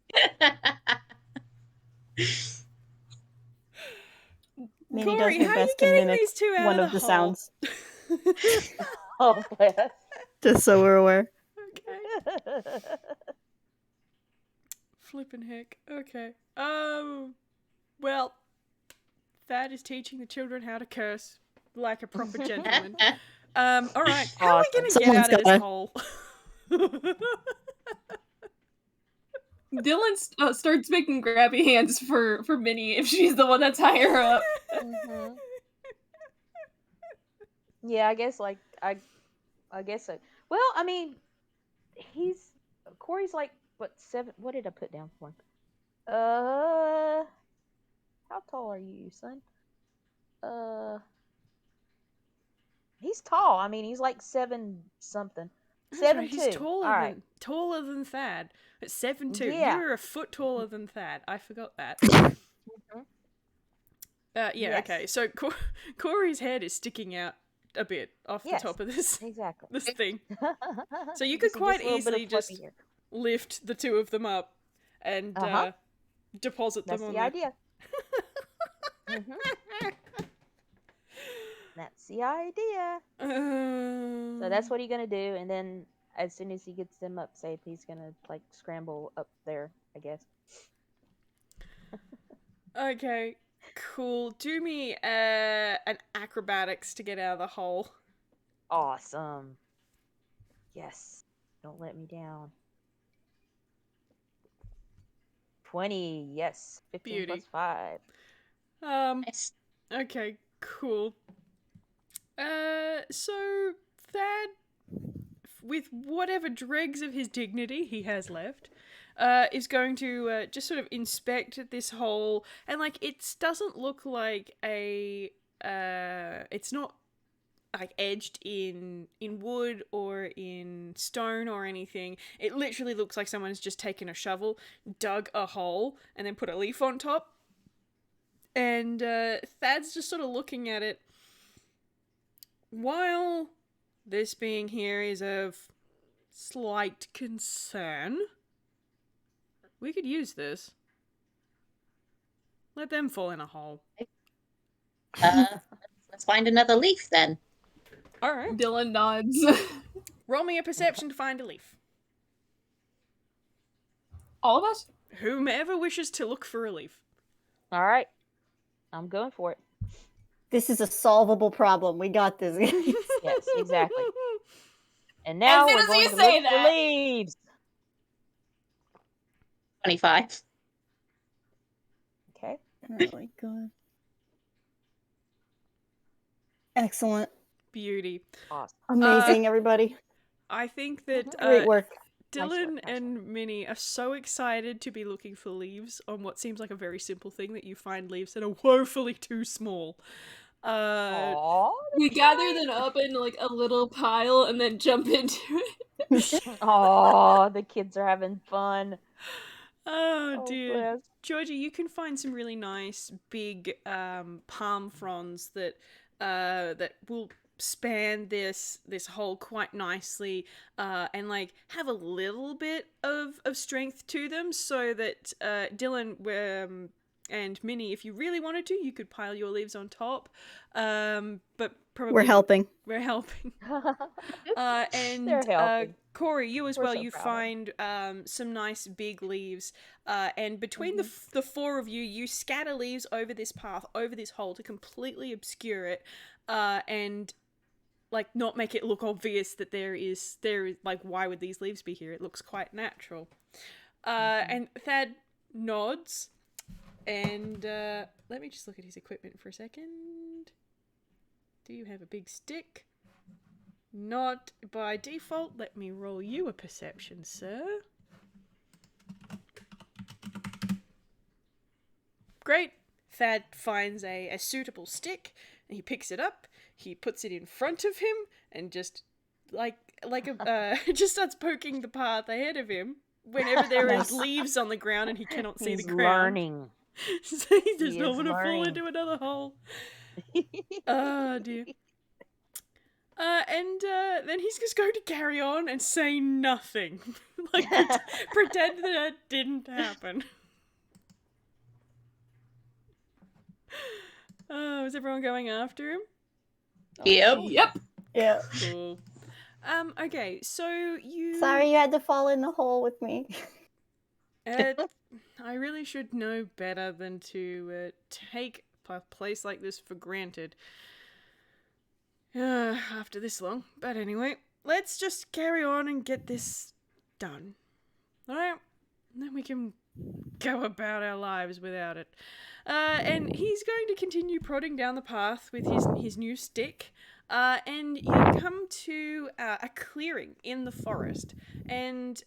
Minnie Corey, does her how are you best to getting mimic these two out one of of the the hole? sounds. Oh, bless. Just so we're aware. Okay. Flippin' heck. Okay. Well, Thad is teaching the children how to curse like a proper gentleman. Alright, how are we gonna get out of this hole? Dylan starts making grabby hands for Minnie if she's the one that's higher up. Yeah, I guess I guess so. Well, I mean, Corey's like what 7? What did I put down for him? How tall are you, son? He's tall. I mean, he's like 7 something. 7'2". He's taller All right. taller than Thad. At 7'2". Yeah. You're a foot taller than Thad. I forgot that. Yeah, Yes. okay. So Corey's head is sticking out a bit off Yes, the top of this exactly. this thing. So you could quite easily just lift the two of them up and deposit That's them on the idea. That's the idea. So that's what he's gonna do, and then as soon as he gets them up safe, he's gonna like scramble up there, I guess. Okay, cool. Do me an acrobatics to get out of the hole. Awesome. Yes. Don't let me down. 20. Yes. 15 Beauty. plus 5. Nice. Okay, cool. So Thad, with whatever dregs of his dignity he has left, is going to just sort of inspect this hole, and like it doesn't look like it's not like edged in wood or in stone or anything. It literally looks like someone's just taken a shovel, dug a hole, and then put a leaf on top. And Thad's just sort of looking at it. While this being here is of slight concern, we could use this. Let them fall in a hole. Let's find another leaf then. Alright. Dylan nods. Roll me a perception to find a leaf. All of us? Whomever wishes to look for a leaf. All right. I'm going for it. This is a solvable problem. We got this. Yes, exactly. And now soon we're as going you to say look for that- leaves. 25. Okay. Oh my god. Excellent. Beauty. Awesome. Amazing, everybody. I think that Great work. Nice work, Dylan nice and Minnie are so excited to be looking for leaves on what seems like a very simple thing that you find leaves that are woefully too small. Aww. We gather them up in like a little pile and then jump into it. Aww, the kids are having fun. Oh Oh, dear. bless. Georgie, you can find some really nice big palm fronds that that will span this hole quite nicely and like have a little bit of strength to them, so that Dylan and Minnie, if you really wanted to, you could pile your leaves on top. But probably We're helping. We're helping. They're And helping. Corey, you as We're well, so you proud find some nice big leaves. And between the four of you, you scatter leaves over this path, over this hole to completely obscure it. And like not make it look obvious that there is like, why would these leaves be here? It looks quite natural. And Thad nods. And let me just look at his equipment for a second. Do you have a big stick? Not by default. Let me roll you a perception, sir. Great. Thad finds a suitable stick, and he picks it up. He puts it in front of him, and just just starts poking the path ahead of him whenever there is leaves on the ground and he cannot see the He's ground. learning. So he does He not is want to fall learning. into another hole. Oh dear. And then he's just going to carry on and say nothing. Like, pretend that it didn't happen. Oh, is everyone going after him? Yep. Yep. Yeah. Cool. Okay, so you... Sorry you had to fall in the hole with me. I really should know better than to take a place like this for granted. After this long. But anyway, let's just carry on and get this done. Alright? Then we can go about our lives without it. And he's going to continue prodding down the path with his new stick. And you come to a clearing in the forest. And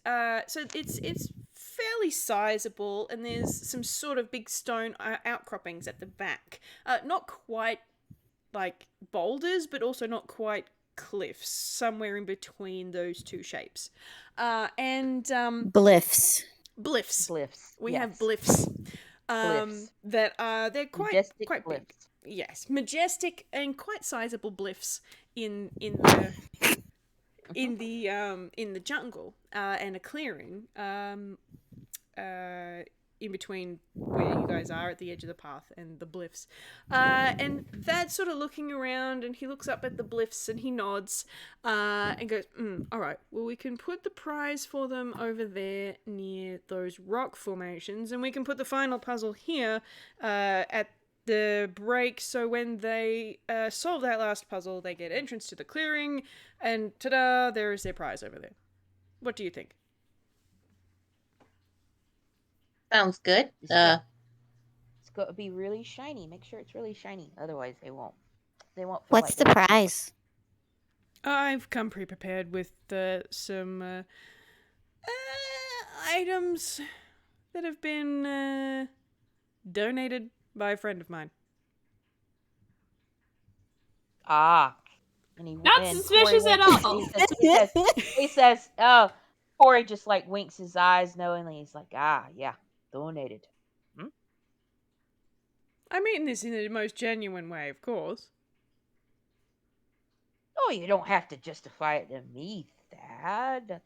so it's fairly sizable, and there's some sort of big stone outcroppings at the back. Not quite like boulders, but also not quite cliffs, somewhere in between those two shapes. Bliffs. Bliffs. Glyphs. We yes. have bliffs. Glyphs. That are they're Majestic quite big. glyphs. Yes, majestic and quite sizable bliffs in the jungle and a clearing in between where you guys are at the edge of the path and the bliffs. And Thad's sort of looking around, and he looks up at the bliffs and he nods and goes, all right, well, we can put the prize for them over there near those rock formations, and we can put the final puzzle here at the break, so when they solve that last puzzle, they get entrance to the clearing, and ta-da, there is their prize over there. What do you think? Sounds good. It's got to be really shiny. Make sure it's really shiny. Otherwise, they won't. They won't. Feel What's like the prize? I've come pre-prepared with some items that have been donated by a friend of mine. Ah. And he, Not and suspicious Corey at winks- all. He says, oh, Corey just like winks his eyes knowingly. He's like, yeah, donated. I mean this in the most genuine way, of course. Oh, you don't have to justify it to me, Thad.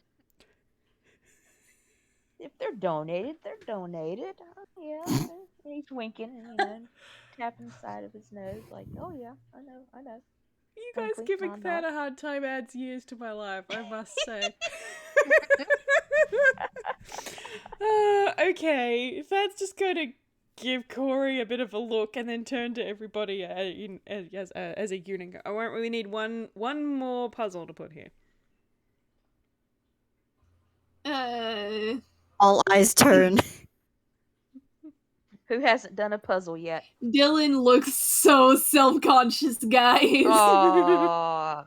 If they're donated, they're donated. Yeah. And he's winking and, tapping the side of his nose like, oh, yeah, I know. You guys Frankly, giving I'm Thad not. a hard time adds years to my life, I must say. Okay, Thad's just going to give Corey a bit of a look and then turn to everybody as a unit. I won't really need one more puzzle to put here. All eyes turn. Who hasn't done a puzzle yet? Dillan looks so self-conscious, guys. Aww.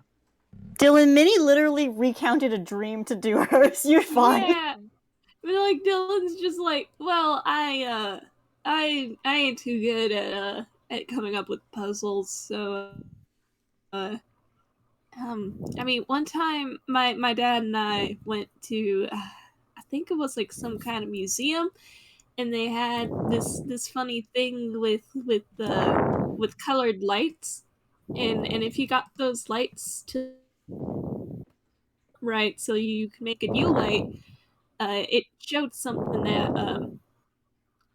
Dillan, Minnie literally recounted a dream to do hers. You're fine. Yeah. But like Dylan's just like, well, I ain't too good at coming up with puzzles, so I mean, one time my dad and I went to I think it was like some kind of museum, and they had this funny thing with colored lights, and if you got those lights to right so you can make a new light, it showed something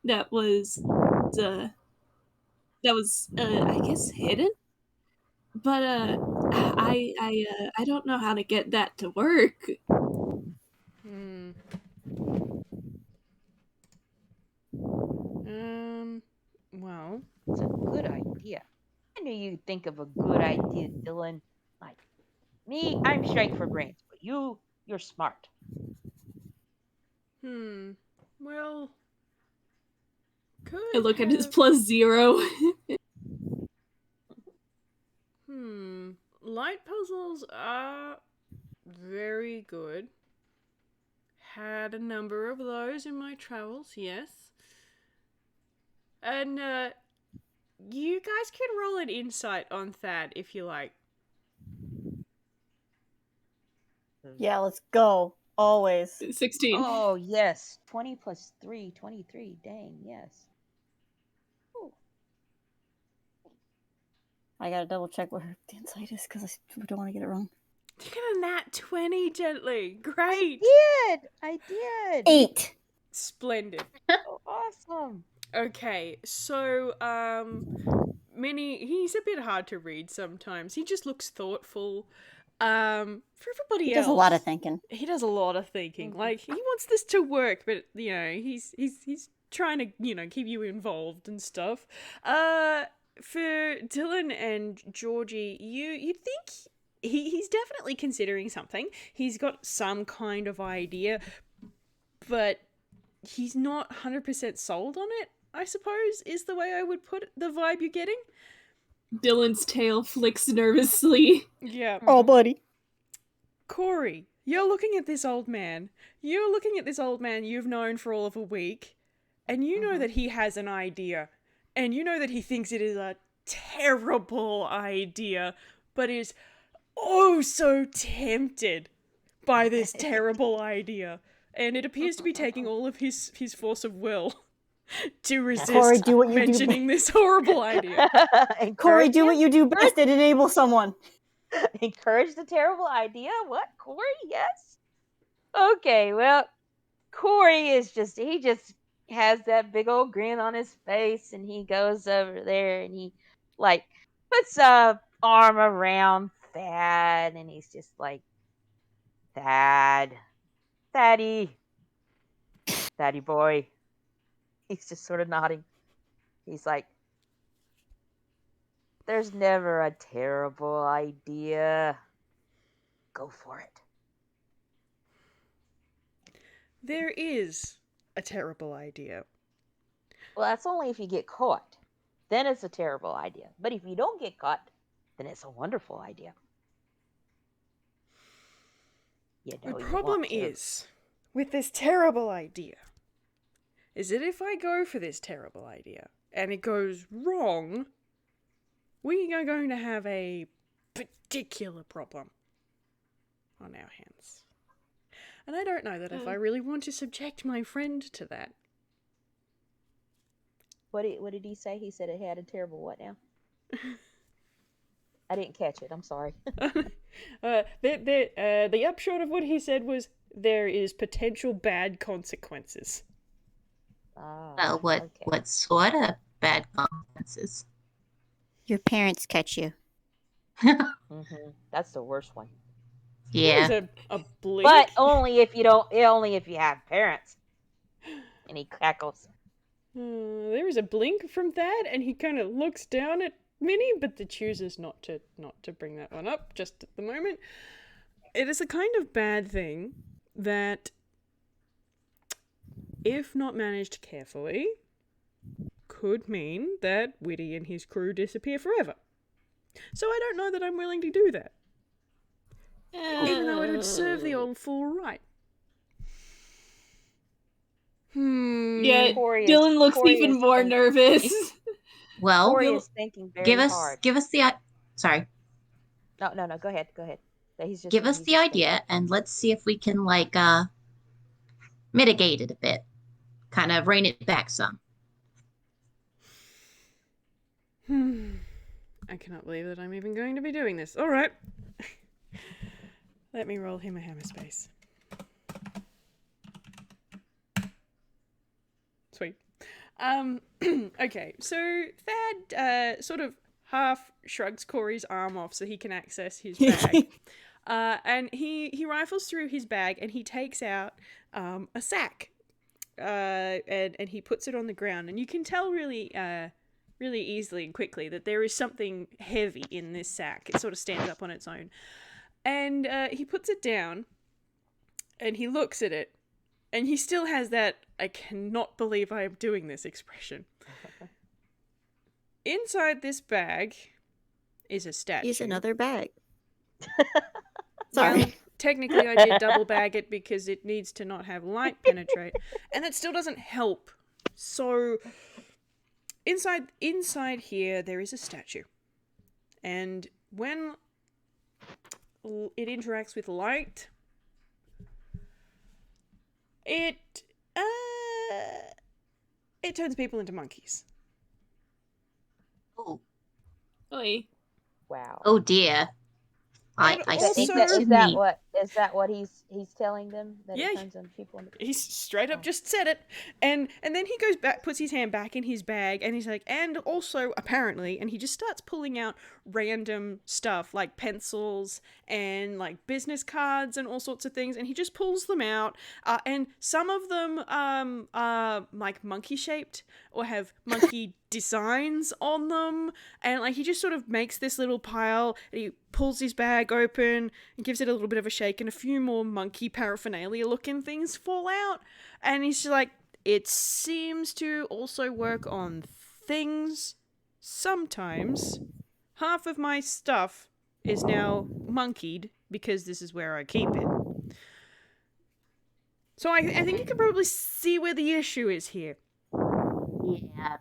that was I guess hidden, but I don't know how to get that to work. Well, It's a good idea. I knew you'd think of a good idea, Dylan. Like me, I'm straight for brains, but you're smart. well, could I look at his have- +0. Light puzzles are very good. Had a number of those in my travels, yes. And, you guys can roll an insight on Thad if you like. Yeah, let's go. Always. 16. Oh yes, 20 plus 3, 23. Dang, yes. Ooh. I gotta double check what her insight is because I don't want to get it wrong. You get a nat 20, Gently. Great. I did. 8. Splendid. Oh, awesome. Okay, so, Minnie, he's a bit hard to read sometimes. He just looks thoughtful. For everybody He else, does a lot of thinking. He does a lot of thinking. Like, he wants this to work, but, you know, he's trying to, you know, keep you involved and stuff. For Dillan and Georgie, you think he's definitely considering something. He's got some kind of idea, but he's not 100% sold on it, I suppose, is the way I would put it, the vibe you're getting. Dylan's tail flicks nervously. Yeah. Oh, buddy. Corey, you're looking at this old man. You're looking at this old man you've known for all of a week, and you know that he has an idea, and you know that he thinks it is a terrible idea, but is oh so tempted by this terrible idea, and it appears to be taking all of his force of will to resist Corey, do what you mentioning this horrible idea. Corey, do what you do best and enable someone. Encourage the terrible idea? What, Corey? Yes? Okay, well, Corey is he just has that big old grin on his face, and he goes over there and he, like, puts a arm around Thad, and he's just like, Thaddy boy. He's just sort of nodding. He's like, there's never a terrible idea. Go for it. There is a terrible idea. Well, that's only if you get caught. Then it's a terrible idea. But if you don't get caught, then it's a wonderful idea. You know, The you problem want to. is, with this terrible idea, is that if I go for this terrible idea and it goes wrong, we are going to have a particular problem on our hands. And I don't know that if I really want to subject my friend to that. What did he say? He said it had a terrible what now? I didn't catch it. I'm sorry. The upshot of what he said was there is potential bad consequences. Well, what sort of bad consequences? Your parents catch you. That's the worst one. Yeah. There's a blink. But only if you have parents. And he cackles. There is a blink from Thad, and he kind of looks down at Minnie, but chooses not to bring that one up just at the moment. It is a kind of bad thing that, if not managed carefully, could mean that Whitty and his crew disappear forever. So I don't know that I'm willing to do that. Even though it would serve the old fool right. Yeah, Corey Dylan looks Corey even is more thinking- nervous. Well, Corey is thinking very give hard. us the sorry. No, go ahead. He's just Give us the idea, and let's see if we can mitigate it a bit, kind of rein it back some. I cannot believe that I'm even going to be doing this. All right. Let me roll him a hammer space. Sweet. Okay, so Thad sort of half shrugs Corey's arm off so he can access his bag. And he rifles through his bag and he takes out a sack. And he puts it on the ground. And you can tell really easily and quickly that there is something heavy in this sack. It sort of stands up on its own. And he puts it down and he looks at it. And he still has that, I cannot believe I am doing this expression. Inside this bag is a statue. Is another bag. Sorry. Well, technically I did double bag it because it needs to not have light penetrate. And that still doesn't help. So inside here there is a statue. And when it interacts with light, it turns people into monkeys. Oh, Oy. Wow. oh dear. I also- see Is what you that mean. what he's telling them, that Yeah. it turns on people? He's straight up just said it. And then he goes back, puts his hand back in his bag, and he's like, and also, apparently, and he just starts pulling out random stuff, like pencils and, like, business cards and all sorts of things, and he just pulls them out, and some of them are, like, monkey-shaped, or have monkey designs on them, and, like, he just sort of makes this little pile, and he pulls his bag open, and gives it a little bit of a shake, and a few more monkey paraphernalia looking things fall out, and he's just like, it seems to also work on things. Sometimes half of my stuff is now monkeyed because this is where I keep it. So I think you can probably see where the issue is here. Yeah,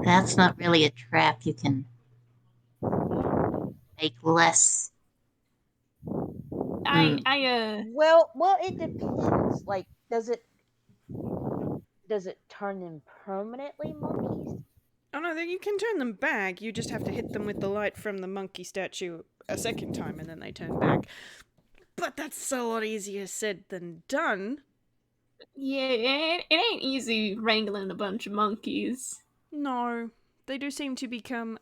that's not really a trap you can make less. Well, it depends. Like, does it turn them permanently monkeys? Oh no, you can turn them back. You just have to hit them with the light from the monkey statue a second time and then they turn back. But that's a lot easier said than done. Yeah, it ain't easy wrangling a bunch of monkeys. No, they do seem to become,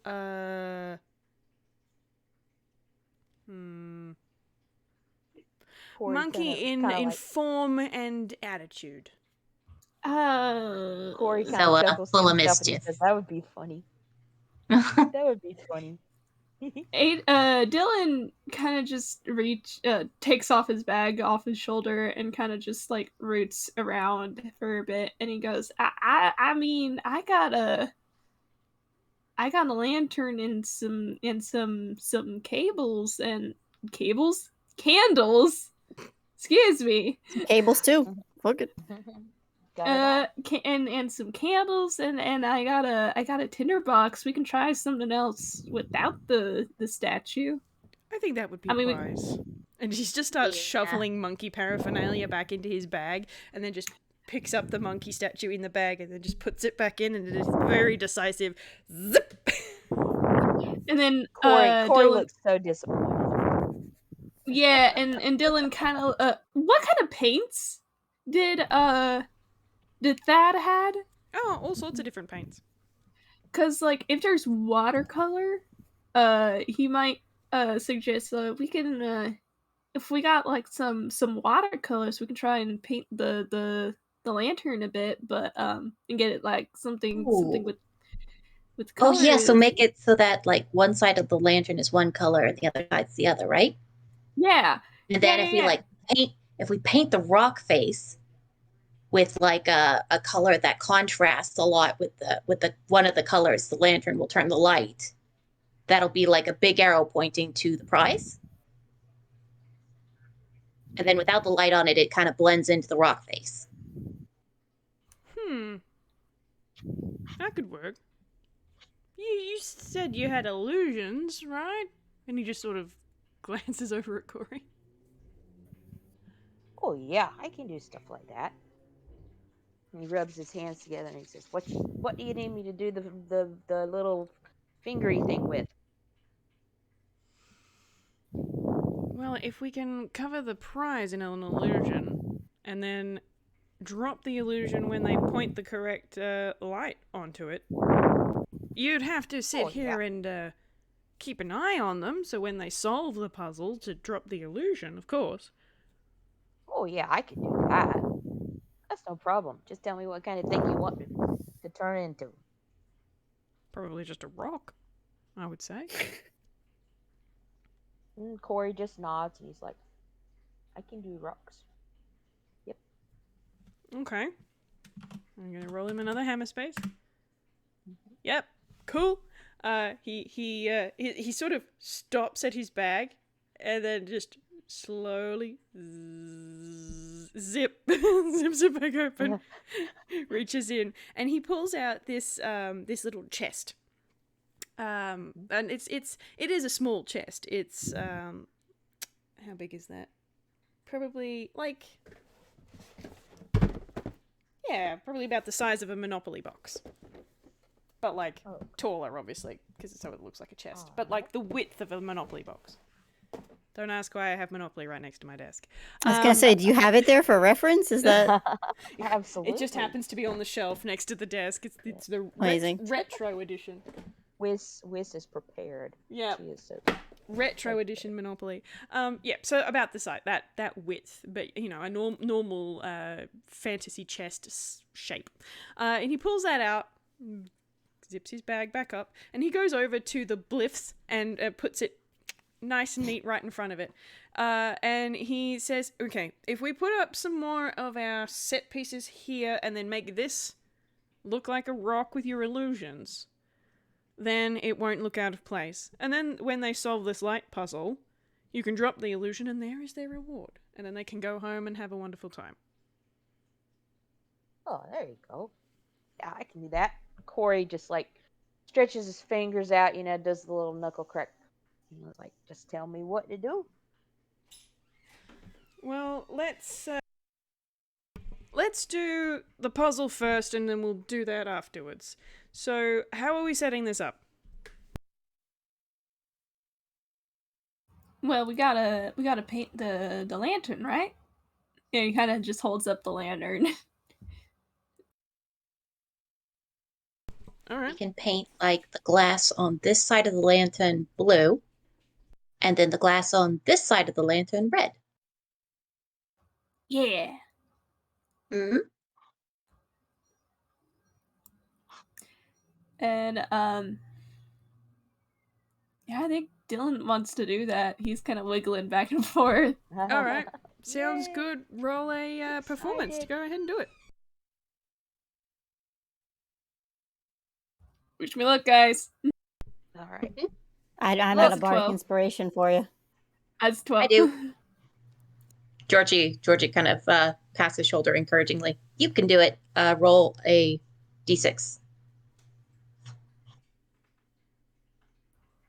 Corey's monkey kinda in like, form and attitude. Corey kind So, of chuckles to full of himself and he mischief. says, "That would be funny. That would be funny." Dylan kind of just takes off his bag off his shoulder and kind of just like roots around for a bit, and he goes, I mean, I got a lantern and some candles. Excuse me. Cables too. Fuck it. Got it all. And some candles and I got a tinderbox. We can try something else without the statue. I think that would be I mean, wise. And he just starts Yeah. shuffling monkey paraphernalia back into his bag and then just picks up the monkey statue in the bag and then just puts it back in, and it is very decisive. Zip! And then Corey Dylan, looks so disappointed. yeah, and Dylan kind of what kind of paints did Thad had? Oh, all sorts of different paints. Cause like if there's watercolor, he might suggest we can if we got like some watercolors, we can try and paint the the lantern a bit, but and get it like something Ooh. with Oh colors. yeah, so make it so that like one side of the lantern is one color and the other side's the other, right? Yeah. And then Yeah. if we paint the rock face with like a color that contrasts a lot with the one of the colors, the lantern will turn the light. That'll be like a big arrow pointing to the prize. And then without the light on it, it kind of blends into the rock face. That could work. You said you had illusions, right? And he just sort of glances over at Corey. Oh yeah, I can do stuff like that. And he rubs his hands together and he says, "What do you need me to do the little fingery thing with?" Well, if we can cover the prize in an illusion, and then drop the illusion when they point the correct light onto it, you'd have to sit here and keep an eye on them, so when they solve the puzzle, to drop the illusion, of course. Oh yeah, I can do that. That's no problem. Just tell me what kind of thing you want to turn into. Probably just a rock, I would say. And Corey just nods and he's like, "I can do rocks." Yep. Okay. I'm gonna roll him another hammer space. Yep. Cool. He sort of stops at his bag, and then just slowly zips it back open, reaches in, and he pulls out this little chest. And it is a small chest. It's how big is that? Probably like, yeah, probably about the size of a Monopoly box. But like taller, obviously, because so it looks like a chest. But like the width of a Monopoly box. Don't ask why I have Monopoly right next to my desk. I was gonna say, do you have it there for reference? Is that Absolutely? It just happens to be on the shelf next to the desk. It's the Amazing. retro edition. Whis is prepared. Yeah. She is so. Retro edition Monopoly. Yeah, so about the size, that width, but you know, a normal fantasy chest shape. And he pulls that out, zips his bag back up, and he goes over to the bliffs and puts it nice and neat right in front of it. And he says, "Okay, if we put up some more of our set pieces here, and then make this look like a rock with your illusions, then it won't look out of place. And then when they solve this light puzzle, you can drop the illusion and there is their reward. And then they can go home and have a wonderful time." Oh, there you go. Yeah, I can do that. Corey just like stretches his fingers out, does the little knuckle crack. Like, just tell me what to do. Well, let's do the puzzle first and then we'll do that afterwards. So, how are we setting this up? Well, we gotta paint the lantern, right? Yeah, he kind of just holds up the lantern. All We right. can paint like the glass on this side of the lantern blue, and then the glass on this side of the lantern red. Yeah. Mm-hmm. And yeah, I think Dillan wants to do that. He's kind of wiggling back and forth. All right. Sounds Yay. good. Roll a performance to Excited. go ahead and do it. Wish me luck, guys. All right. I'm Well, at a it's Bardic 12. Inspiration for you. That's 12. I do. Georgie kind of pats his shoulder encouragingly. You can do it. Roll a d6.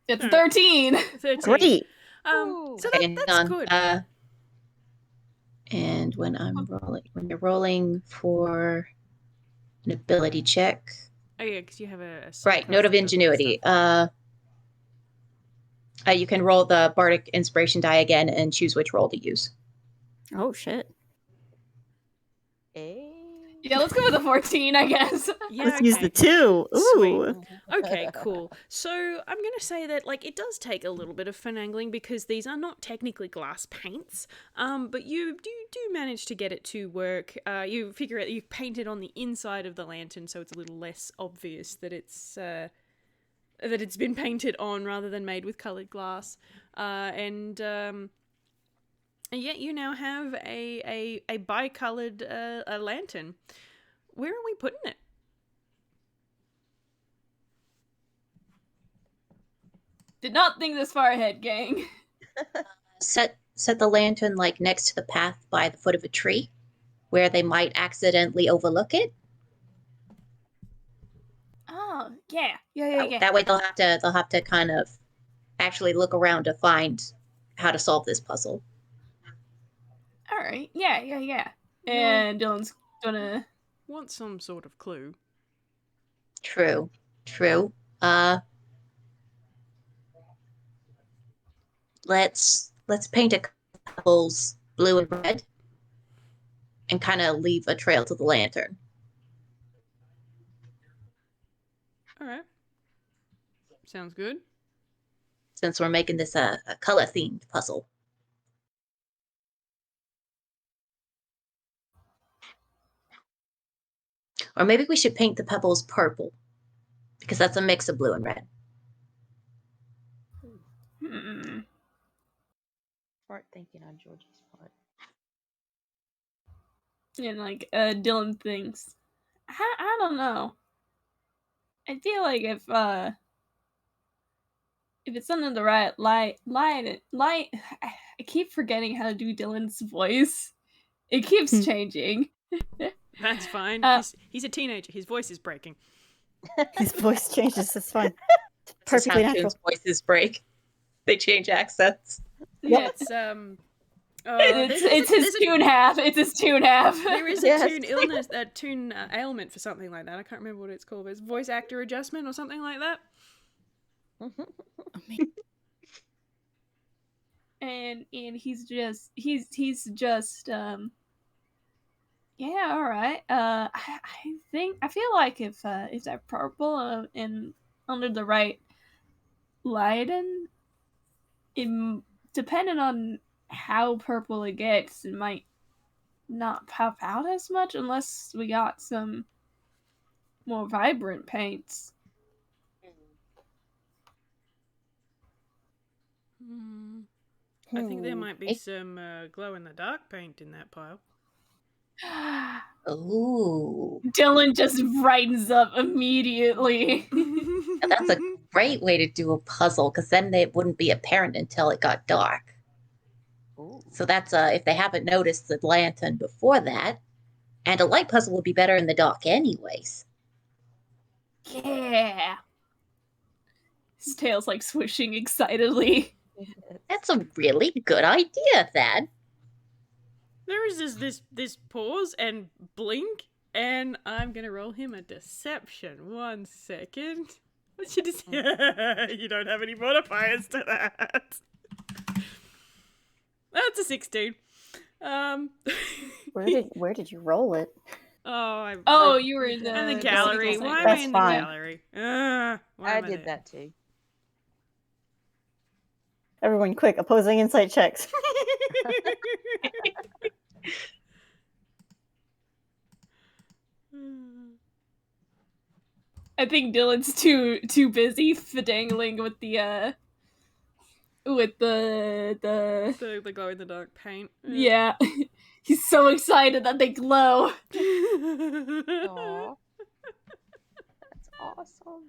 It's 13. 13. Great. Ooh. So Okay, that's hang on. good. And when you're rolling for an ability check, Oh yeah, because you have a right? Note of subclass that does that ingenuity. stuff. You can roll the Bardic Inspiration die again and choose which roll to use. Oh shit. Hey. Yeah, let's go with a 14, I guess. Yeah, Let's use okay. the 2. Sweet. Ooh. Okay, cool. So I'm going to say that, like, it does take a little bit of finagling because these are not technically glass paints, but you do manage to get it to work. You figure out you paint it on the inside of the lantern so it's a little less obvious that it's been painted on rather than made with coloured glass. And yet you now have a bi-coloured a lantern. Where are we putting it? Did not think this far ahead, gang. Set the lantern like next to the path by the foot of a tree, where they might accidentally overlook it. Oh, yeah. That way they'll have to kind of actually look around to find how to solve this puzzle. All right, yeah. And Dylan's gonna... Want some sort of clue. True. Let's paint a couples blue and red, and kind of leave a trail to the lantern. All right. Sounds good. Since we're making this a color themed puzzle. Or maybe we should paint the pebbles purple, because that's a mix of blue and red. Smart thinking on Georgie's part. And like Dylan thinks, I don't know. I feel like if it's under the right light, I keep forgetting how to do Dylan's voice. It keeps changing. That's fine. He's a teenager. His voice is breaking. His voice changes. It's fine. It's This is perfectly how natural. Toon's voices break. They change accents. Yeah, It's it's his Toon half. It's his Toon half. There is Yes. a Toon illness, a Toon ailment for something like that. I can't remember what it's called. It's voice actor adjustment or something like that. and he's just yeah, all right. I feel like if that purple and under the right lighting, depending on how purple it gets, it might not pop out as much unless we got some more vibrant paints. I think there might be some glow-in-the-dark paint in that pile. Ooh. Dylan just brightens up immediately. That's a great way to do a puzzle, because then it wouldn't be apparent until it got dark. Ooh. So that's if they haven't noticed the lantern before that, and a light puzzle would be better in the dark anyways. Yeah. His tail's like swishing excitedly. That's a really good idea, Thad. There is this pause and blink, and I'm gonna roll him a deception. 1 second. What should you don't have any modifiers to that. That's a 16. Where did you roll it? You were in in the the gallery. secret Why am segment. I That's in fine. the gallery? Why I am did there? that too. Everyone, quick! Opposing insight checks. I think Dylan's too busy fidangling with the The glow in the dark paint. yeah. He's so excited that they glow. Aw. That's awesome.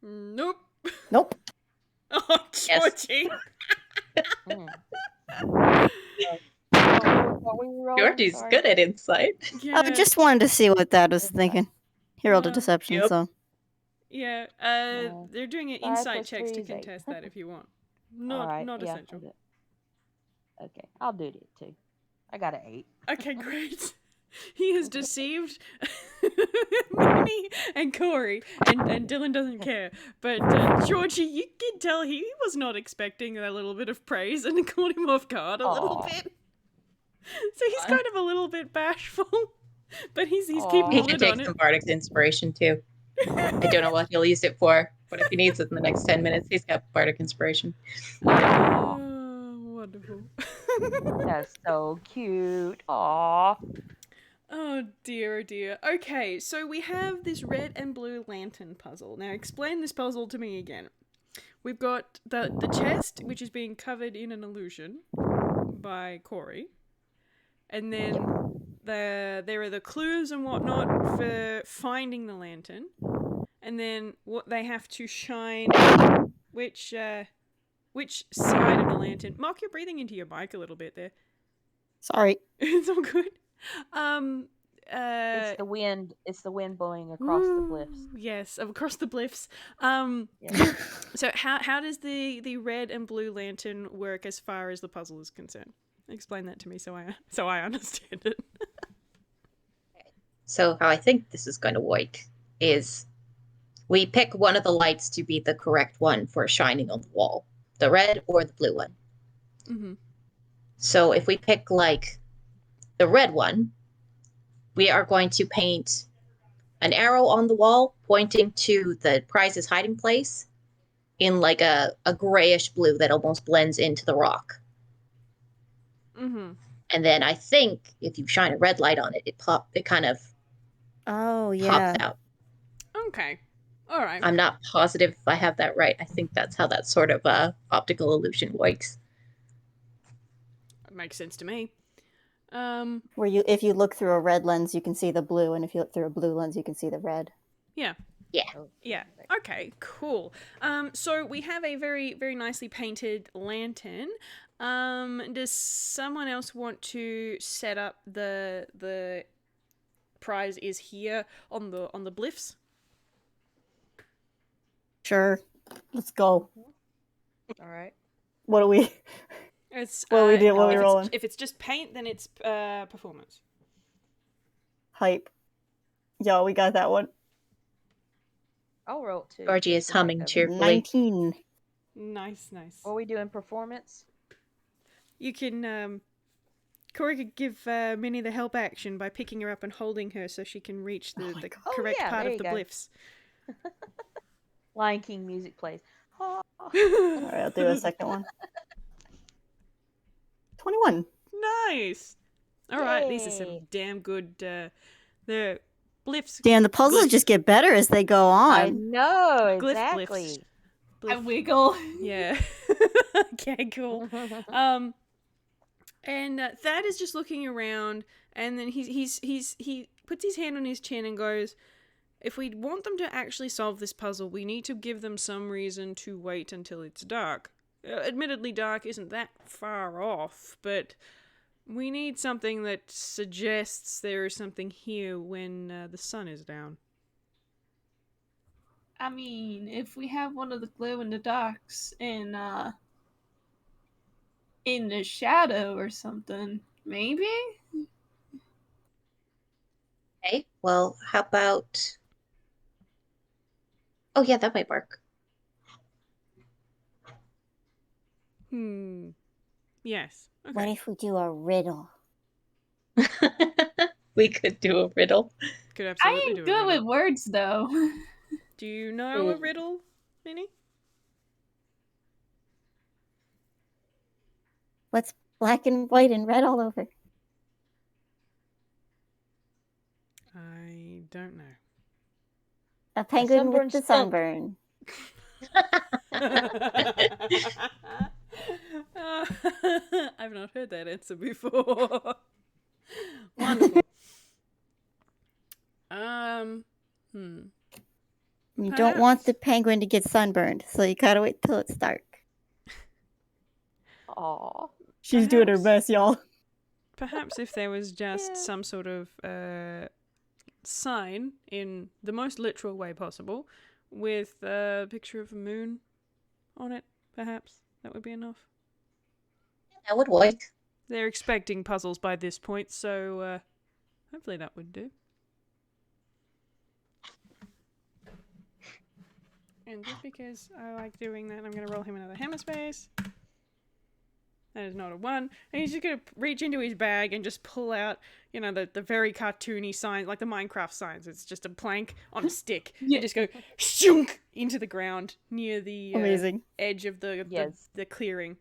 Nope. Nope. Oh, Yes. Georgie. What were you rolling? Georgie's Sorry. good at insight. Yeah. I just wanted to see what that was thinking. He rolled a Yeah. deception, Yep. so Yeah. Yeah. They're doing 5 insight plus checks 3 to is 8. contest that if you want. Not Alright, not yeah, I'll essential. do it. Okay, I'll do it too. I got an 8. Okay, great. He has deceived Minnie and Corey, and Dylan doesn't care. But Georgie, you can tell he was not expecting a little bit of praise and it caught him off guard a little Aw. bit. So he's kind of a little bit bashful, but he's keeping He a can lid take on it. some Bardic Inspiration too. I don't know what he'll use it for, but if he needs it in the next 10 minutes, he's got Bardic Inspiration. Oh, wonderful. That's so cute. Aw. Oh dear, oh dear. Okay, so we have this red and blue lantern puzzle. Now explain this puzzle to me again. We've got the chest, which is being covered in an illusion by Corey. And then there are the clues and whatnot for finding the lantern. And then what they have to shine, which side of the lantern. Mark, you're breathing into your mic a little bit there. Sorry. It's all good. It's the wind. It's the wind blowing across the cliffs. Yes, across the bliffs. Yeah. So how does the red and blue lantern work as far as the puzzle is concerned? Explain that to me so I understand it. So how I think this is going to work is we pick one of the lights to be the correct one for shining on the wall, the red or the blue one. Mm-hmm. So if we pick like the red one, we are going to paint an arrow on the wall pointing to the prize's hiding place in like a grayish blue that almost blends into the rock. Mm-hmm. And then I think if you shine a red light on it, it kind of Oh, yeah. pops out. Okay. All right. I'm not positive if I have that right. I think that's how that sort of optical illusion works. That makes sense to me. Where if you look through a red lens, you can see the blue, and if you look through a blue lens, you can see the red. Yeah. Yeah. Oh, Yeah. right. Okay. Cool. So we have a very, very nicely painted lantern. Does someone else want to set up the prize is here on the bliffs? Sure. Let's go. All right. What do we... It's What we did, what we if rolling? if it's just paint, then it's performance. Hype. Yo, we got that one. I'll roll it too. Georgie is just to back humming up. cheerfully. 19. Nice. What are we doing? Performance? You can Corey could give Minnie the help action by picking her up and holding her so she can reach the my Oh, correct yeah, part there of the you go. bliffs. Lion King music plays. Oh. All right, I'll do a second one. 21. Nice. All right, these are some Yay. damn good. The bliffs. Damn, the puzzles Glyph. just get better as they go I on. know, Glyph exactly. I Glyph. wiggle. Yeah. Okay, cool. And Thad is just looking around, and then he puts his hand on his chin and goes, "If we want them to actually solve this puzzle, we need to give them some reason to wait until it's dark. Admittedly, dark isn't that far off, but we need something that suggests there is something here when the sun is down." I mean, if we have one of the glow in the darks in the shadow or something, maybe? Okay, well, how about... Oh, yeah, that might work. Yes. Okay. What if we do a riddle? We could do a riddle. Could I absolutely ain't do a good with riddle. words, though. Do you know a riddle, Minnie? What's black and white and red all over? I don't know. A penguin with sunburned the stump. sunburn. I've not heard that answer before. Wonderful. You don't want the penguin to get sunburned, so you gotta wait till it's dark. Aw. She's doing her Perhaps. best, y'all. Perhaps if there was just some sort of sign in the most literal way possible with a picture of a moon on it, perhaps that would be enough. That would work. They're expecting puzzles by this point, so hopefully that would do. And just because I like doing that, I'm going to roll him another hammer space. That is not a 1. And he's just going to reach into his bag and just pull out, the very cartoony sign, like the Minecraft signs. It's just a plank on a stick. Yeah. And just go shunk into the ground near the Amazing. edge of the clearing.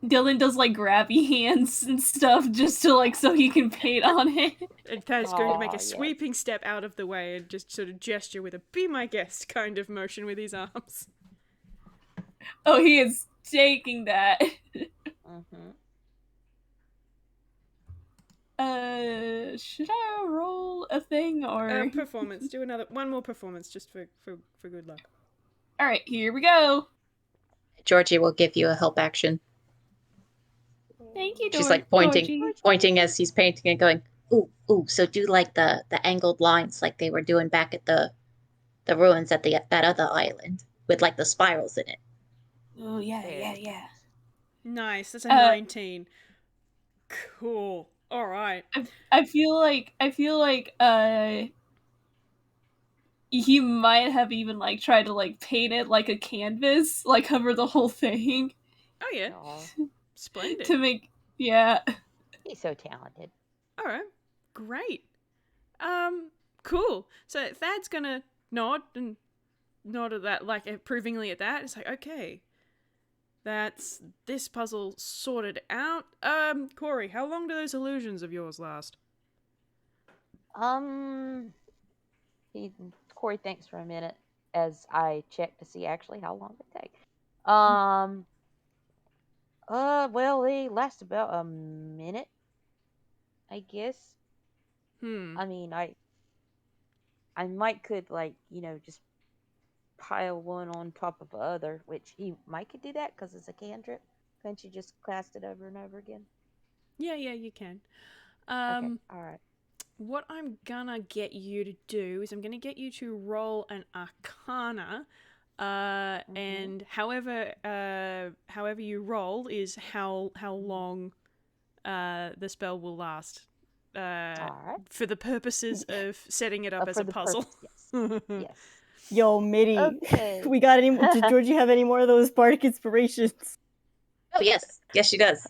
Dillan does like grabby hands and stuff just to like so he can paint on it. And Thad's going to make a yes. sweeping step out of the way and just sort of gesture with a "be my guest" kind of motion with his arms. Oh, he is taking that. Mm-hmm. Should I roll a thing or Performance. Do one more performance just for good luck. All right, here we go. Georgie will give you a help action. Thank you, She's like pointing Georgie. as he's painting and going, ooh, so do like the angled lines like they were doing back at the ruins at that other island with like the spirals in it. Oh yeah. Nice. That's a 19. Cool. All right. I feel like he might have even like tried to like paint it like a canvas, like cover the whole thing. Oh yeah. Aw, Splendid. To make he's so talented. All right. Great. Cool. So Thad's gonna nod at that, like approvingly at that. It's like, okay, that's this puzzle sorted out. Corey, how long do those illusions of yours last? Corey thinks for a minute as I check to see actually how long they take. Well, they last about a minute, I guess. I mean, I could like, just pile one on top of the other, which he might could do that because it's a cantrip. Can't you just cast it over and over again? Yeah, you can. Okay, all right. What I'm gonna get you to do is I'm gonna get you to roll an Arcana, and however you roll is how long the spell will last. All right. For the purposes of setting it up as a puzzle. Yes. Yo, Middy, Okay. we got any? Did Georgie have any more of those bardic inspirations? Oh yes, she does.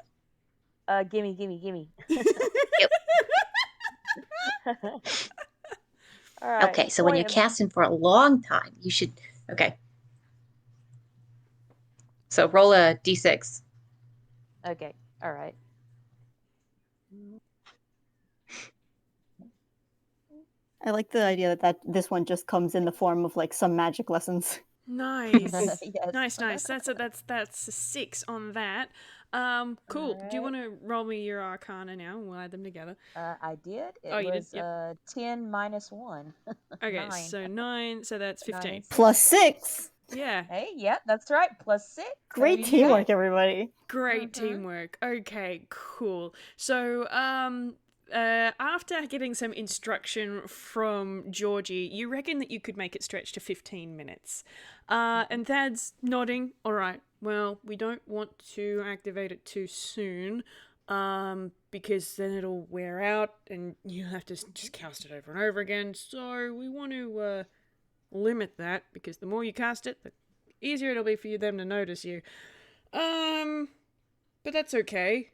Gimme. Yep. All right. Okay, so when you're casting for a long time, you should. Okay. So roll a d6. Okay. All right. I like the idea that this one just comes in the form of like some magic lessons. Nice. Yes. Nice. That's a 6 on that. Cool. Do you want to roll me your Arcana now? We'll add them together. I did. It you was did? Yep. 10 minus 1. Okay, 9. so 9, so that's 15. Nice. Plus 6. Yeah. Hey, yeah, that's right. Plus 6. Great There you teamwork, go. everybody. Great teamwork. Okay, cool. So, after getting some instruction from Georgie, you reckon that you could make it stretch to 15 minutes. And Thad's nodding. All right, well, we don't want to activate it too soon, because then it'll wear out and you'll have to just cast it over and over again. So we want to limit that, because the more you cast it, the easier it'll be for them to notice you. But that's okay.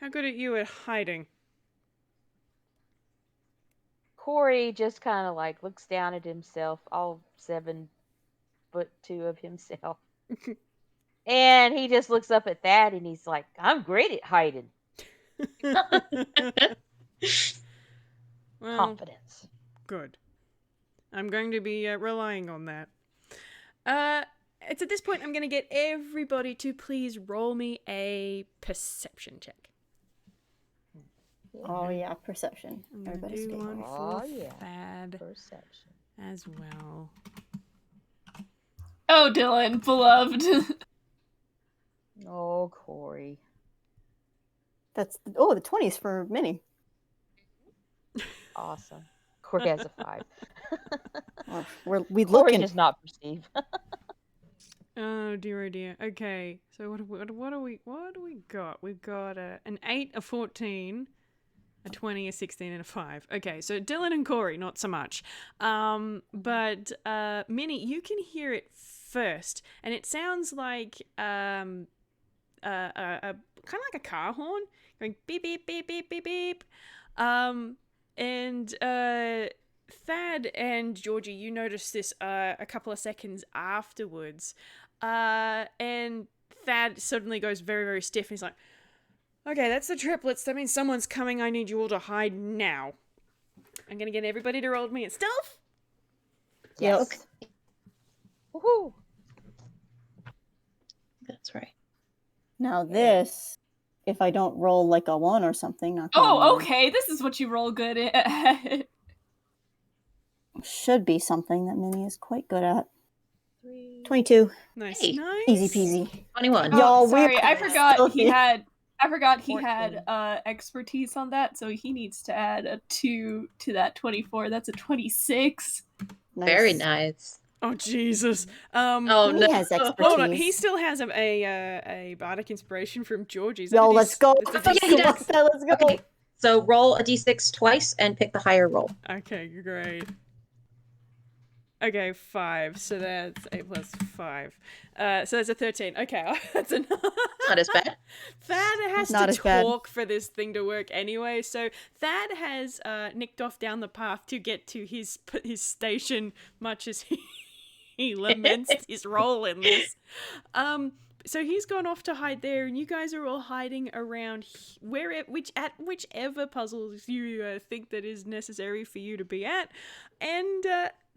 How good are you at hiding? Corey just kind of like looks down at himself, all 7'2" of himself. And he just looks up at that and he's like, I'm great at hiding. Well, Confidence. good. I'm going to be relying on that. It's at this point I'm going to get everybody to please roll me a perception check. Oh yeah, perception. I'm going to Everybody's do favorite. one Oh, for yeah. Thad Perception. as well. Oh, Dillan, beloved. Oh, Corey. The 20s for Minnie. Awesome. Corey has a 5. Oh, we Corey looking. does not perceive. Oh dear. Okay, so what do we got? We've got an 8, a 14, A 20, a 16, and a 5. Okay, so Dillan and Corey, not so much. But Minnie, you can hear it first, and it sounds like a kind of like a car horn going beep beep beep beep beep beep. And Thad and Georgie, you notice this a couple of seconds afterwards, and Thad suddenly goes very, very stiff, and he's like, okay, that's the triplets. That means someone's coming. I need you all to hide now. I'm going to get everybody to roll me at stealth. Yes. Woohoo! That's right. Now this, if I don't roll like a 1 or something, not gonna Oh, work. okay. This is what you roll good at. Should be something that Minnie is quite good at. 22. Nice. Hey. Nice. Easy peasy. 21. Oh, Y'all, sorry, we're I forgot still he here. had. I forgot he 14. had expertise on that, so he needs to add a 2 to that 24. That's a 26. Nice. Very nice. Oh, Jesus. Oh, Minnie no. has expertise. Hold on. He still has a Bardic Inspiration from Georgie's. Yo, let's go. That's a Yeah, he D6. does. Let's go. Okay. So roll a d6 twice and pick the higher roll. Okay, great. Okay, 5. So that's 8 plus 5. So that's a 13. Okay, that's enough. Not as bad. Thad has Not to as bad. talk for this thing to work anyway. So Thad has nicked off down the path to get to his station, much as he laments his role in this. So he's gone off to hide there, and you guys are all hiding around whichever puzzles you think that is necessary for you to be at, and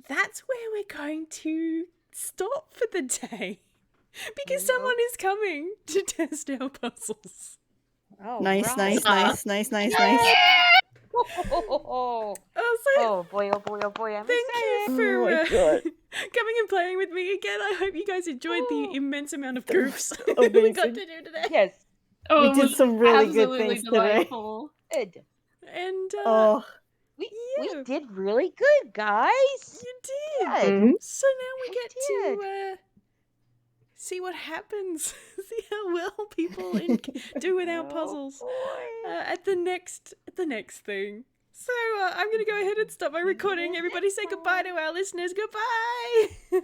that's where we're going to stop for the day, because someone is coming to test our puzzles. Oh, Nice, right. nice, nice. Oh, So boy, oh boy, oh boy, I'm thank you excited. for Oh my God. coming and playing with me again. I hope you guys enjoyed the immense amount of goofs we amazing. got to do today. Yes, Oh, We it did was some really good absolutely things today. delightful. good. And Oh, We Yeah. did really good, guys. you did. Good. Mhm. So now we We get to see what happens. See how well people do with our puzzles at the next thing. So I'm gonna go ahead and stop my recording. Everybody say goodbye to our listeners. Goodbye. Bye.